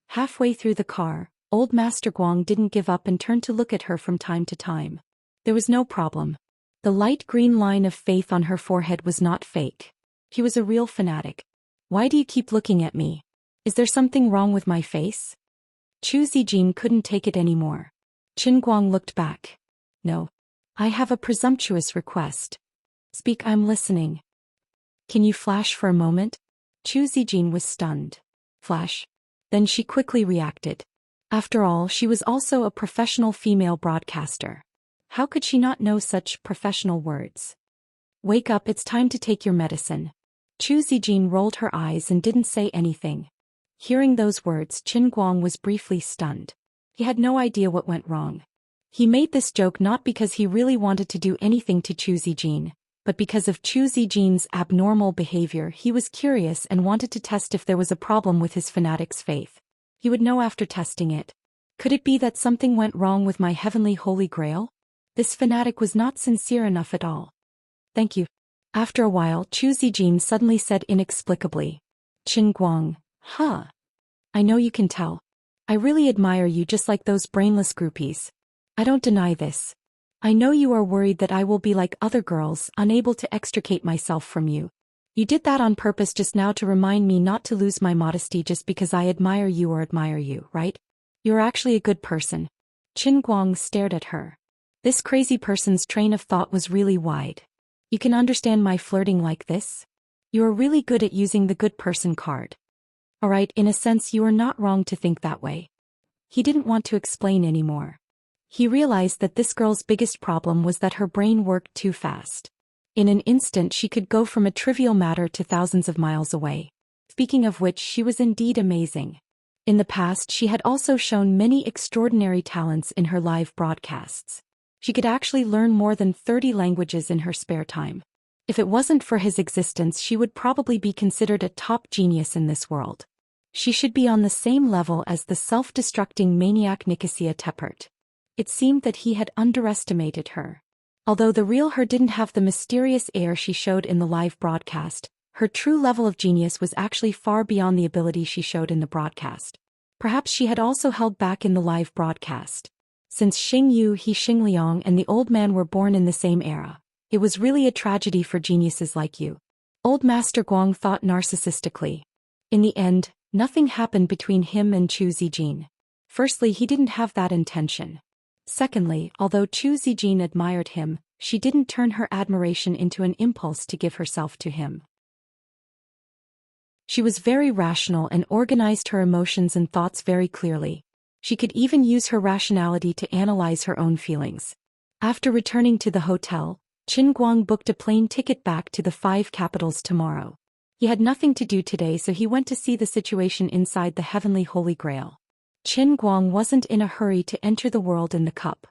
Halfway through the car, old Master Guang didn't give up and turned to look at her from time to time. There was no problem. The light green line of faith on her forehead was not fake. He was a real fanatic. Why do you keep looking at me? Is there something wrong with my face? Zhou Xian couldn't take it anymore. Qin Guang looked back. No. I have a presumptuous request. Speak, I'm listening. Can you flash for a moment? Zhou Xian was stunned. Flash? Then she quickly reacted. After all, she was also a professional female broadcaster. How could she not know such professional words? Wake up, it's time to take your medicine. Zhou Xian rolled her eyes and didn't say anything. Hearing those words, Qin Guang was briefly stunned. He had no idea what went wrong. He made this joke not because he really wanted to do anything to Zhou Xian, but because of Zhou Xian's abnormal behavior. He was curious and wanted to test if there was a problem with his fanatic's faith. He would know after testing it. Could it be that something went wrong with my heavenly holy grail? This fanatic was not sincere enough at all. Thank you. After a while, Zhou Xian suddenly said inexplicably. Qin Guang, huh? I know you can tell. I really admire you just like those brainless groupies. I don't deny this. I know you are worried that I will be like other girls, unable to extricate myself from you, You did that on purpose just now to remind me not to lose my modesty just because I admire you, right? You're actually a good person. Qin Guang stared at her. This crazy person's train of thought was really wide. You can understand my flirting like this? You are really good at using the good person card. Alright, in a sense you are not wrong to think that way. He didn't want to explain anymore. He realized that this girl's biggest problem was that her brain worked too fast. In an instant she could go from a trivial matter to thousands of miles away. Speaking of which, she was indeed amazing. In the past she had also shown many extraordinary talents in her live broadcasts. She could actually learn more than 30 languages in her spare time. If it wasn't for his existence, she would probably be considered a top genius in this world. She should be on the same level as the self-destructing maniac Nicosia Teppert. It seemed that he had underestimated her. Although the real her didn't have the mysterious air she showed in the live broadcast, her true level of genius was actually far beyond the ability she showed in the broadcast. Perhaps she had also held back in the live broadcast. Since Xing Yu, He Xingliang, and the old man were born in the same era, it was really a tragedy for geniuses like you. Old Master Guang thought narcissistically. In the end, nothing happened between him and Chu Zijin. Firstly, he didn't have that intention. Secondly, although Chu Zijin admired him, she didn't turn her admiration into an impulse to give herself to him. She was very rational and organized her emotions and thoughts very clearly. She could even use her rationality to analyze her own feelings. After returning to the hotel, Qin Guang booked a plane ticket back to the 5 capitals tomorrow. He had nothing to do today, so he went to see the situation inside the Heavenly Holy Grail. Qin Guang wasn't in a hurry to enter the world in the cup.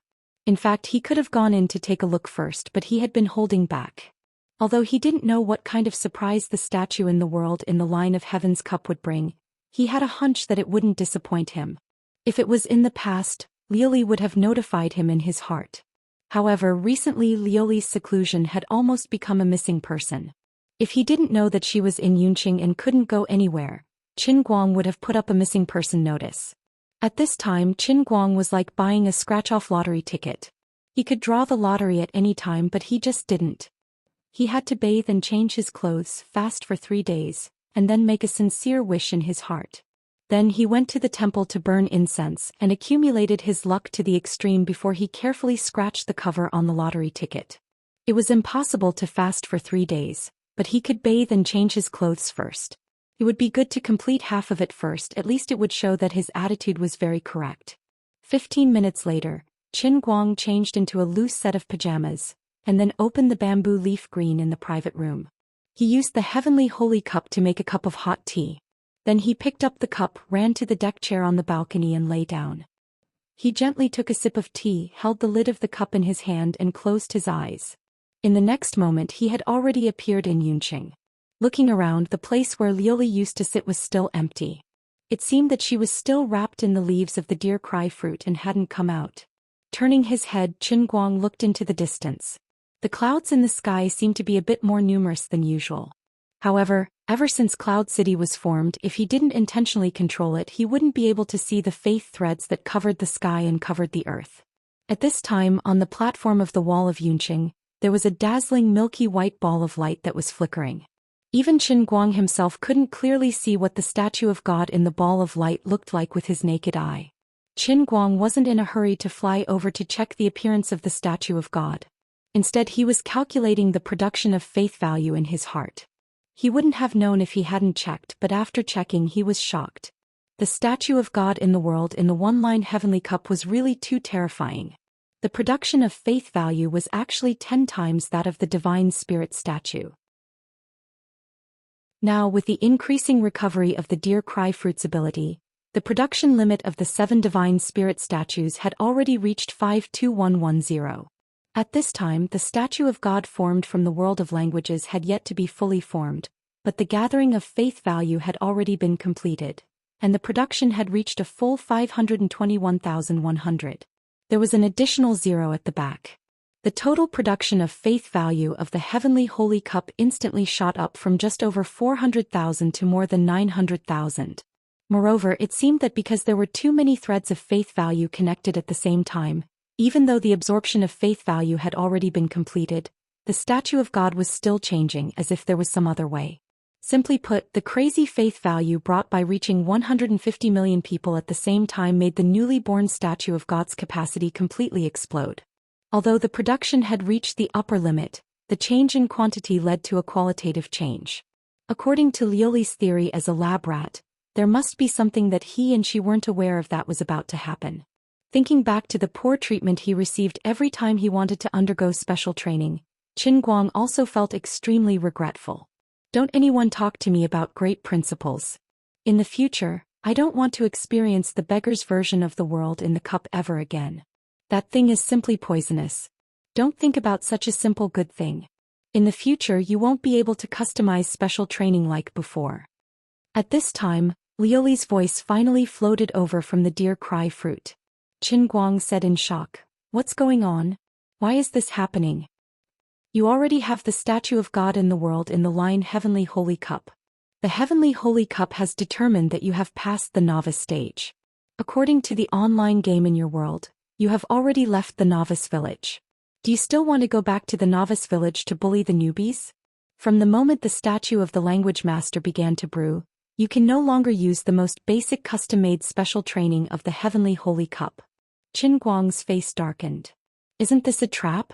In fact, he could have gone in to take a look first, but he had been holding back. Although he didn't know what kind of surprise the statue in the world in the line of Heaven's cup would bring, he had a hunch that it wouldn't disappoint him. If it was in the past, Lioli would have notified him in his heart. However, recently Lioli's seclusion had almost become a missing person. If he didn't know that she was in Yunqing and couldn't go anywhere, Qin Guang would have put up a missing person notice. At this time, Qin Guang was like buying a scratch-off lottery ticket. He could draw the lottery at any time, but he just didn't. He had to bathe and change his clothes, fast for 3 days, and then make a sincere wish in his heart. Then he went to the temple to burn incense and accumulated his luck to the extreme before he carefully scratched the cover on the lottery ticket. It was impossible to fast for 3 days, but he could bathe and change his clothes first. It would be good to complete half of it first, at least it would show that his attitude was very correct. 15 minutes later, Qin Guang changed into a loose set of pajamas, and then opened the bamboo leaf green in the private room. He used the Heavenly Holy Cup to make a cup of hot tea. Then he picked up the cup, ran to the deck chair on the balcony and lay down. He gently took a sip of tea, held the lid of the cup in his hand and closed his eyes. In the next moment he had already appeared in Yunqing. Looking around, the place where Lioli used to sit was still empty. It seemed that she was still wrapped in the leaves of the deer cry fruit and hadn't come out. Turning his head, Qin Guang looked into the distance. The clouds in the sky seemed to be a bit more numerous than usual. However, ever since Cloud City was formed, if he didn't intentionally control it, he wouldn't be able to see the faith threads that covered the sky and covered the earth. At this time, on the platform of the wall of Yunqing, there was a dazzling milky white ball of light that was flickering. Even Qin Guang himself couldn't clearly see what the statue of God in the ball of light looked like with his naked eye. Qin Guang wasn't in a hurry to fly over to check the appearance of the statue of God. Instead, he was calculating the production of faith value in his heart. He wouldn't have known if he hadn't checked, but after checking he was shocked. The statue of God in the world in the one-line heavenly cup was really too terrifying. The production of faith value was actually 10 times that of the divine spirit statue. Now, with the increasing recovery of the deer cry fruit's ability, the production limit of the 7 divine spirit statues had already reached 52110. At this time, the statue of God formed from the world of languages had yet to be fully formed, but the gathering of faith value had already been completed, and the production had reached a full 521,100. There was an additional 0 at the back. The total production of faith value of the Heavenly Holy Cup instantly shot up from just over 400,000 to more than 900,000. Moreover, it seemed that because there were too many threads of faith value connected at the same time, even though the absorption of faith value had already been completed, the statue of God was still changing as if there was some other way. Simply put, the crazy faith value brought by reaching 150 million people at the same time made the newly born statue of God's capacity completely explode. Although the production had reached the upper limit, the change in quantity led to a qualitative change. According to Liuli's theory as a lab rat, there must be something that he and she weren't aware of that was about to happen. Thinking back to the poor treatment he received every time he wanted to undergo special training, Qin Guang also felt extremely regretful. Don't anyone talk to me about great principles. In the future, I don't want to experience the beggar's version of the world in the cup ever again. That thing is simply poisonous. Don't think about such a simple good thing. In the future you won't be able to customize special training like before. At this time, Liuli's voice finally floated over from the deer cry fruit. Qin Guang said in shock, "What's going on? Why is this happening? You already have the statue of God in the world in the line Heavenly Holy Cup. The Heavenly Holy Cup has determined that you have passed the novice stage. According to the online game in your world, you have already left the novice village. Do you still want to go back to the novice village to bully the newbies? From the moment the statue of the language master began to brew, you can no longer use the most basic custom-made special training of the Heavenly Holy Cup." Qin Guang's face darkened. Isn't this a trap?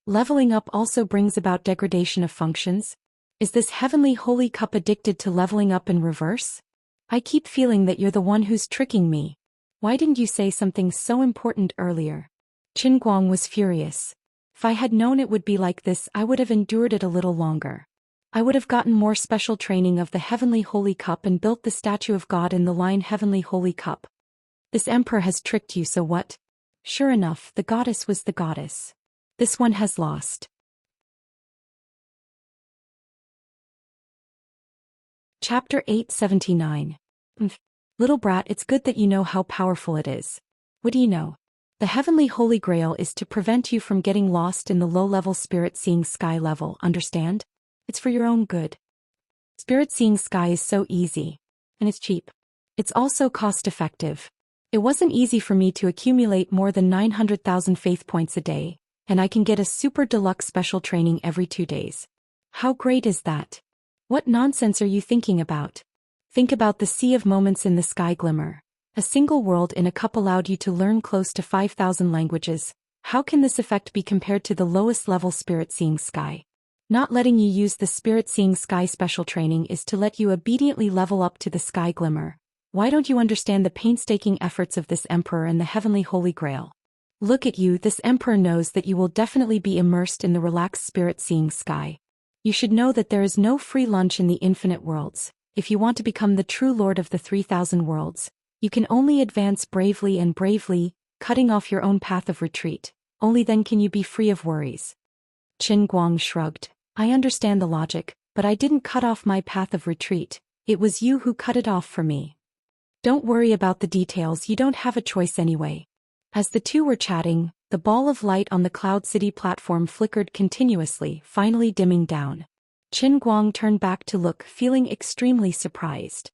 Leveling up also brings about degradation of functions? Is this Heavenly Holy Cup addicted to leveling up in reverse? I keep feeling that you're the one who's tricking me. Why didn't you say something so important earlier? Qin Guang was furious. If I had known it would be like this, I would have endured it a little longer. I would have gotten more special training of the Heavenly Holy Cup and built the statue of God in the line Heavenly Holy Cup. This emperor has tricked you, so what? Sure enough, the goddess was the goddess. This one has lost. Chapter 879. Little brat, it's good that you know how powerful it is. What do you know? The Heavenly Holy Grail is to prevent you from getting lost in the low-level spirit-seeing sky level, understand? It's for your own good. Spirit-seeing sky is so easy. And it's cheap. It's also cost-effective. It wasn't easy for me to accumulate more than 900,000 faith points a day, and I can get a super deluxe special training every 2 days. How great is that? What nonsense are you thinking about? Think about the sea of moments in the sky glimmer. A single world in a cup allowed you to learn close to 5,000 languages. How can this effect be compared to the lowest level spirit-seeing sky? Not letting you use the spirit-seeing sky special training is to let you obediently level up to the sky glimmer. Why don't you understand the painstaking efforts of this emperor and the Heavenly Holy Grail? Look at you, this emperor knows that you will definitely be immersed in the relaxed spirit-seeing sky. You should know that there is no free lunch in the infinite worlds. If you want to become the true lord of the 3,000 worlds, you can only advance bravely and bravely, cutting off your own path of retreat. Only then can you be free of worries. Qin Guang shrugged. I understand the logic, but I didn't cut off my path of retreat. It was you who cut it off for me. Don't worry about the details, you don't have a choice anyway. As the two were chatting, the ball of light on the Cloud City platform flickered continuously, finally dimming down. Qin Guang turned back to look, feeling extremely surprised.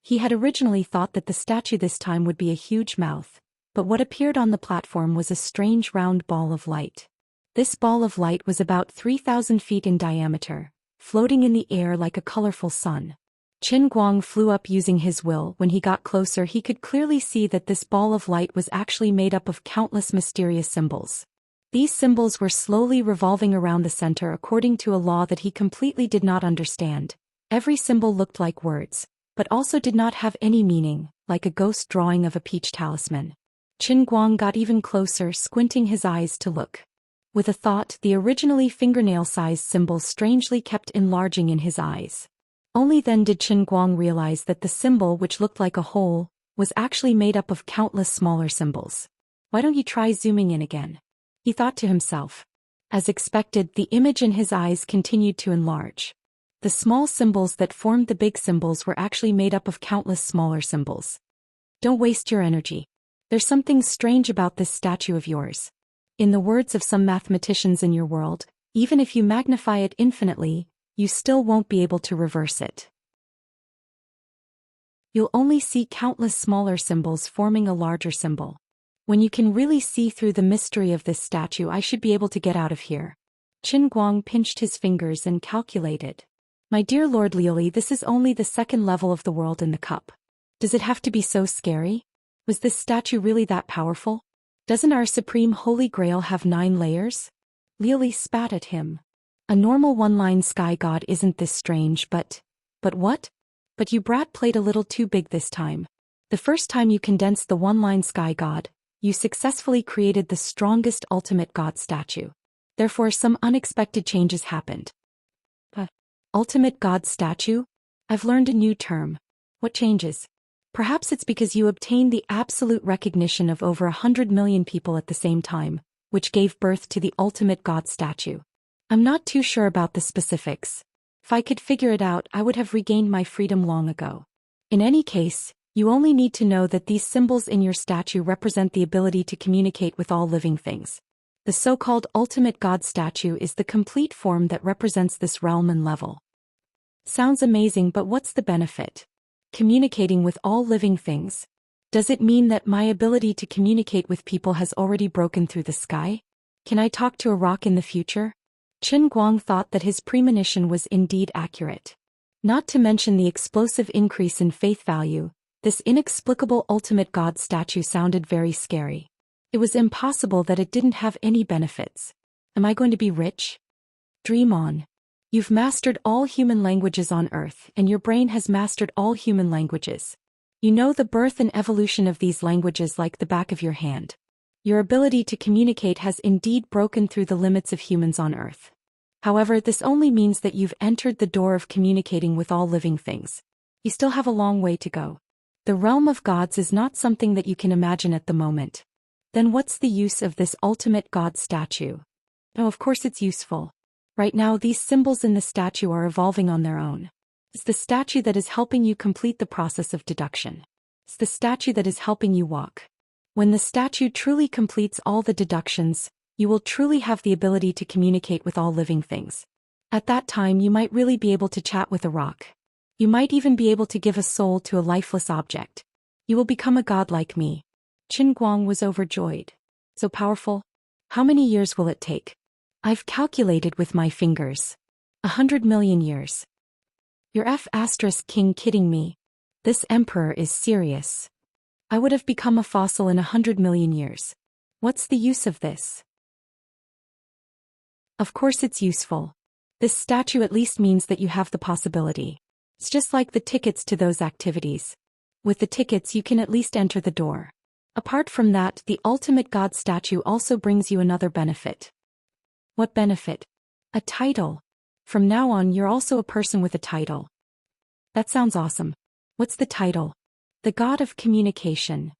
He had originally thought that the statue this time would be a huge mouth, but what appeared on the platform was a strange round ball of light. This ball of light was about 3,000 feet in diameter, floating in the air like a colorful sun. Qin Guang flew up using his will. When he got closer, he could clearly see that this ball of light was actually made up of countless mysterious symbols. These symbols were slowly revolving around the center according to a law that he completely did not understand. Every symbol looked like words, but also did not have any meaning, like a ghost drawing of a peach talisman. Qin Guang got even closer, squinting his eyes to look. With a thought, the originally fingernail-sized symbols strangely kept enlarging in his eyes. Only then did Qin Guang realize that the symbol, which looked like a hole, was actually made up of countless smaller symbols. Why don't you try zooming in again? He thought to himself. As expected, the image in his eyes continued to enlarge. The small symbols that formed the big symbols were actually made up of countless smaller symbols. Don't waste your energy. There's something strange about this statue of yours. In the words of some mathematicians in your world, even if you magnify it infinitely, you still won't be able to reverse it. You'll only see countless smaller symbols forming a larger symbol. When you can really see through the mystery of this statue, I should be able to get out of here. Qin Guang pinched his fingers and calculated. My dear Lord Liuli, this is only the second level of the world in the cup. Does it have to be so scary? Was this statue really that powerful? Doesn't our supreme holy grail have 9 layers? Liuli spat at him. A normal one-line sky god isn't this strange, but what? But you brat played a little too big this time. The first time you condensed the one-line sky god, you successfully created the strongest ultimate god statue. Therefore some unexpected changes happened. Ultimate god statue? I've learned a new term. What changes? Perhaps it's because you obtained the absolute recognition of over 100 million people at the same time, which gave birth to the ultimate god statue. I'm not too sure about the specifics. If I could figure it out, I would have regained my freedom long ago. In any case, you only need to know that these symbols in your statue represent the ability to communicate with all living things. The so-called ultimate god statue is the complete form that represents this realm and level. Sounds amazing, but what's the benefit? Communicating with all living things. Does it mean that my ability to communicate with people has already broken through the sky? Can I talk to a rock in the future? Qin Guang thought that his premonition was indeed accurate. Not to mention the explosive increase in faith value, this inexplicable ultimate god statue sounded very scary. It was impossible that it didn't have any benefits. Am I going to be rich? Dream on. You've mastered all human languages on Earth, and your brain has mastered all human languages. You know the birth and evolution of these languages like the back of your hand. Your ability to communicate has indeed broken through the limits of humans on Earth. However, this only means that you've entered the door of communicating with all living things. You still have a long way to go. The realm of gods is not something that you can imagine at the moment. Then what's the use of this ultimate god statue? Oh, of course it's useful. Right now these symbols in the statue are evolving on their own. It's the statue that is helping you complete the process of deduction. It's the statue that is helping you walk. When the statue truly completes all the deductions, you will truly have the ability to communicate with all living things. At that time you might really be able to chat with a rock. You might even be able to give a soul to a lifeless object. You will become a god like me. Qin Guang was overjoyed. So powerful? How many years will it take? I've calculated with my fingers. 100 million years. You're *king kidding me. This emperor is serious. I would have become a fossil in 100 million years. What's the use of this? Of course it's useful. This statue at least means that you have the possibility. It's just like the tickets to those activities. With the tickets you can at least enter the door. Apart from that, the ultimate god statue also brings you another benefit. What benefit? A title. From now on you're also a person with a title. That sounds awesome. What's the title? The god of communication.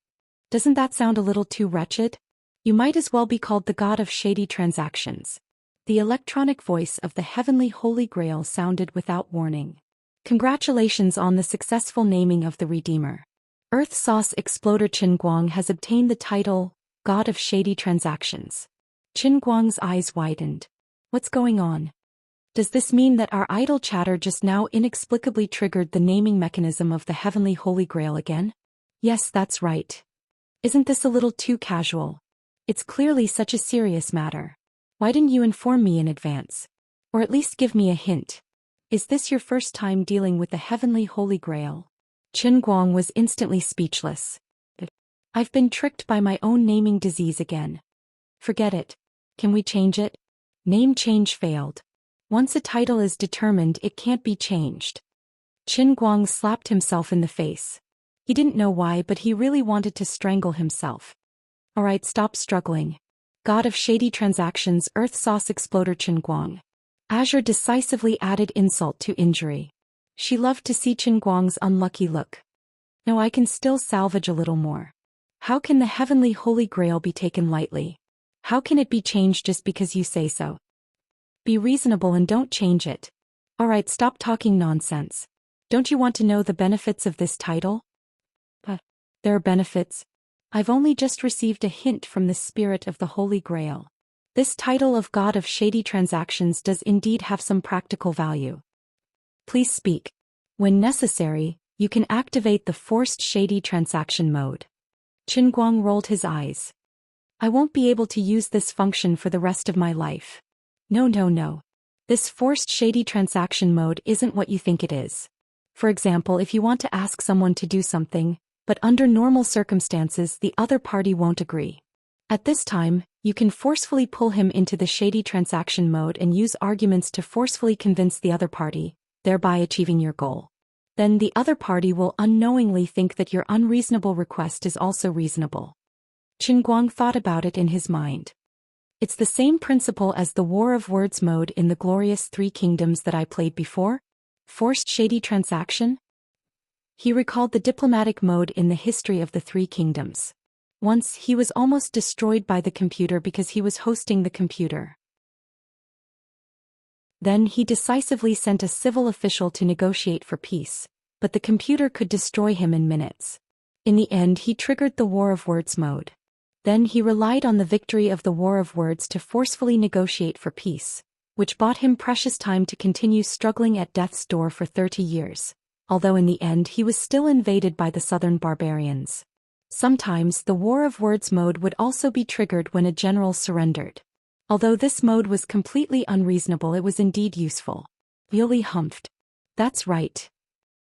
Doesn't that sound a little too wretched? You might as well be called the god of shady transactions. The electronic voice of the heavenly Holy Grail sounded without warning. Congratulations on the successful naming of the Redeemer. Earth Sauce Exploder Qin Guang has obtained the title, God of Shady Transactions. Qin Guang's eyes widened. What's going on? Does this mean that our idle chatter just now inexplicably triggered the naming mechanism of the heavenly Holy Grail again? Yes, that's right. Isn't this a little too casual? It's clearly such a serious matter. Why didn't you inform me in advance? Or at least give me a hint? Is this your first time dealing with the heavenly Holy Grail? Qin Guang was instantly speechless. I've been tricked by my own naming disease again. Forget it. Can we change it? Name change failed. Once a title is determined, it can't be changed. Qin Guang slapped himself in the face. He didn't know why, but he really wanted to strangle himself. Alright, stop struggling. God of Shady Transactions, Earth Sauce Exploder Qin Guang. Azure decisively added insult to injury. She loved to see Qin Guang's unlucky look. No, I can still salvage a little more. How can the heavenly Holy Grail be taken lightly? How can it be changed just because you say so? Be reasonable and don't change it. Alright, stop talking nonsense. Don't you want to know the benefits of this title? There are benefits. I've only just received a hint from the spirit of the Holy Grail. This title of God of Shady Transactions does indeed have some practical value. Please speak. When necessary, you can activate the forced shady transaction mode. Qin Guang rolled his eyes. I won't be able to use this function for the rest of my life. No, no, no. This forced shady transaction mode isn't what you think it is. For example, if you want to ask someone to do something, but under normal circumstances the other party won't agree. At this time, you can forcefully pull him into the shady transaction mode and use arguments to forcefully convince the other party, thereby achieving your goal. Then the other party will unknowingly think that your unreasonable request is also reasonable. Qin Guang thought about it in his mind. It's the same principle as the War of Words mode in the glorious Three Kingdoms that I played before? Forced shady transaction? He recalled the diplomatic mode in the history of the Three Kingdoms. Once, he was almost destroyed by the computer because he was hosting the computer. Then he decisively sent a civil official to negotiate for peace, but the computer could destroy him in minutes. In the end, he triggered the War of Words mode. Then he relied on the victory of the War of Words to forcefully negotiate for peace, which bought him precious time to continue struggling at death's door for 30 years, although in the end he was still invaded by the southern barbarians. Sometimes the War of Words mode would also be triggered when a general surrendered. Although this mode was completely unreasonable, it was indeed useful. Liu Li humphed. That's right.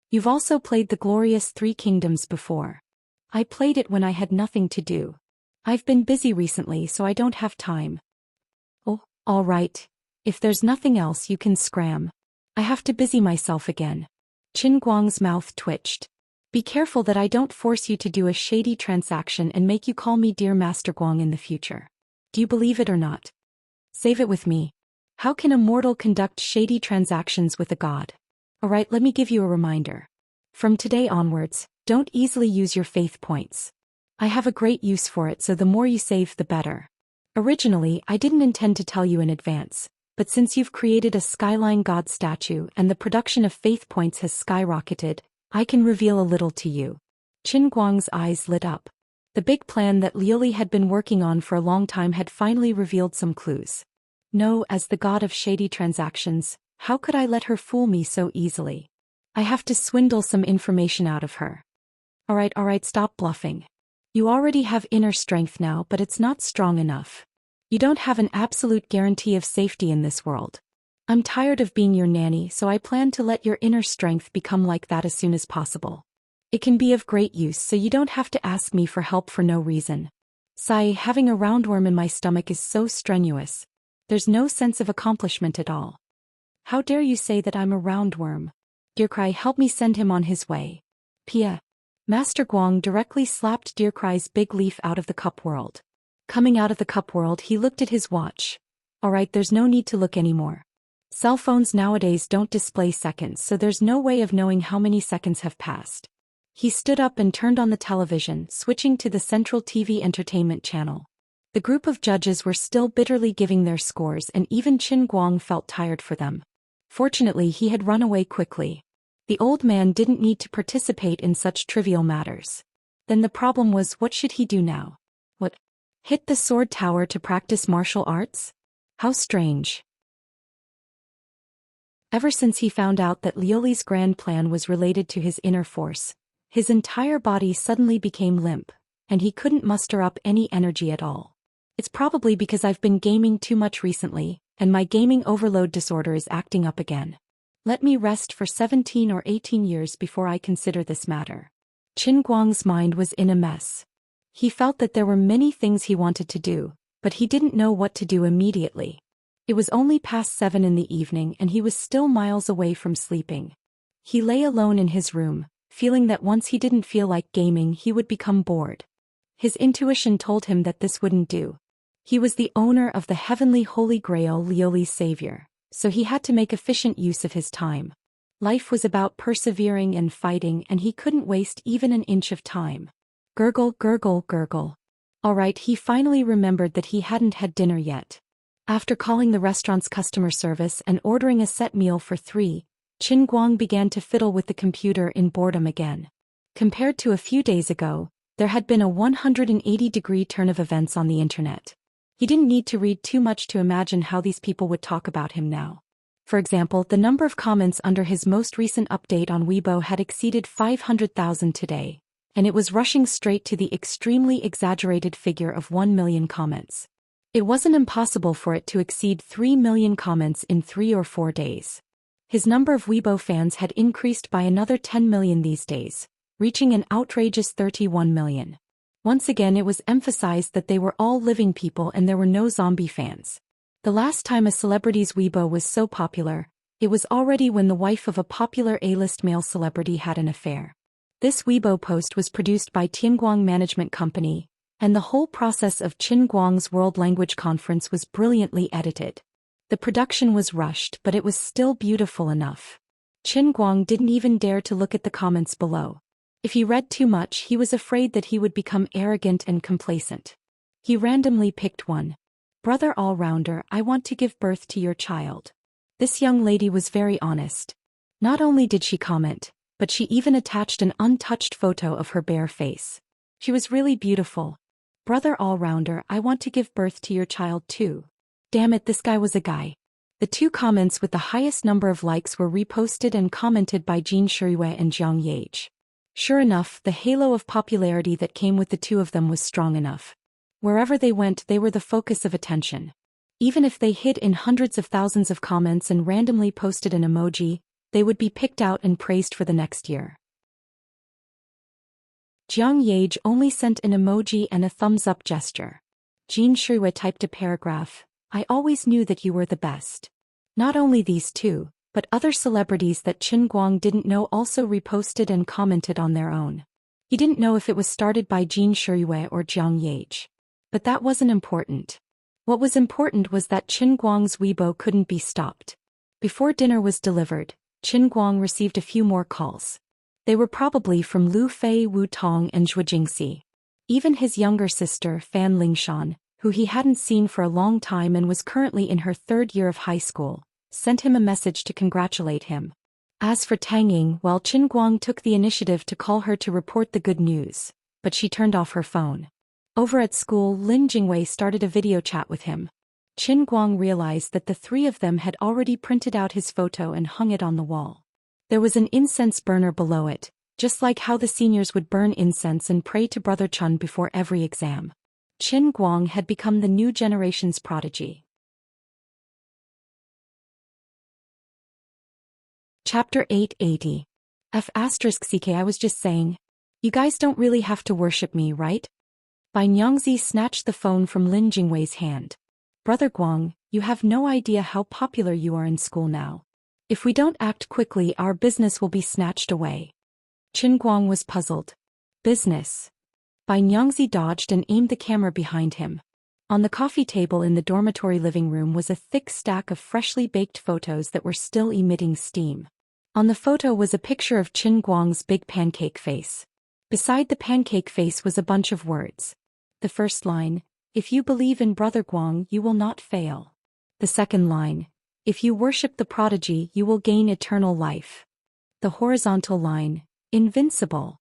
You've also played the glorious Three Kingdoms before. I played it when I had nothing to do. I've been busy recently, so I don't have time. Oh, all right. If there's nothing else, you can scram. I have to busy myself again. Qin Guang's mouth twitched. Be careful that I don't force you to do a shady transaction and make you call me Dear Master Guang in the future. Do you believe it or not? Save it with me. How can a mortal conduct shady transactions with a god? Alright, let me give you a reminder. From today onwards, don't easily use your faith points. I have a great use for it, so the more you save the better. Originally, I didn't intend to tell you in advance, but since you've created a skyline god statue and the production of faith points has skyrocketed, I can reveal a little to you. Qin Guang's eyes lit up. The big plan that Liu Li had been working on for a long time had finally revealed some clues. No, as the god of shady transactions, how could I let her fool me so easily? I have to swindle some information out of her. Alright, stop bluffing. You already have inner strength now, but it's not strong enough. You don't have an absolute guarantee of safety in this world. I'm tired of being your nanny, so I plan to let your inner strength become like that as soon as possible. It can be of great use, so you don't have to ask me for help for no reason. Sigh, having a roundworm in my stomach is so strenuous. There's no sense of accomplishment at all. How dare you say that I'm a roundworm? Dear Cry, help me send him on his way. Pia. Master Guang directly slapped Dear Cry's big leaf out of the cup world. Coming out of the cup world, he looked at his watch. Alright, there's no need to look anymore. Cell phones nowadays don't display seconds, so there's no way of knowing how many seconds have passed. He stood up and turned on the television, switching to the Central TV Entertainment channel. The group of judges were still bitterly giving their scores, and even Qin Guang felt tired for them. Fortunately, he had run away quickly. The old man didn't need to participate in such trivial matters. Then the problem was, what should he do now? What? Hit the sword tower to practice martial arts? How strange. Ever since he found out that Liu Li's grand plan was related to his inner force, his entire body suddenly became limp, and he couldn't muster up any energy at all. It's probably because I've been gaming too much recently, and my gaming overload disorder is acting up again. Let me rest for 17 or 18 years before I consider this matter. Qin Guang's mind was in a mess. He felt that there were many things he wanted to do, but he didn't know what to do immediately. It was only past 7 in the evening and he was still miles away from sleeping. He lay alone in his room, feeling that once he didn't feel like gaming he would become bored. His intuition told him that this wouldn't do. He was the owner of the heavenly holy grail, Liu Li's savior, so he had to make efficient use of his time. Life was about persevering and fighting, and he couldn't waste even an inch of time. Gurgle, gurgle, gurgle. Alright, he finally remembered that he hadn't had dinner yet. After calling the restaurant's customer service and ordering a set meal for 3, Qin Guang began to fiddle with the computer in boredom again. Compared to a few days ago, there had been a 180-degree turn of events on the internet. He didn't need to read too much to imagine how these people would talk about him now. For example, the number of comments under his most recent update on Weibo had exceeded 500,000 today, and it was rushing straight to the extremely exaggerated figure of 1 million comments. It wasn't impossible for it to exceed 3 million comments in 3 or 4 days. His number of Weibo fans had increased by another 10 million these days, reaching an outrageous 31 million. Once again it was emphasized that they were all living people and there were no zombie fans. The last time a celebrity's Weibo was so popular, it was already when the wife of a popular A-list male celebrity had an affair. This Weibo post was produced by Tianguang Management Company, and the whole process of Qin Guang's World Language Conference was brilliantly edited. The production was rushed, but it was still beautiful enough. Qin Guang didn't even dare to look at the comments below. If he read too much, he was afraid that he would become arrogant and complacent. He randomly picked one. "Brother all-rounder, I want to give birth to your child." This young lady was very honest. Not only did she comment, but she even attached an untouched photo of her bare face. She was really beautiful. "Brother all-rounder, I want to give birth to your child too." Damn it, this guy was a guy. The two comments with the highest number of likes were reposted and commented by Jin Shirui and Jiang Yage. Sure enough, the halo of popularity that came with the two of them was strong enough. Wherever they went, they were the focus of attention. Even if they hid in hundreds of thousands of comments and randomly posted an emoji, they would be picked out and praised for the next year. Jiang Yage only sent an emoji and a thumbs-up gesture. Jin Shirui typed a paragraph. "I always knew that you were the best." Not only these two, but other celebrities that Qin Guang didn't know also reposted and commented on their own. He didn't know if it was started by Jin Shirui or Jiang Yage. But that wasn't important. What was important was that Qin Guang's Weibo couldn't be stopped. Before dinner was delivered, Qin Guang received a few more calls. They were probably from Lu Fei, Wu Tong and Zhu Jingxi. Even his younger sister, Fan Lingshan, who he hadn't seen for a long time and was currently in her 3rd year of high school, sent him a message to congratulate him. As for Tang Ying, well, Qin Guang took the initiative to call her to report the good news, but she turned off her phone. Over at school, Lin Jingwei started a video chat with him. Qin Guang realized that the three of them had already printed out his photo and hung it on the wall. There was an incense burner below it, just like how the seniors would burn incense and pray to Brother Chun before every exam. Qin Guang had become the new generation's prodigy. Chapter 880. F***ck I was just saying. You guys don't really have to worship me, right? Bai Nyangzi snatched the phone from Lin Jingwei's hand. Brother Guang, you have no idea how popular you are in school now. If we don't act quickly, our business will be snatched away. Qin Guang was puzzled. Business? Bai Nyangzi dodged and aimed the camera behind him. On the coffee table in the dormitory living room was a thick stack of freshly baked photos that were still emitting steam. On the photo was a picture of Qin Guang's big pancake face. Beside the pancake face was a bunch of words. The first line, "If you believe in Brother Guang, you will not fail." The second line, "If you worship the prodigy, you will gain eternal life." The horizontal line, "Invincible."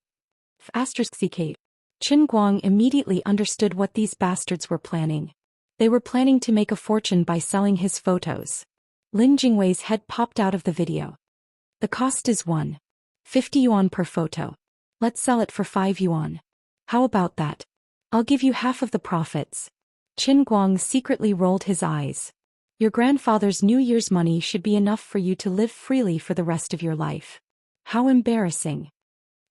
F***ck. Qin Guang immediately understood what these bastards were planning. They were planning to make a fortune by selling his photos. Lin Jingwei's head popped out of the video. The cost is 150 yuan per photo. Let's sell it for 5 yuan. How about that? I'll give you half of the profits. Qin Guang secretly rolled his eyes. Your grandfather's New Year's money should be enough for you to live freely for the rest of your life. How embarrassing.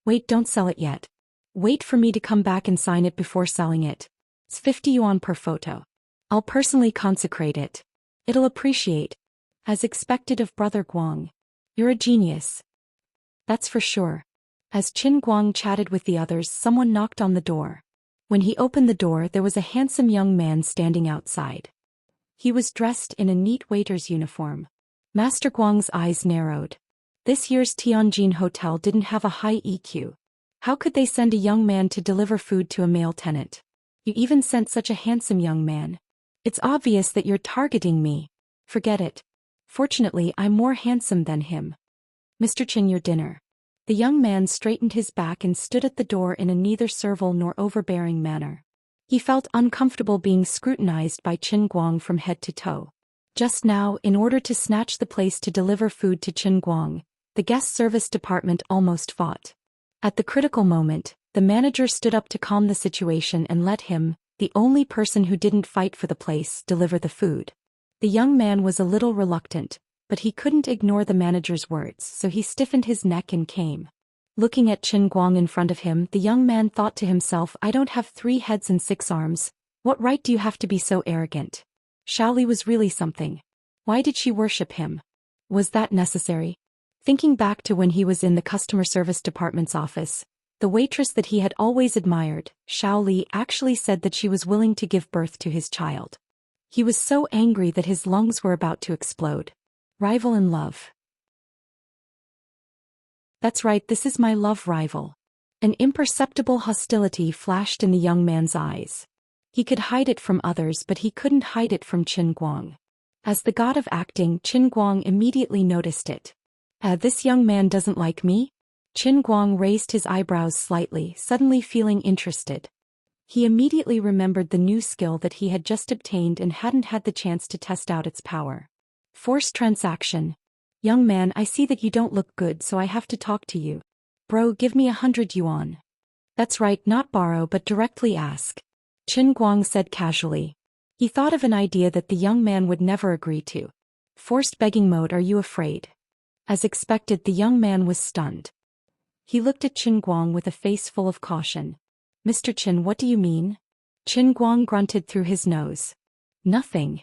Wait, don't sell it yet. Wait for me to come back and sign it before selling it. It's 50 yuan per photo. I'll personally consecrate it. It'll appreciate. As expected of Brother Guang. You're a genius. That's for sure. As Qin Guang chatted with the others, someone knocked on the door. When he opened the door, there was a handsome young man standing outside. He was dressed in a neat waiter's uniform. Master Guang's eyes narrowed. This year's Tianjin hotel didn't have a high EQ. How could they send a young man to deliver food to a male tenant? You even sent such a handsome young man. It's obvious that you're targeting me. Forget it. Fortunately, I'm more handsome than him. Mr. Qin, your dinner. The young man straightened his back and stood at the door in a neither servile nor overbearing manner. He felt uncomfortable being scrutinized by Qin Guang from head to toe. Just now, in order to snatch the place to deliver food to Qin Guang, the guest service department almost fought. At the critical moment, the manager stood up to calm the situation and let him, The only person who didn't fight for the place, deliver the food. The young man was a little reluctant, but he couldn't ignore the manager's words, so he stiffened his neck and came. Looking at Qin Guang in front of him, the young man thought to himself, I don't have 3 heads and 6 arms. What right do you have to be so arrogant? Xiaoli was really something. Why did she worship him? Was that necessary? Thinking back to when he was in the customer service department's office, the waitress that he had always admired, Xiaoli, actually said that she was willing to give birth to his child. He was so angry that his lungs were about to explode. Rival in love. That's right, this is my love rival. An imperceptible hostility flashed in the young man's eyes. He could hide it from others, but he couldn't hide it from Qin Guang. As the god of acting, Qin Guang immediately noticed it. This young man doesn't like me? Qin Guang raised his eyebrows slightly, suddenly feeling interested. He immediately remembered the new skill that he had just obtained and hadn't had the chance to test out its power. Forced transaction. Young man, I see that you don't look good, so I have to talk to you. Bro, give me 100 yuan. That's right, not borrow but directly ask. Qin Guang said casually. He thought of an idea that the young man would never agree to. Forced begging mode, are you afraid? As expected, the young man was stunned. He looked at Qin Guang with a face full of caution. Mr. Qin, what do you mean? Qin Guang grunted through his nose. Nothing.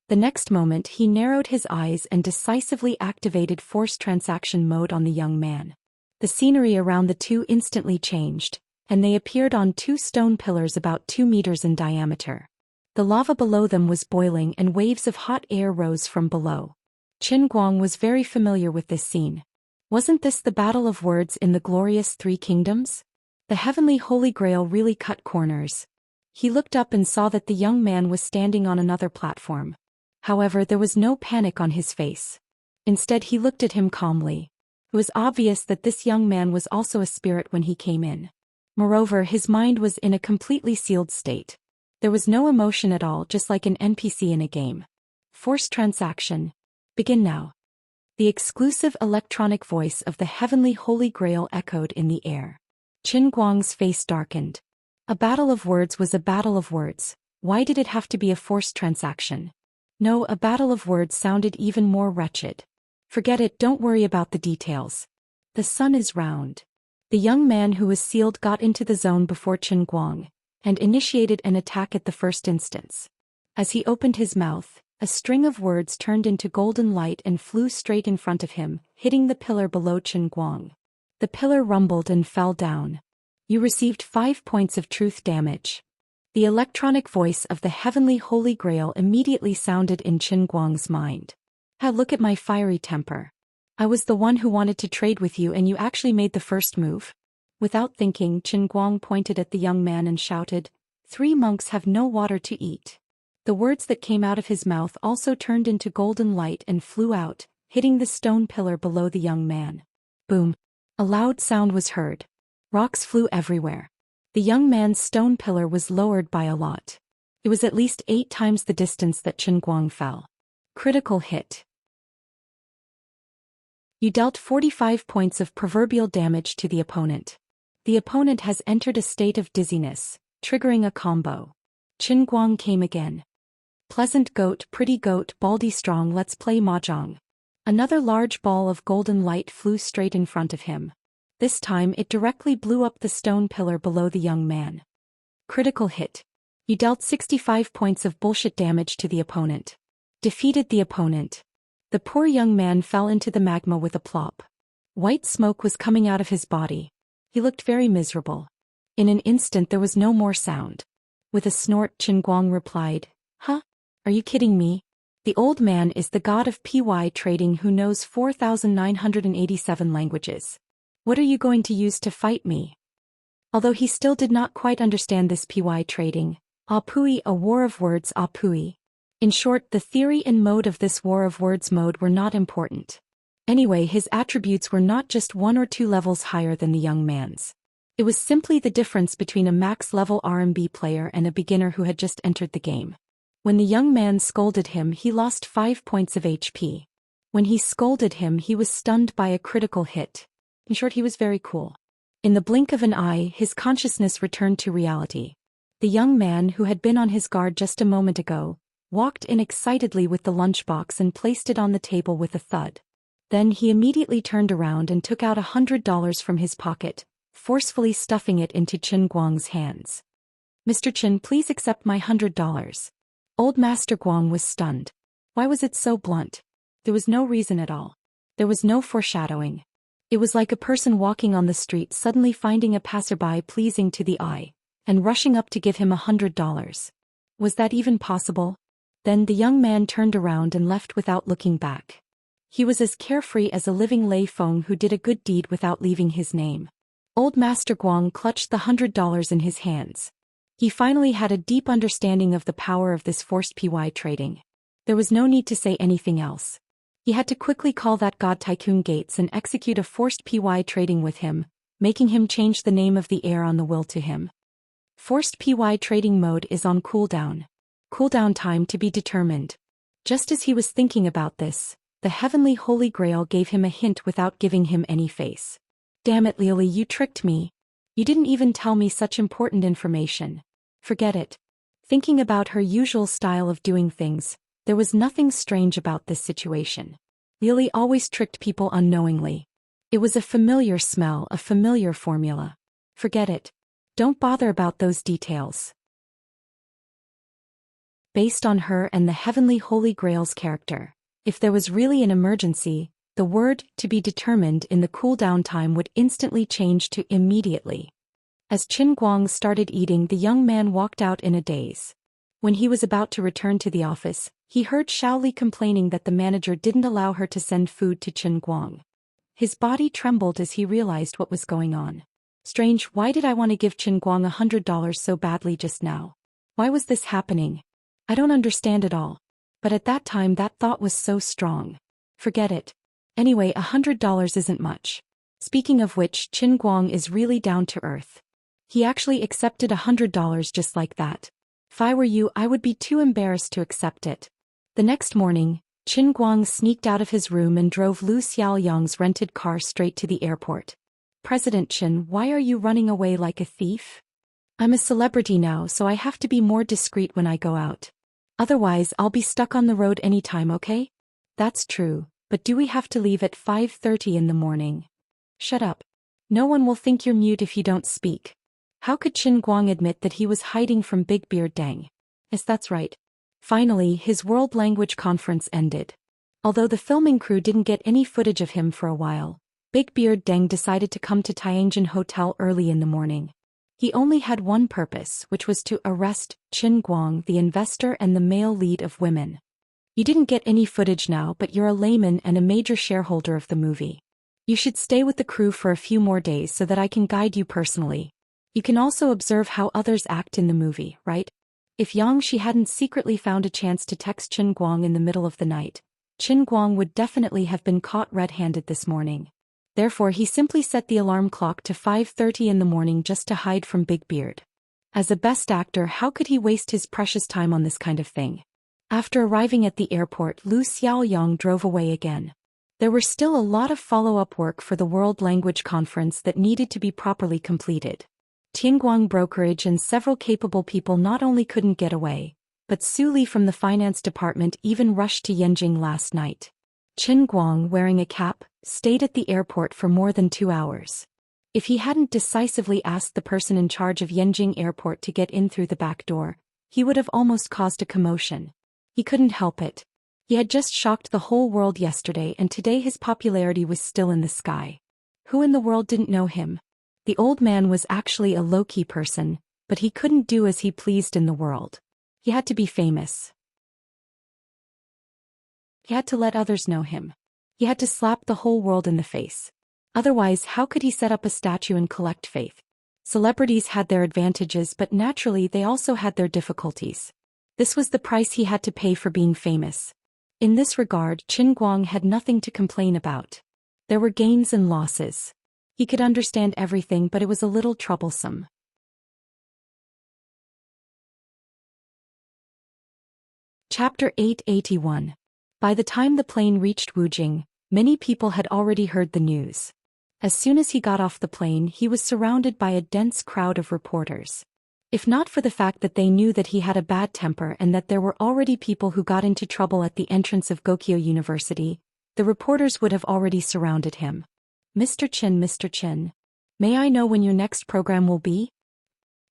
The next moment he narrowed his eyes and decisively activated forced transaction mode on the young man. The scenery around the two instantly changed, and they appeared on 2 stone pillars about 2 meters in diameter. The lava below them was boiling and waves of hot air rose from below. Qin Guang was very familiar with this scene. Wasn't this the battle of words in the glorious 3 kingdoms? The heavenly holy grail really cut corners. He looked up and saw that the young man was standing on another platform. However, there was no panic on his face. Instead, he looked at him calmly. It was obvious that this young man was also a spirit when he came in. Moreover, his mind was in a completely sealed state. There was no emotion at all, just like an NPC in a game. Forced transaction. Begin now. The exclusive electronic voice of the heavenly holy grail echoed in the air. Qin Guang's face darkened. A battle of words was a battle of words. Why did it have to be a forced transaction? No, a battle of words sounded even more wretched. Forget it, don't worry about the details. The sun is round. The young man who was sealed got into the zone before Qin Guang, and initiated an attack at the first instance. As he opened his mouth, a string of words turned into golden light and flew straight in front of him, hitting the pillar below Qin Guang. The pillar rumbled and fell down. You received 5 points of truth damage. The electronic voice of the heavenly holy grail immediately sounded in Qin Guang's mind. Look at my fiery temper. I was the one who wanted to trade with you and you actually made the first move. Without thinking, Qin Guang pointed at the young man and shouted, 3 monks have no water to eat. The words that came out of his mouth also turned into golden light and flew out, hitting the stone pillar below the young man. Boom. A loud sound was heard. Rocks flew everywhere. The young man's stone pillar was lowered by a lot. It was at least 8 times the distance that Qin Guang fell. Critical hit. You dealt 45 points of proverbial damage to the opponent. The opponent has entered a state of dizziness, triggering a combo. Qin Guang came again. Pleasant goat, pretty goat, baldy strong, let's play mahjong. Another large ball of golden light flew straight in front of him. This time it directly blew up the stone pillar below the young man. Critical hit. You dealt 65 points of bullshit damage to the opponent. Defeated the opponent. The poor young man fell into the magma with a plop. White smoke was coming out of his body. He looked very miserable. In an instant there was no more sound. With a snort, Qin Guang replied, Huh? Are you kidding me? The old man is the god of PY trading who knows 4,987 languages. What are you going to use to fight me? Although he still did not quite understand this PY trading, Apui, a war of words, Apui. In short, the theory and mode of this war of words mode were not important. Anyway, his attributes were not just 1 or 2 levels higher than the young man's. It was simply the difference between a max-level R&B player and a beginner who had just entered the game. When the young man scolded him, he lost 5 points of HP. When he scolded him, he was stunned by a critical hit. In short, he was very cool. In the blink of an eye, his consciousness returned to reality. The young man who had been on his guard just a moment ago walked in excitedly with the lunchbox and placed it on the table with a thud. Then he immediately turned around and took out $100 from his pocket, forcefully stuffing it into Qin Guang's hands. "Mr. Qin, please accept my $100. Old Master Guang was stunned. Why was it so blunt? There was no reason at all. There was no foreshadowing. It was like a person walking on the street suddenly finding a passerby pleasing to the eye, and rushing up to give him $100. Was that even possible? Then the young man turned around and left without looking back. He was as carefree as a living Lei Feng who did a good deed without leaving his name. Old Master Guang clutched the $100 in his hands. He finally had a deep understanding of the power of this forced PY trading. There was no need to say anything else. He had to quickly call that god Tycoon Gates and execute a forced PY trading with him, making him change the name of the heir on the will to him. Forced PY trading mode is on cooldown. Cooldown time to be determined. Just as he was thinking about this, the heavenly Holy Grail gave him a hint without giving him any face. "Damn it, Lily, you tricked me. You didn't even tell me such important information." Forget it. Thinking about her usual style of doing things, there was nothing strange about this situation. Lily always tricked people unknowingly. It was a familiar smell, a familiar formula. Forget it. Don't bother about those details. Based on her and the heavenly Holy Grail's character, if there was really an emergency, the word "to be determined" in the cooldown time would instantly change to "immediately." As Qin Guang started eating, the young man walked out in a daze. When he was about to return to the office, he heard Xiaoli complaining that the manager didn't allow her to send food to Qin Guang. His body trembled as he realized what was going on. Strange, why did I want to give Qin Guang $100 so badly just now? Why was this happening? I don't understand it all. But at that time that thought was so strong. Forget it. Anyway, $100 isn't much. Speaking of which, Qin Guang is really down to earth. He actually accepted $100 just like that. If I were you, I would be too embarrassed to accept it. The next morning, Qin Guang sneaked out of his room and drove Lu Xiaoyang's rented car straight to the airport. "President Qin, why are you running away like a thief?" "I'm a celebrity now, so I have to be more discreet when I go out. Otherwise, I'll be stuck on the road anytime, okay?" "That's true, but do we have to leave at 5:30 in the morning?" "Shut up. No one will think you're mute if you don't speak." How could Qin Guang admit that he was hiding from Big Beard Deng? Yes, that's right. Finally, his world language conference ended. Although the filming crew didn't get any footage of him for a while, Big Beard Deng decided to come to Tianjin Hotel early in the morning. He only had one purpose, which was to arrest Qin Guang, the investor and the male lead of Women. "You didn't get any footage now, but you're a layman and a major shareholder of the movie. You should stay with the crew for a few more days so that I can guide you personally. You can also observe how others act in the movie, right?" If Xianxia hadn't secretly found a chance to text Qin Guang in the middle of the night, Qin Guang would definitely have been caught red-handed this morning. Therefore he simply set the alarm clock to 5:30 in the morning just to hide from Big Beard. As a best actor, how could he waste his precious time on this kind of thing? After arriving at the airport, Lu Xiaoyang drove away again. There were still a lot of follow-up work for the World Language Conference that needed to be properly completed. Tianguang Brokerage and several capable people not only couldn't get away, but Su Li from the finance department even rushed to Yanjing last night. Qin Guang, wearing a cap, stayed at the airport for more than 2 hours. If he hadn't decisively asked the person in charge of Yanjing Airport to get in through the back door, he would have almost caused a commotion. He couldn't help it. He had just shocked the whole world yesterday, and today his popularity was still in the sky. Who in the world didn't know him? The old man was actually a low-key person, but he couldn't do as he pleased in the world. He had to be famous. He had to let others know him. He had to slap the whole world in the face. Otherwise, how could he set up a statue and collect faith? Celebrities had their advantages, but naturally they also had their difficulties. This was the price he had to pay for being famous. In this regard, Qin Guang had nothing to complain about. There were gains and losses. He could understand everything, but it was a little troublesome. Chapter 881. By the time the plane reached Wujing, many people had already heard the news. As soon as he got off the plane, he was surrounded by a dense crowd of reporters. If not for the fact that they knew that he had a bad temper and that there were already people who got into trouble at the entrance of Gokyo University, the reporters would have already surrounded him. Mr. Chin, may I know when your next program will be?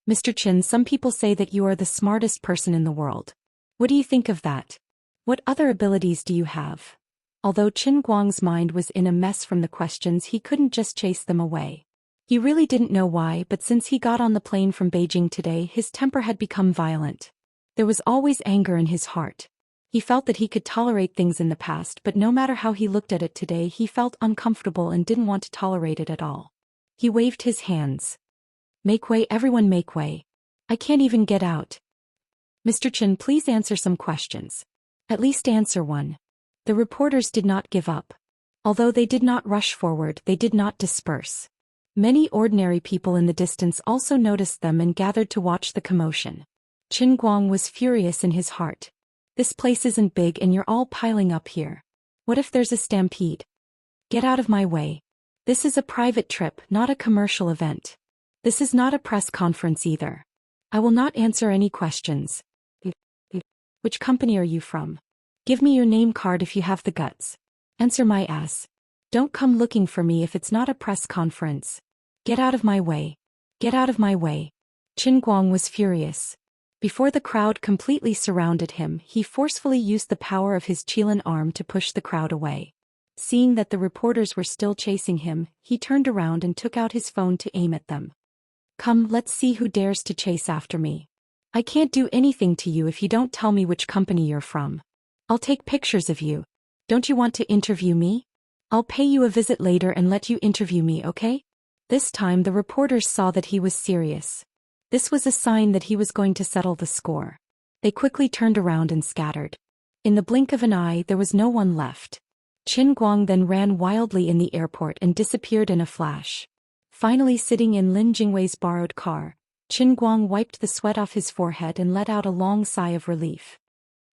Mr. Chin, some people say that you are the smartest person in the world. What do you think of that? What other abilities do you have? Although Qin Guang's mind was in a mess from the questions, he couldn't just chase them away. He really didn't know why, but since he got on the plane from Beijing today, his temper had become violent. There was always anger in his heart. He felt that he could tolerate things in the past, but no matter how he looked at it today, he felt uncomfortable and didn't want to tolerate it at all. He waved his hands. Make way, everyone, make way. I can't even get out. Mr. Chin, please answer some questions. At least answer one. The reporters did not give up. Although they did not rush forward, they did not disperse. Many ordinary people in the distance also noticed them and gathered to watch the commotion. Qin Guang was furious in his heart. This place isn't big and you're all piling up here. What if there's a stampede? Get out of my way. This is a private trip, not a commercial event. This is not a press conference either. I will not answer any questions. Which company are you from? Give me your name card if you have the guts. Answer my ass. Don't come looking for me if it's not a press conference. Get out of my way. Get out of my way. Qin Guang was furious. Before the crowd completely surrounded him, he forcefully used the power of his Qilin arm to push the crowd away. Seeing that the reporters were still chasing him, he turned around and took out his phone to aim at them. Come, let's see who dares to chase after me. I can't do anything to you if you don't tell me which company you're from. I'll take pictures of you. Don't you want to interview me? I'll pay you a visit later and let you interview me, okay? This time the reporters saw that he was serious. This was a sign that he was going to settle the score. They quickly turned around and scattered. In the blink of an eye, there was no one left. Qin Guang then ran wildly in the airport and disappeared in a flash. Finally sitting in Lin Jingwei's borrowed car, Qin Guang wiped the sweat off his forehead and let out a long sigh of relief.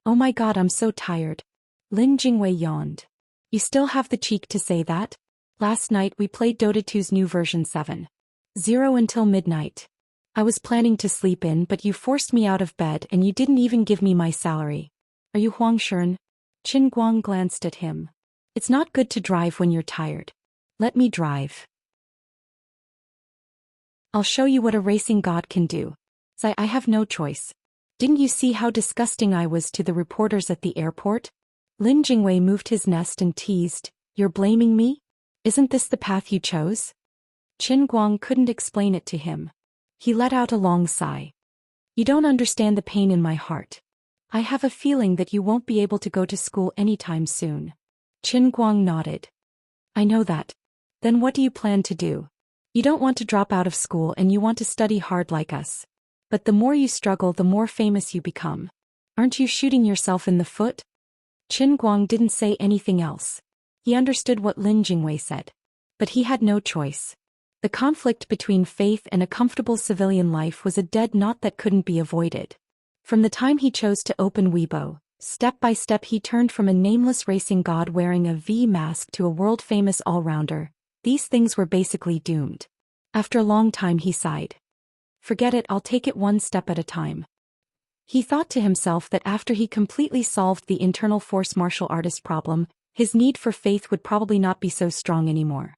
Oh my God, I'm so tired. Lin Jingwei yawned. You still have the cheek to say that? Last night we played Dota 2's new version 7.0 until midnight. I was planning to sleep in, but you forced me out of bed and you didn't even give me my salary. Are you Huang Shun? Qin Guang glanced at him. It's not good to drive when you're tired. Let me drive. I'll show you what a racing god can do. I have no choice. Didn't you see how disgusting I was to the reporters at the airport? Lin Jingwei moved his nest and teased, You're blaming me? Isn't this the path you chose? Qin Guang couldn't explain it to him. He let out a long sigh. You don't understand the pain in my heart. I have a feeling that you won't be able to go to school anytime soon. Qin Guang nodded. I know that. Then what do you plan to do? You don't want to drop out of school and you want to study hard like us. But the more you struggle, the more famous you become. Aren't you shooting yourself in the foot? Qin Guang didn't say anything else. He understood what Lin Jingwei said. But he had no choice. The conflict between faith and a comfortable civilian life was a dead knot that couldn't be avoided. From the time he chose to open Weibo, step by step he turned from a nameless racing god wearing a V mask to a world-famous all-rounder. These things were basically doomed. After a long time he sighed. Forget it, I'll take it one step at a time. He thought to himself that after he completely solved the internal force martial artist problem, his need for faith would probably not be so strong anymore.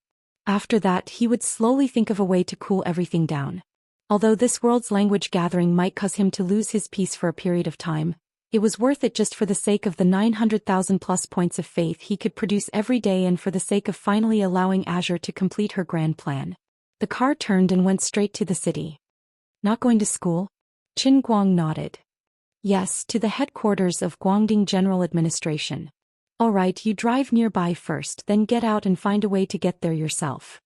After that, he would slowly think of a way to cool everything down. Although this world's language gathering might cause him to lose his peace for a period of time, it was worth it just for the sake of the 900,000 plus points of faith he could produce every day and for the sake of finally allowing Azure to complete her grand plan. The car turned and went straight to the city. Not going to school? Qin Guang nodded. Yes, to the headquarters of Guangdong General Administration. All right, you drive nearby first, then get out and find a way to get there yourself.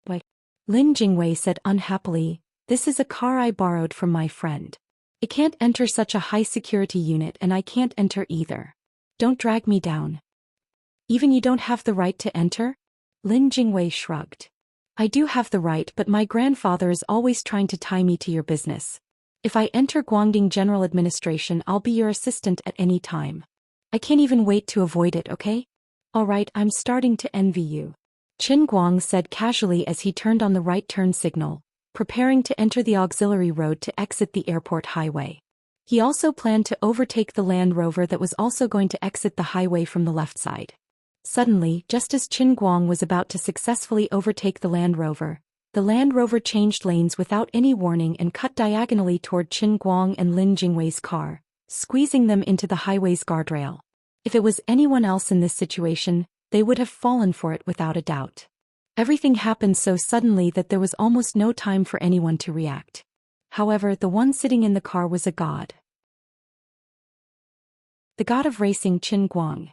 Why? Lin Jingwei said unhappily, this is a car I borrowed from my friend. It can't enter such a high-security unit and I can't enter either. Don't drag me down. Even you don't have the right to enter? Lin Jingwei shrugged. I do have the right, but my grandfather is always trying to tie me to your business. If I enter Guangdong General Administration, I'll be your assistant at any time. I can't even wait to avoid it, okay? All right, I'm starting to envy you. Qin Guang said casually as he turned on the right turn signal, preparing to enter the auxiliary road to exit the airport highway. He also planned to overtake the Land Rover that was also going to exit the highway from the left side. Suddenly, just as Qin Guang was about to successfully overtake the Land Rover changed lanes without any warning and cut diagonally toward Qin Guang and Lin Jingwei's car, squeezing them into the highway's guardrail. If it was anyone else in this situation, they would have fallen for it without a doubt. Everything happened so suddenly that there was almost no time for anyone to react. However, the one sitting in the car was a god. The god of racing, Qin Guang.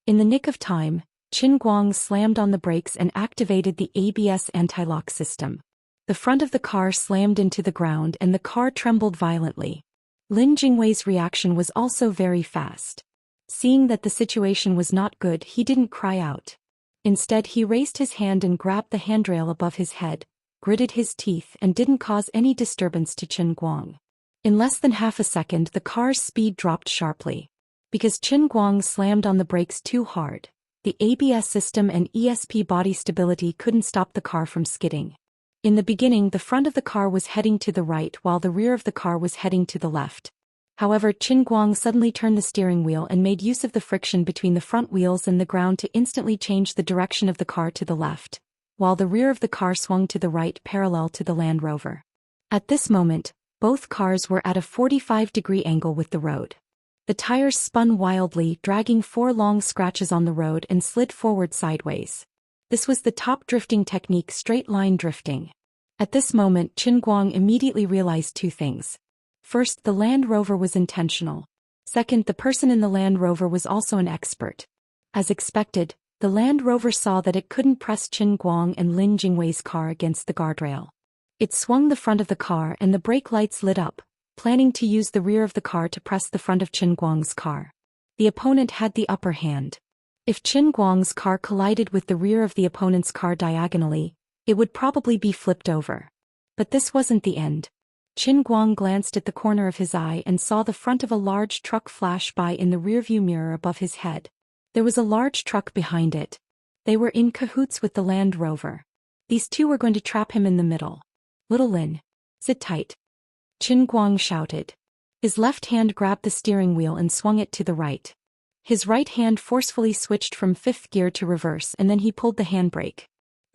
In the nick of time, Qin Guang slammed on the brakes and activated the ABS anti-lock system. The front of the car slammed into the ground and the car trembled violently. Lin Jingwei's reaction was also very fast. Seeing that the situation was not good, he didn't cry out. Instead, he raised his hand and grabbed the handrail above his head, gritted his teeth and didn't cause any disturbance to Qin Guang. In less than half a second, the car's speed dropped sharply. Because Qin Guang slammed on the brakes too hard, the ABS system and ESP body stability couldn't stop the car from skidding. In the beginning, the front of the car was heading to the right while the rear of the car was heading to the left. However, Qin Guang suddenly turned the steering wheel and made use of the friction between the front wheels and the ground to instantly change the direction of the car to the left, while the rear of the car swung to the right parallel to the Land Rover. At this moment, both cars were at a 45-degree angle with the road. The tires spun wildly, dragging 4 long scratches on the road and slid forward sideways. This was the top drifting technique, straight-line drifting. At this moment, Qin Guang immediately realized 2 things. First, the Land Rover was intentional. Second, the person in the Land Rover was also an expert. As expected, the Land Rover saw that it couldn't press Qin Guang and Lin Jingwei's car against the guardrail. It swung the front of the car and the brake lights lit up, planning to use the rear of the car to press the front of Qin Guang's car. The opponent had the upper hand. If Qin Guang's car collided with the rear of the opponent's car diagonally, it would probably be flipped over. But this wasn't the end. Qin Guang glanced at the corner of his eye and saw the front of a large truck flash by in the rearview mirror above his head. There was a large truck behind it. They were in cahoots with the Land Rover. These 2 were going to trap him in the middle. "Little Lin, sit tight," Qin Guang shouted. His left hand grabbed the steering wheel and swung it to the right. His right hand forcefully switched from 5th gear to reverse and then he pulled the handbrake.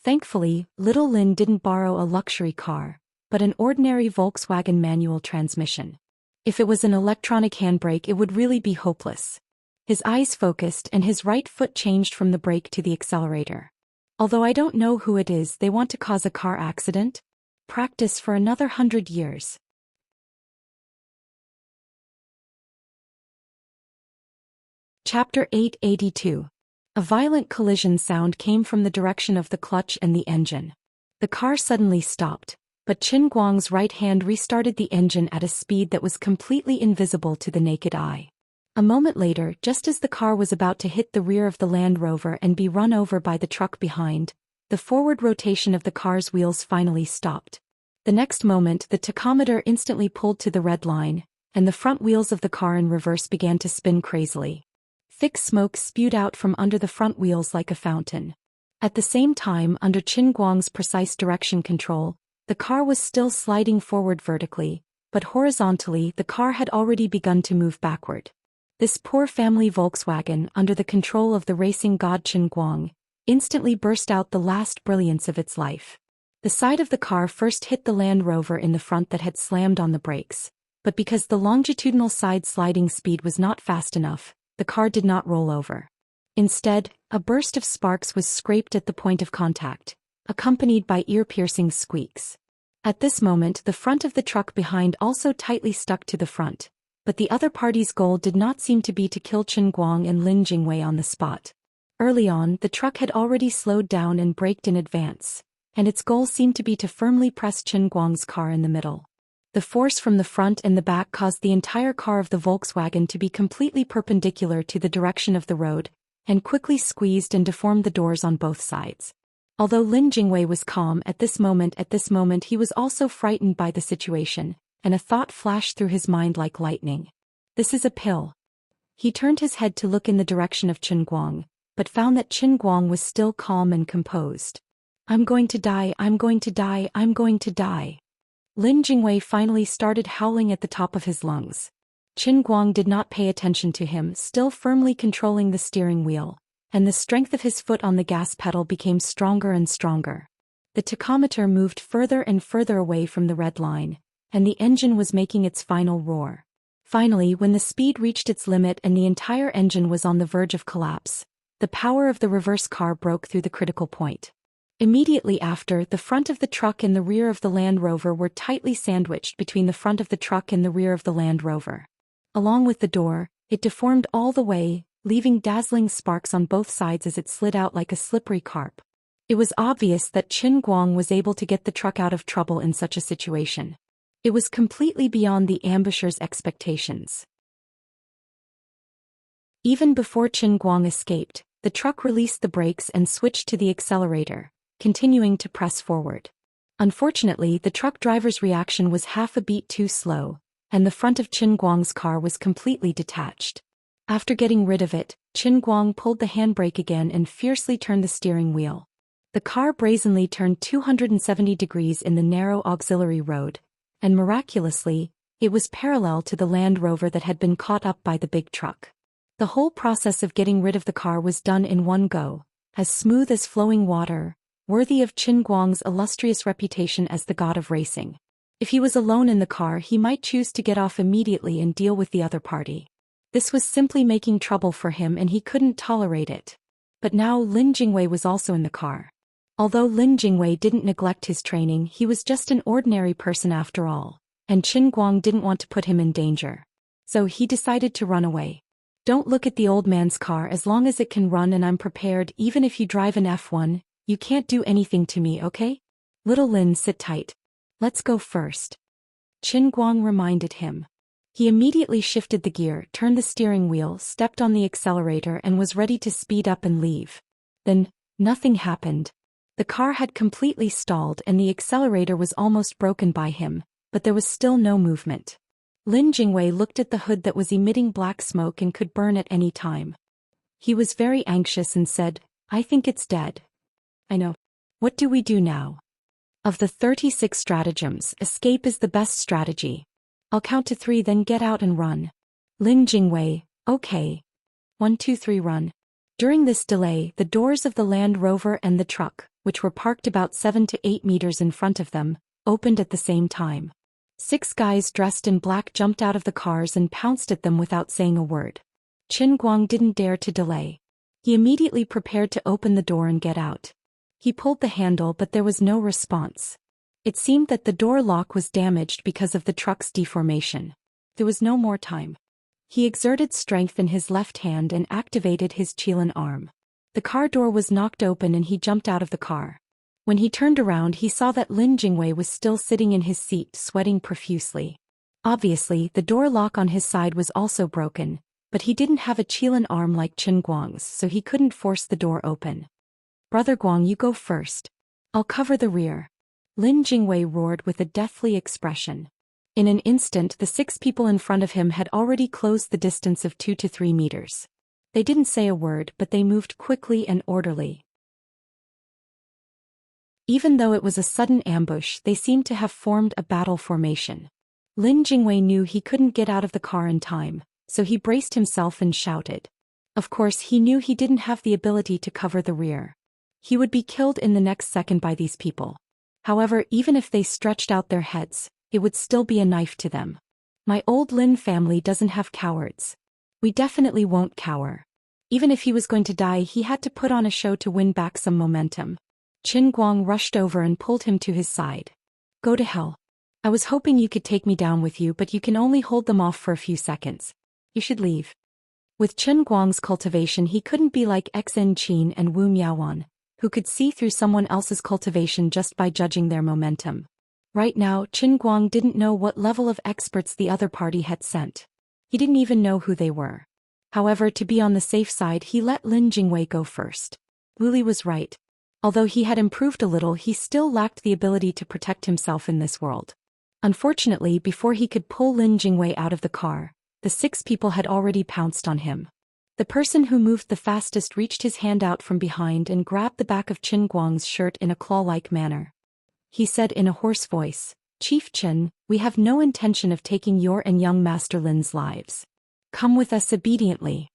Thankfully, little Lin didn't borrow a luxury car, but an ordinary Volkswagen manual transmission. If it was an electronic handbrake, it would really be hopeless. His eyes focused and his right foot changed from the brake to the accelerator. Although I don't know who it is, they want to cause a car accident? Practice for another 100 years. Chapter 882. A violent collision sound came from the direction of the clutch and the engine. The car suddenly stopped, but Qin Guang's right hand restarted the engine at a speed that was completely invisible to the naked eye. A moment later, just as the car was about to hit the rear of the Land Rover and be run over by the truck behind, the forward rotation of the car's wheels finally stopped. The next moment, the tachometer instantly pulled to the red line, and the front wheels of the car in reverse began to spin crazily. Thick smoke spewed out from under the front wheels like a fountain. At the same time, under Qin Guang's precise direction control, the car was still sliding forward vertically, but horizontally the car had already begun to move backward. This poor family Volkswagen, under the control of the racing god Qin Guang, instantly burst out the last brilliance of its life. The side of the car first hit the Land Rover in the front that had slammed on the brakes, but because the longitudinal side sliding speed was not fast enough, the car did not roll over. Instead, a burst of sparks was scraped at the point of contact, accompanied by ear-piercing squeaks. At this moment, the front of the truck behind also tightly stuck to the front, but the other party's goal did not seem to be to kill Qin Guang and Lin Jingwei on the spot. Early on, the truck had already slowed down and braked in advance, and its goal seemed to be to firmly press Qin Guang's car in the middle. The force from the front and the back caused the entire car of the Volkswagen to be completely perpendicular to the direction of the road, and quickly squeezed and deformed the doors on both sides. Although Lin Jingwei was calm at this moment he was also frightened by the situation, and a thought flashed through his mind like lightning. This is a pill. He turned his head to look in the direction of Qin Guang, but found that Qin Guang was still calm and composed. I'm going to die, I'm going to die, I'm going to die. Lin Jingwei finally started howling at the top of his lungs. Qin Guang did not pay attention to him, still firmly controlling the steering wheel, and the strength of his foot on the gas pedal became stronger and stronger. The tachometer moved further and further away from the red line, and the engine was making its final roar. Finally, when the speed reached its limit and the entire engine was on the verge of collapse, the power of the reverse car broke through the critical point. Immediately after, the front of the truck and the rear of the Land Rover were tightly sandwiched between the front of the truck and the rear of the Land Rover. Along with the door, it deformed all the way, leaving dazzling sparks on both sides as it slid out like a slippery carp. It was obvious that Qin Guang was able to get the truck out of trouble in such a situation. It was completely beyond the ambushers' expectations. Even before Qin Guang escaped, the truck released the brakes and switched to the accelerator, continuing to press forward. Unfortunately, the truck driver's reaction was half a beat too slow, and the front of Qin Guang's car was completely detached. After getting rid of it, Qin Guang pulled the handbrake again and fiercely turned the steering wheel. The car brazenly turned 270 degrees in the narrow auxiliary road, and miraculously, it was parallel to the Land Rover that had been caught up by the big truck. The whole process of getting rid of the car was done in one go, as smooth as flowing water, worthy of Qin Guang's illustrious reputation as the god of racing. If he was alone in the car, he might choose to get off immediately and deal with the other party. This was simply making trouble for him and he couldn't tolerate it. But now Lin Jingwei was also in the car. Although Lin Jingwei didn't neglect his training, he was just an ordinary person after all, and Qin Guang didn't want to put him in danger. So he decided to run away. Don't look at the old man's car. As long as it can run and I'm prepared, even if you drive an F1, you can't do anything to me, okay? Little Lin, sit tight. Let's go first. Qin Guang reminded him. He immediately shifted the gear, turned the steering wheel, stepped on the accelerator and was ready to speed up and leave. Then, nothing happened. The car had completely stalled and the accelerator was almost broken by him, but there was still no movement. Lin Jingwei looked at the hood that was emitting black smoke and could burn at any time. He was very anxious and said, I think it's dead. I know. What do we do now? Of the 36 stratagems, escape is the best strategy. I'll count to 3 then get out and run. Lin Jingwei, okay. 1, 2, 3 run. During this delay, the doors of the Land Rover and the truck, which were parked about 7 to 8 meters in front of them, opened at the same time. 6 guys dressed in black jumped out of the cars and pounced at them without saying a word. Qin Guang didn't dare to delay. He immediately prepared to open the door and get out. He pulled the handle but there was no response. It seemed that the door lock was damaged because of the truck's deformation. There was no more time. He exerted strength in his left hand and activated his Qilin arm. The car door was knocked open and he jumped out of the car. When he turned around, he saw that Lin Jingwei was still sitting in his seat, sweating profusely. Obviously, the door lock on his side was also broken, but he didn't have a Qilin arm like Qin Guang's, so he couldn't force the door open. Brother Guang, you go first. I'll cover the rear. Lin Jingwei roared with a deathly expression. In an instant, the 6 people in front of him had already closed the distance of 2 to 3 meters. They didn't say a word, but they moved quickly and orderly. Even though it was a sudden ambush, they seemed to have formed a battle formation. Lin Jingwei knew he couldn't get out of the car in time, so he braced himself and shouted. Of course, he knew he didn't have the ability to cover the rear. He would be killed in the next second by these people. However, even if they stretched out their heads, it would still be a knife to them. My old Lin family doesn't have cowards. We definitely won't cower. Even if he was going to die, he had to put on a show to win back some momentum. Qin Guang rushed over and pulled him to his side. Go to hell. I was hoping you could take me down with you, but you can only hold them off for a few seconds. You should leave. With Qin Guang's cultivation, he couldn't be like Xen Qin and Wu Miaowan, who could see through someone else's cultivation just by judging their momentum. Right now, Qin Guang didn't know what level of experts the other party had sent. He didn't even know who they were. However, to be on the safe side, he let Lin Jingwei go first. Wuli was right. Although he had improved a little, he still lacked the ability to protect himself in this world. Unfortunately, before he could pull Lin Jingwei out of the car, the 6 people had already pounced on him. The person who moved the fastest reached his hand out from behind and grabbed the back of Qin Guang's shirt in a claw-like manner. He said in a hoarse voice, Chief Chen, we have no intention of taking your and young Master Lin's lives. Come with us obediently.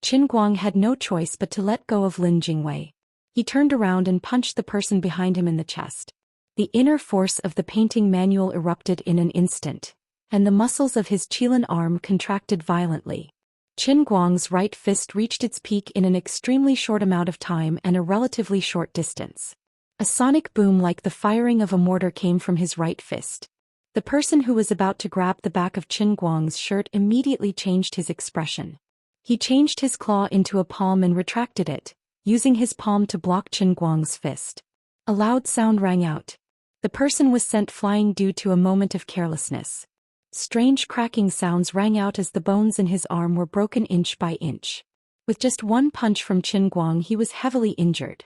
Qin Guang had no choice but to let go of Lin Jingwei. He turned around and punched the person behind him in the chest. The inner force of the painting manual erupted in an instant, and the muscles of his Qilin arm contracted violently. Qin Guang's right fist reached its peak in an extremely short amount of time and a relatively short distance. A sonic boom like the firing of a mortar came from his right fist. The person who was about to grab the back of Qin Guang's shirt immediately changed his expression. He changed his claw into a palm and retracted it, using his palm to block Qin Guang's fist. A loud sound rang out. The person was sent flying due to a moment of carelessness. Strange cracking sounds rang out as the bones in his arm were broken inch by inch. With just one punch from Qin Guang, he was heavily injured.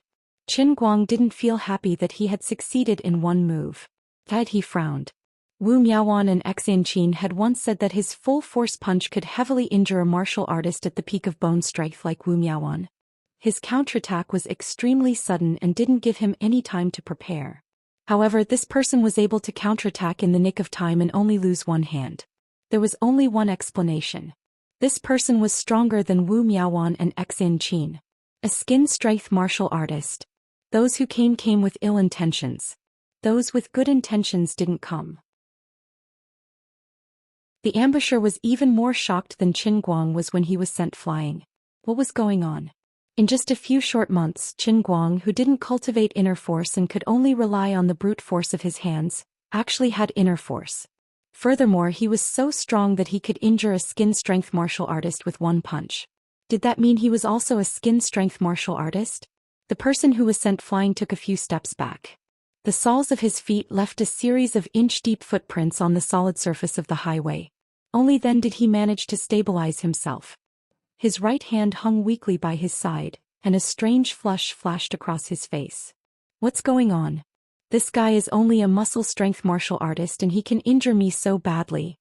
Qin Guang didn't feel happy that he had succeeded in one move. Instead, he frowned. Wu Miaowan and Xianxia had once said that his full-force punch could heavily injure a martial artist at the peak of bone strength like Wu Miaowan. His counterattack was extremely sudden and didn't give him any time to prepare. However, this person was able to counterattack in the nick of time and only lose one hand. There was only one explanation. This person was stronger than Wu Miaowan and Xianxia. A skin-strength martial artist. Those who came with ill intentions. Those with good intentions didn't come. The ambusher was even more shocked than Qin Guang was when he was sent flying. What was going on? In just a few short months, Qin Guang, who didn't cultivate inner force and could only rely on the brute force of his hands, actually had inner force. Furthermore, he was so strong that he could injure a skin-strength martial artist with one punch. Did that mean he was also a skin-strength martial artist? The person who was sent flying took a few steps back. The soles of his feet left a series of inch-deep footprints on the solid surface of the highway. Only then did he manage to stabilize himself. His right hand hung weakly by his side, and a strange flush flashed across his face. What's going on? This guy is only a muscle-strength martial artist and he can injure me so badly.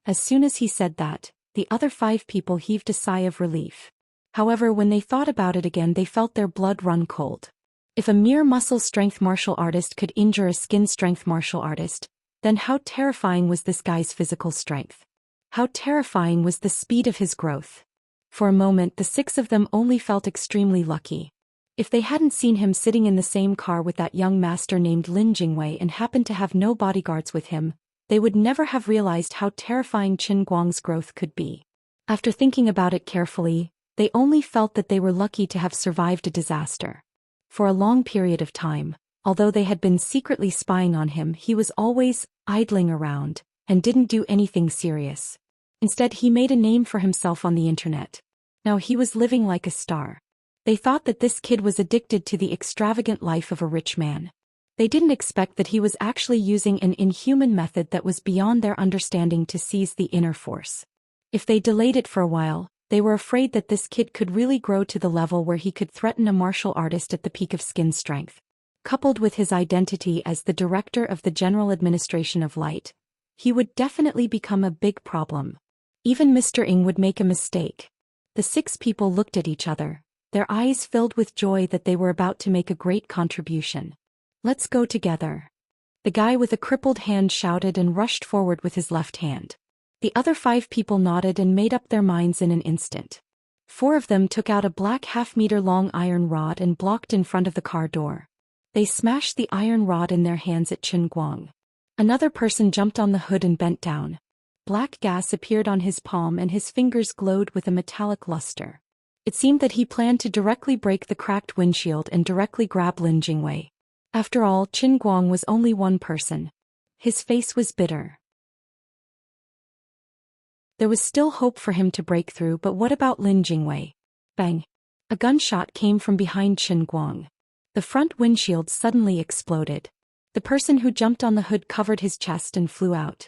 As soon as he said that, the other 5 people heaved a sigh of relief. However, when they thought about it again, they felt their blood run cold. If a mere muscle-strength martial artist could injure a skin-strength martial artist, then how terrifying was this guy's physical strength? How terrifying was the speed of his growth? For a moment, the 6 of them only felt extremely lucky. If they hadn't seen him sitting in the same car with that young master named Lin Jingwei and happened to have no bodyguards with him, they would never have realized how terrifying Qin Guang's growth could be. After thinking about it carefully, they only felt that they were lucky to have survived a disaster. For a long period of time, although they had been secretly spying on him, he was always idling around and didn't do anything serious. Instead, he made a name for himself on the internet. Now he was living like a star. They thought that this kid was addicted to the extravagant life of a rich man. They didn't expect that he was actually using an inhuman method that was beyond their understanding to seize the inner force. If they delayed it for a while, they were afraid that this kid could really grow to the level where he could threaten a martial artist at the peak of skin strength. Coupled with his identity as the director of the General Administration of Light, he would definitely become a big problem. Even Mr. Ng would make a mistake. The 6 people looked at each other, their eyes filled with joy that they were about to make a great contribution. Let's go together. The guy with a crippled hand shouted and rushed forward with his left hand. The other 5 people nodded and made up their minds in an instant. 4 of them took out a black half-meter-long iron rod and blocked in front of the car door. They smashed the iron rod in their hands at Qin Guang. Another person jumped on the hood and bent down. Black gas appeared on his palm and his fingers glowed with a metallic luster. It seemed that he planned to directly break the cracked windshield and directly grab Lin Jingwei. After all, Qin Guang was only one person. His face was bitter. There was still hope for him to break through, but what about Lin Jingwei? Bang! A gunshot came from behind Qin Guang. The front windshield suddenly exploded. The person who jumped on the hood covered his chest and flew out.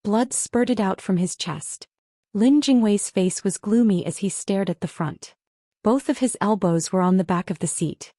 Blood spurted out from his chest. Lin Jingwei's face was gloomy as he stared at the front. Both of his elbows were on the back of the seat.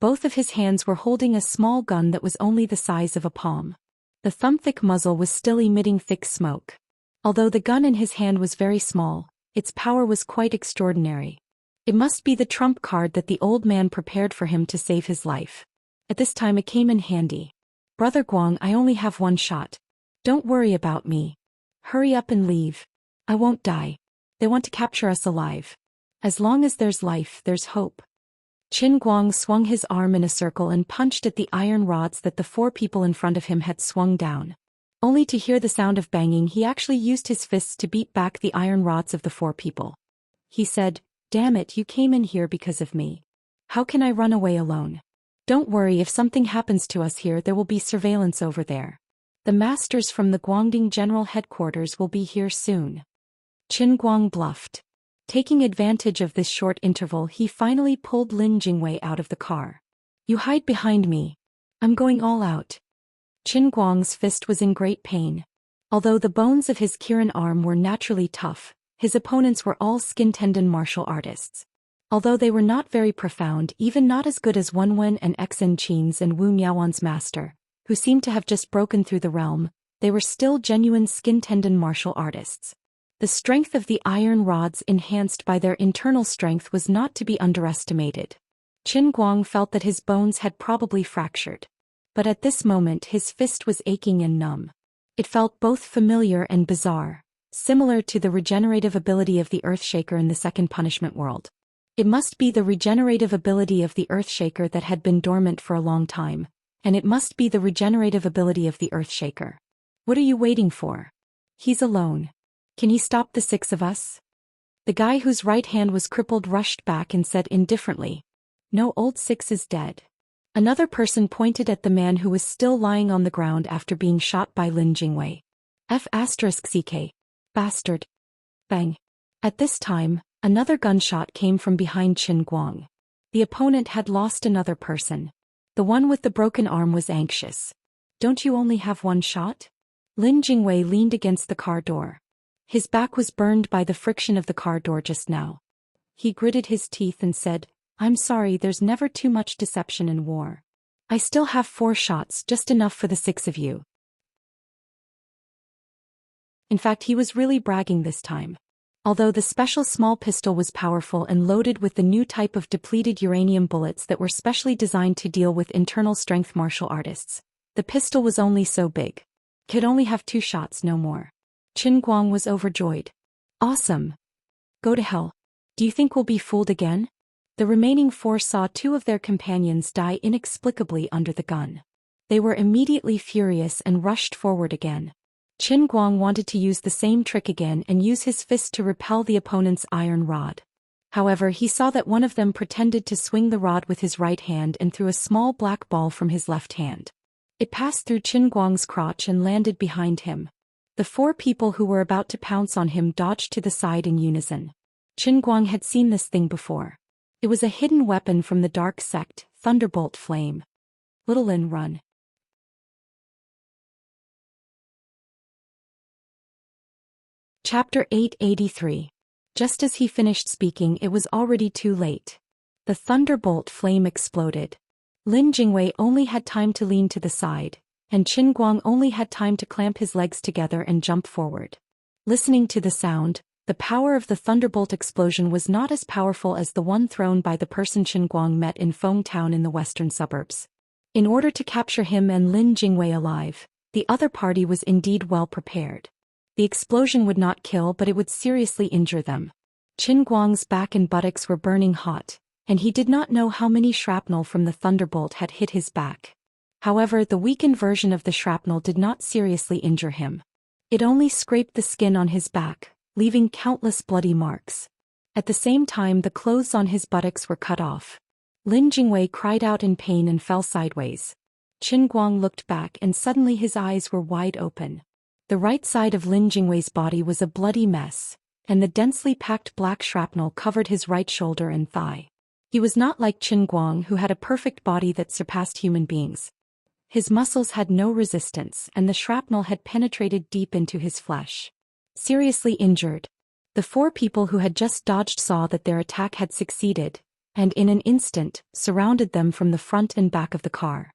Both of his hands were holding a small gun that was only the size of a palm. The thumb-thick muzzle was still emitting thick smoke. Although the gun in his hand was very small, its power was quite extraordinary. It must be the trump card that the old man prepared for him to save his life. At this time it came in handy. Brother Guang, I only have one shot. Don't worry about me. Hurry up and leave. I won't die. They want to capture us alive. As long as there's life, there's hope. Qin Guang swung his arm in a circle and punched at the iron rods that the 4 people in front of him had swung down. Only to hear the sound of banging, he actually used his fists to beat back the iron rods of the 4 people. He said, "Damn it, you came in here because of me. How can I run away alone? Don't worry, if something happens to us here, there will be surveillance over there. The masters from the Guangding General Headquarters will be here soon." Qin Guang bluffed. Taking advantage of this short interval, he finally pulled Lin Jingwei out of the car. "You hide behind me. I'm going all out." Qin Guang's fist was in great pain. Although the bones of his Kirin arm were naturally tough, his opponents were all skin-tendon martial artists. Although they were not very profound, even not as good as Wenwen and Xen Qin's and Wu Miaowan's master, who seemed to have just broken through the realm, they were still genuine skin-tendon martial artists. The strength of the iron rods enhanced by their internal strength was not to be underestimated. Qin Guang felt that his bones had probably fractured. But at this moment his fist was aching and numb. It felt both familiar and bizarre, similar to the regenerative ability of the Earthshaker in the Second Punishment World. It must be the regenerative ability of the Earthshaker that had been dormant for a long time, and it must be the regenerative ability of the Earthshaker. What are you waiting for? He's alone. Can he stop the 6 of us? The guy whose right hand was crippled rushed back and said indifferently, "No, old 6 is dead." Another person pointed at the man who was still lying on the ground after being shot by Lin Jingwei. F***ck. Bastard. Bang. At this time, another gunshot came from behind Qin Guang. The opponent had lost another person. The one with the broken arm was anxious. "Don't you only have 1 shot?" Lin Jingwei leaned against the car door. His back was burned by the friction of the car door just now. He gritted his teeth and said, "I'm sorry, there's never too much deception in war. I still have 4 shots, just enough for the 6 of you." In fact, he was really bragging this time. Although the special small pistol was powerful and loaded with the new type of depleted uranium bullets that were specially designed to deal with internal strength martial artists, the pistol was only so big. Could only have 2 shots, no more. Qin Guang was overjoyed. "Awesome. Go to hell. Do you think we'll be fooled again?" The remaining 4 saw 2 of their companions die inexplicably under the gun. They were immediately furious and rushed forward again. Qin Guang wanted to use the same trick again and use his fist to repel the opponent's iron rod. However, he saw that one of them pretended to swing the rod with his right hand and threw a small black ball from his left hand. It passed through Qin Guang's crotch and landed behind him. The 4 people who were about to pounce on him dodged to the side in unison. Qin Guang had seen this thing before. It was a hidden weapon from the dark sect, Thunderbolt Flame. Little Lin, run. Chapter 883. Just as he finished speaking, it was already too late. The Thunderbolt Flame exploded. Lin Jingwei only had time to lean to the side, and Qin Guang only had time to clamp his legs together and jump forward. Listening to the sound, the power of the thunderbolt explosion was not as powerful as the one thrown by the person Qin Guang met in Feng Town in the western suburbs. In order to capture him and Lin Jingwei alive, the other party was indeed well prepared. The explosion would not kill, but it would seriously injure them. Qin Guang's back and buttocks were burning hot, and he did not know how many shrapnel from the thunderbolt had hit his back. However, the weakened version of the shrapnel did not seriously injure him. It only scraped the skin on his back, leaving countless bloody marks. At the same time, the clothes on his buttocks were cut off. Lin Jingwei cried out in pain and fell sideways. Qin Guang looked back and suddenly his eyes were wide open. The right side of Lin Jingwei's body was a bloody mess, and the densely packed black shrapnel covered his right shoulder and thigh. He was not like Qin Guang, who had a perfect body that surpassed human beings. His muscles had no resistance, and the shrapnel had penetrated deep into his flesh. Seriously injured, the 4 people who had just dodged saw that their attack had succeeded, and in an instant, surrounded them from the front and back of the car.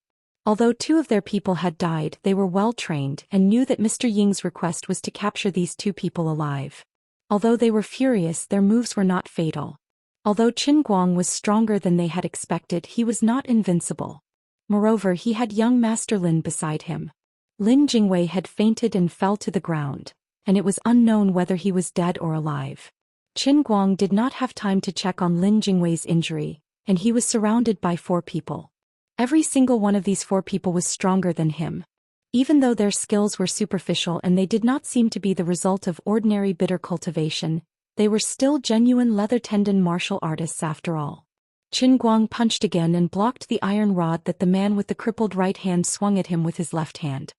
Although 2 of their people had died, they were well trained and knew that Mr. Ying's request was to capture these 2 people alive. Although they were furious, their moves were not fatal. Although Qin Guang was stronger than they had expected, he was not invincible. Moreover, he had young Master Lin beside him. Lin Jingwei had fainted and fell to the ground, and it was unknown whether he was dead or alive. Qin Guang did not have time to check on Lin Jingwei's injury, and he was surrounded by 4 people. Every single one of these 4 people was stronger than him. Even though their skills were superficial and they did not seem to be the result of ordinary bitter cultivation, they were still genuine leather tendon martial artists after all. Qin Guang punched again and blocked the iron rod that the man with the crippled right hand swung at him with his left hand.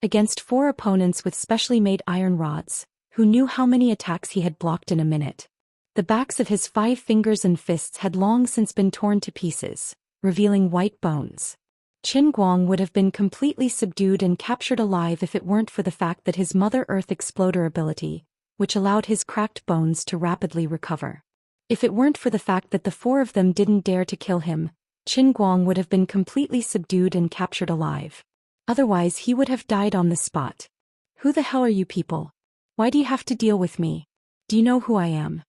Against 4 opponents with specially made iron rods, who knew how many attacks he had blocked in a minute. The backs of his 5 fingers and fists had long since been torn to pieces, revealing white bones. Qin Guang would have been completely subdued and captured alive if it weren't for the fact that his Mother Earth exploder ability, which allowed his cracked bones to rapidly recover. If it weren't for the fact that the 4 of them didn't dare to kill him, Qin Guang would have been completely subdued and captured alive. Otherwise he would have died on the spot. Who the hell are you people? Why do you have to deal with me? Do you know who I am?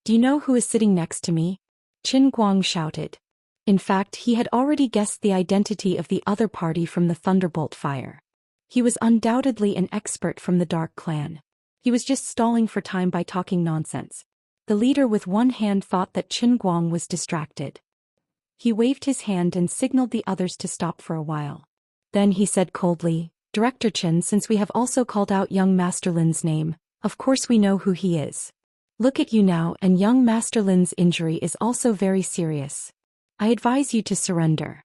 Do you know who is sitting next to me? Qin Guang shouted. In fact, he had already guessed the identity of the other party from the thunderbolt fire. He was undoubtedly an expert from the Dark Clan. He was just stalling for time by talking nonsense. The leader with one hand thought that Qin Guang was distracted. He waved his hand and signaled the others to stop for a while. Then he said coldly, "Director Qin, since we have also called out young Master Lin's name, of course we know who he is. Look at you now, and young Master Lin's injury is also very serious. I advise you to surrender."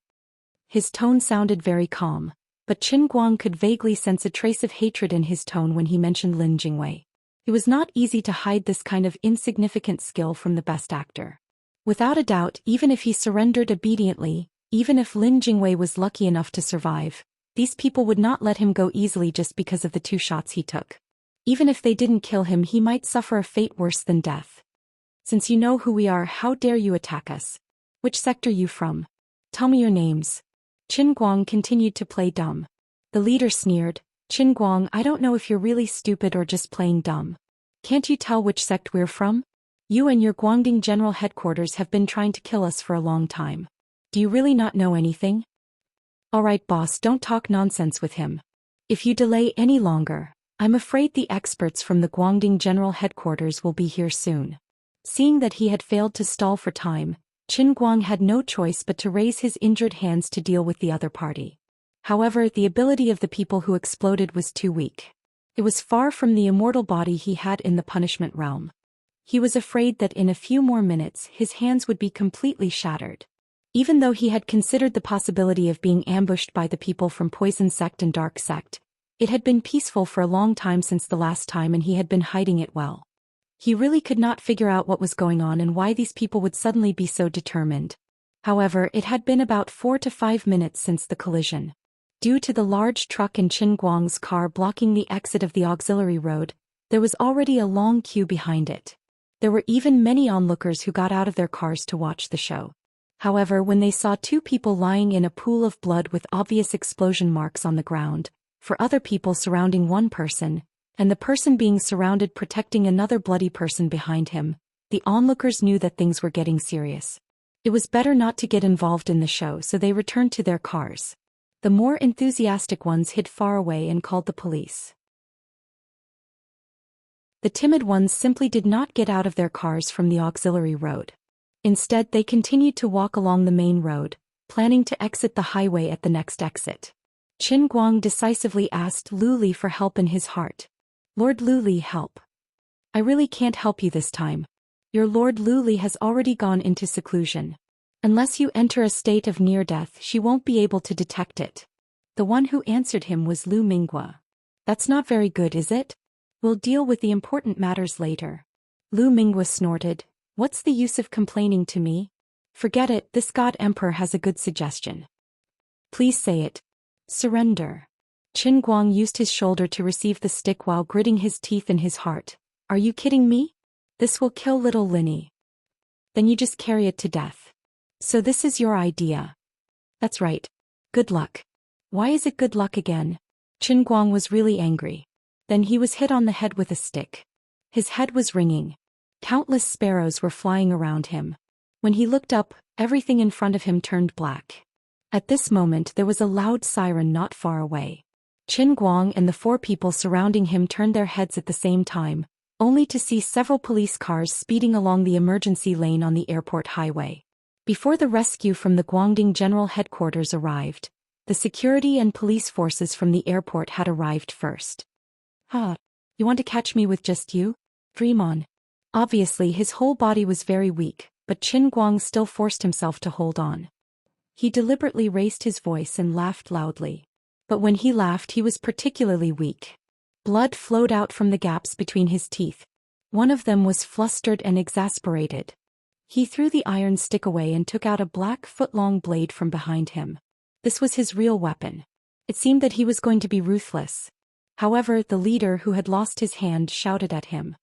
His tone sounded very calm, but Qin Guang could vaguely sense a trace of hatred in his tone when he mentioned Lin Jingwei. It was not easy to hide this kind of insignificant skill from the best actor. Without a doubt, even if he surrendered obediently, even if Lin Jingwei was lucky enough to survive, these people would not let him go easily just because of the 2 shots he took. Even if they didn't kill him, he might suffer a fate worse than death. Since you know who we are, how dare you attack us? Which sector you from? Tell me your names. Qin Guang continued to play dumb. The leader sneered, "Qin Guang, I don't know if you're really stupid or just playing dumb. Can't you tell which sect we're from? You and your Guangding General Headquarters have been trying to kill us for a long time. Do you really not know anything? Alright boss, don't talk nonsense with him. If you delay any longer, I'm afraid the experts from the Guangding General Headquarters will be here soon." Seeing that he had failed to stall for time, Qin Guang had no choice but to raise his injured hands to deal with the other party. However, the ability of the people who exploded was too weak. It was far from the immortal body he had in the punishment realm. He was afraid that in a few more minutes his hands would be completely shattered. Even though he had considered the possibility of being ambushed by the people from Poison Sect and Dark Sect, it had been peaceful for a long time since the last time and he had been hiding it well. He really could not figure out what was going on and why these people would suddenly be so determined. However, it had been about 4 to 5 minutes since the collision. Due to the large truck in Qin Guang's car blocking the exit of the auxiliary road, there was already a long queue behind it. There were even many onlookers who got out of their cars to watch the show. However, when they saw 2 people lying in a pool of blood with obvious explosion marks on the ground, for other people surrounding one person, and the person being surrounded protecting another bloody person behind him, the onlookers knew that things were getting serious. It was better not to get involved in the show, so they returned to their cars. The more enthusiastic ones hid far away and called the police. The timid ones simply did not get out of their cars from the auxiliary road. Instead, they continued to walk along the main road, planning to exit the highway at the next exit. Qin Guang decisively asked Lu Li for help in his heart. "Lord Lu Li, help. I really can't help you this time. Your Lord Lu Li has already gone into seclusion. Unless you enter a state of near death, she won't be able to detect it." The one who answered him was Lu Minghua. "That's not very good, is it? We'll deal with the important matters later." Lu Minghua snorted, "What's the use of complaining to me? Forget it, this God Emperor has a good suggestion." "Please say it. Surrender." Qin Guang used his shoulder to receive the stick while gritting his teeth in his heart. "Are you kidding me? This will kill little Linny." "Then you just carry it to death. So this is your idea?" "That's right. Good luck." "Why is it good luck again?" Qin Guang was really angry. Then he was hit on the head with a stick. His head was ringing. Countless sparrows were flying around him. When he looked up, everything in front of him turned black. At this moment there was a loud siren not far away. Qin Guang and the 4 people surrounding him turned their heads at the same time, only to see several police cars speeding along the emergency lane on the airport highway. Before the rescue from the Guangdong General Headquarters arrived, the security and police forces from the airport had arrived first. You want to catch me with just you? Dream on. Obviously his whole body was very weak, but Qin Guang still forced himself to hold on. He deliberately raised his voice and laughed loudly. But when he laughed he was particularly weak. Blood flowed out from the gaps between his teeth. One of them was flustered and exasperated. He threw the iron stick away and took out a black foot-long blade from behind him. This was his real weapon. It seemed that he was going to be ruthless. However, the leader who had lost his hand shouted at him.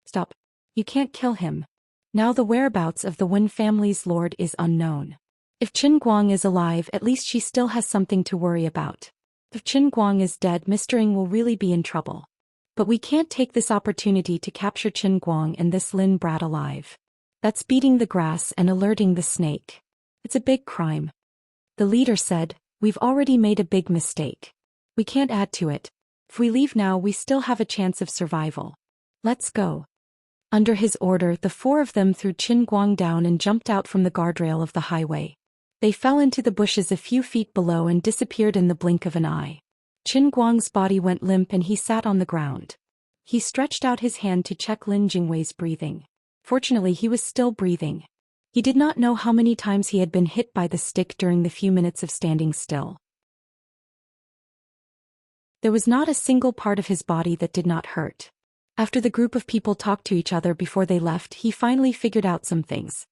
Stop. You can't kill him. Now the whereabouts of the Wen family's lord is unknown. If Qin Guang is alive, at least she still has something to worry about. If Qin Guang is dead, Mr. Ng will really be in trouble. But we can't take this opportunity to capture Qin Guang and this Lin brat alive. That's beating the grass and alerting the snake. It's a big crime. The leader said, we've already made a big mistake. We can't add to it. If we leave now we still have a chance of survival. Let's go. Under his order the 4 of them threw Qin Guang down and jumped out from the guardrail of the highway. They fell into the bushes a few feet below and disappeared in the blink of an eye. Qin Guang's body went limp and he sat on the ground. He stretched out his hand to check Lin Jingwei's breathing. Fortunately he was still breathing. He did not know how many times he had been hit by the stick during the few minutes of standing still. There was not a single part of his body that did not hurt. After the group of people talked to each other before they left, he finally figured out some things.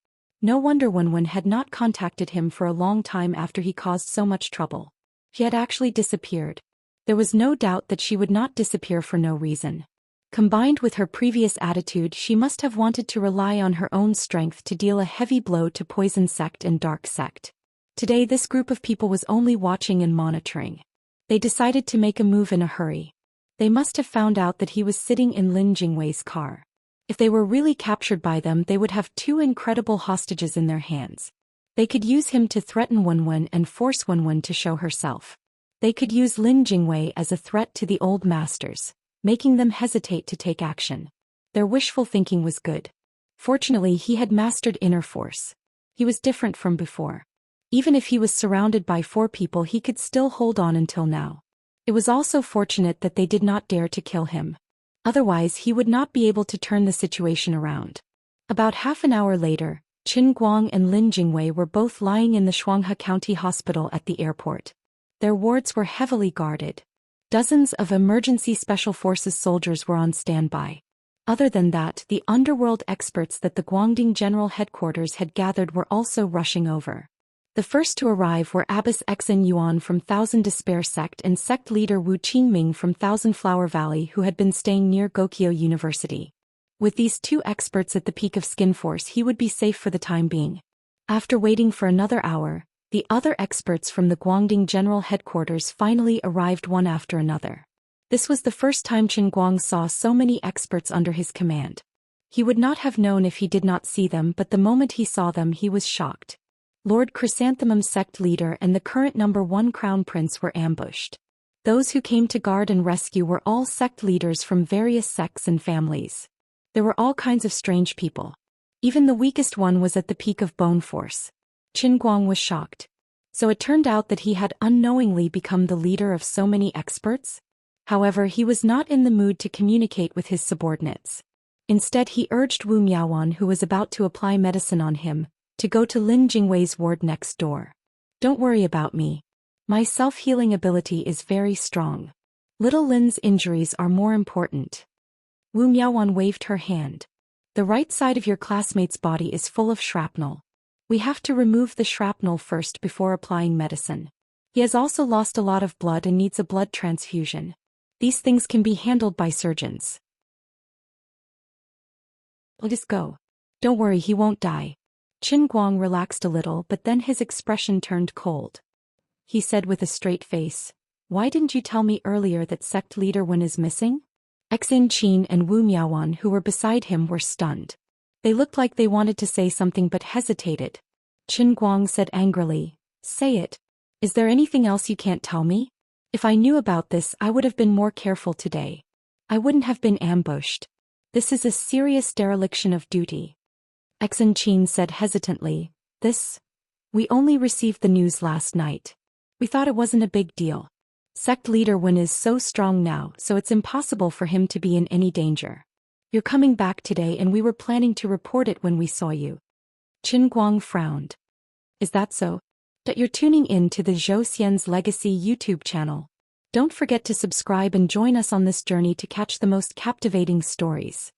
No wonder Wen had not contacted him for a long time after he caused so much trouble. She had actually disappeared. There was no doubt that she would not disappear for no reason. Combined with her previous attitude, she must have wanted to rely on her own strength to deal a heavy blow to Poison Sect and Dark Sect. Today this group of people was only watching and monitoring. They decided to make a move in a hurry. They must have found out that he was sitting in Lin Jingwei's car. If they were really captured by them, they would have 2 incredible hostages in their hands. They could use him to threaten Wen and force Wen to show herself. They could use Lin Jingwei as a threat to the old masters, making them hesitate to take action. Their wishful thinking was good. Fortunately, he had mastered inner force. He was different from before. Even if he was surrounded by 4 people, he could still hold on until now. It was also fortunate that they did not dare to kill him. Otherwise he would not be able to turn the situation around. About half an hour later, Qin Guang and Lin Jingwei were both lying in the Xianxia County Hospital at the airport. Their wards were heavily guarded. Dozens of emergency special forces soldiers were on standby. Other than that, the underworld experts that the Guangdong General Headquarters had gathered were also rushing over. The first to arrive were Abbess Xen Yuan from Thousand Despair Sect and sect leader Wu Qingming from Thousand Flower Valley, who had been staying near Gokyo University. With these 2 experts at the peak of skin force, he would be safe for the time being. After waiting for another hour, the other experts from the Guangdong General Headquarters finally arrived one after another. This was the first time Qin Guang saw so many experts under his command. He would not have known if he did not see them, but the moment he saw them he was shocked. Lord Chrysanthemum's sect leader and the current number 1 crown prince were ambushed. Those who came to guard and rescue were all sect leaders from various sects and families. There were all kinds of strange people. Even the weakest one was at the peak of bone force. Qin Guang was shocked. So it turned out that he had unknowingly become the leader of so many experts? However, he was not in the mood to communicate with his subordinates. Instead he urged Wu Miaowan, who was about to apply medicine on him, to go to Lin Jingwei's ward next door. Don't worry about me. My self-healing ability is very strong. Little Lin's injuries are more important. Wu Miaowan waved her hand. The right side of your classmate's body is full of shrapnel. We have to remove the shrapnel first before applying medicine. He has also lost a lot of blood and needs a blood transfusion. These things can be handled by surgeons. I'll just go. Don't worry, he won't die. Qin Guang relaxed a little, but then his expression turned cold. He said with a straight face, "Why didn't you tell me earlier that sect leader Wen is missing?" Xin Qin and Wu Miaowan, who were beside him, were stunned. They looked like they wanted to say something but hesitated. Qin Guang said angrily, "Say it. Is there anything else you can't tell me? If I knew about this, I would have been more careful today. I wouldn't have been ambushed. This is a serious dereliction of duty. Xianxia said hesitantly. We only received the news last night. We thought it wasn't a big deal. Sect leader Wen is so strong now, so it's impossible for him to be in any danger. You're coming back today and we were planning to report it when we saw you. Qin Guang frowned. Is that so? That you're tuning in to the Zhou Xian's Legacy YouTube channel. Don't forget to subscribe and join us on this journey to catch the most captivating stories.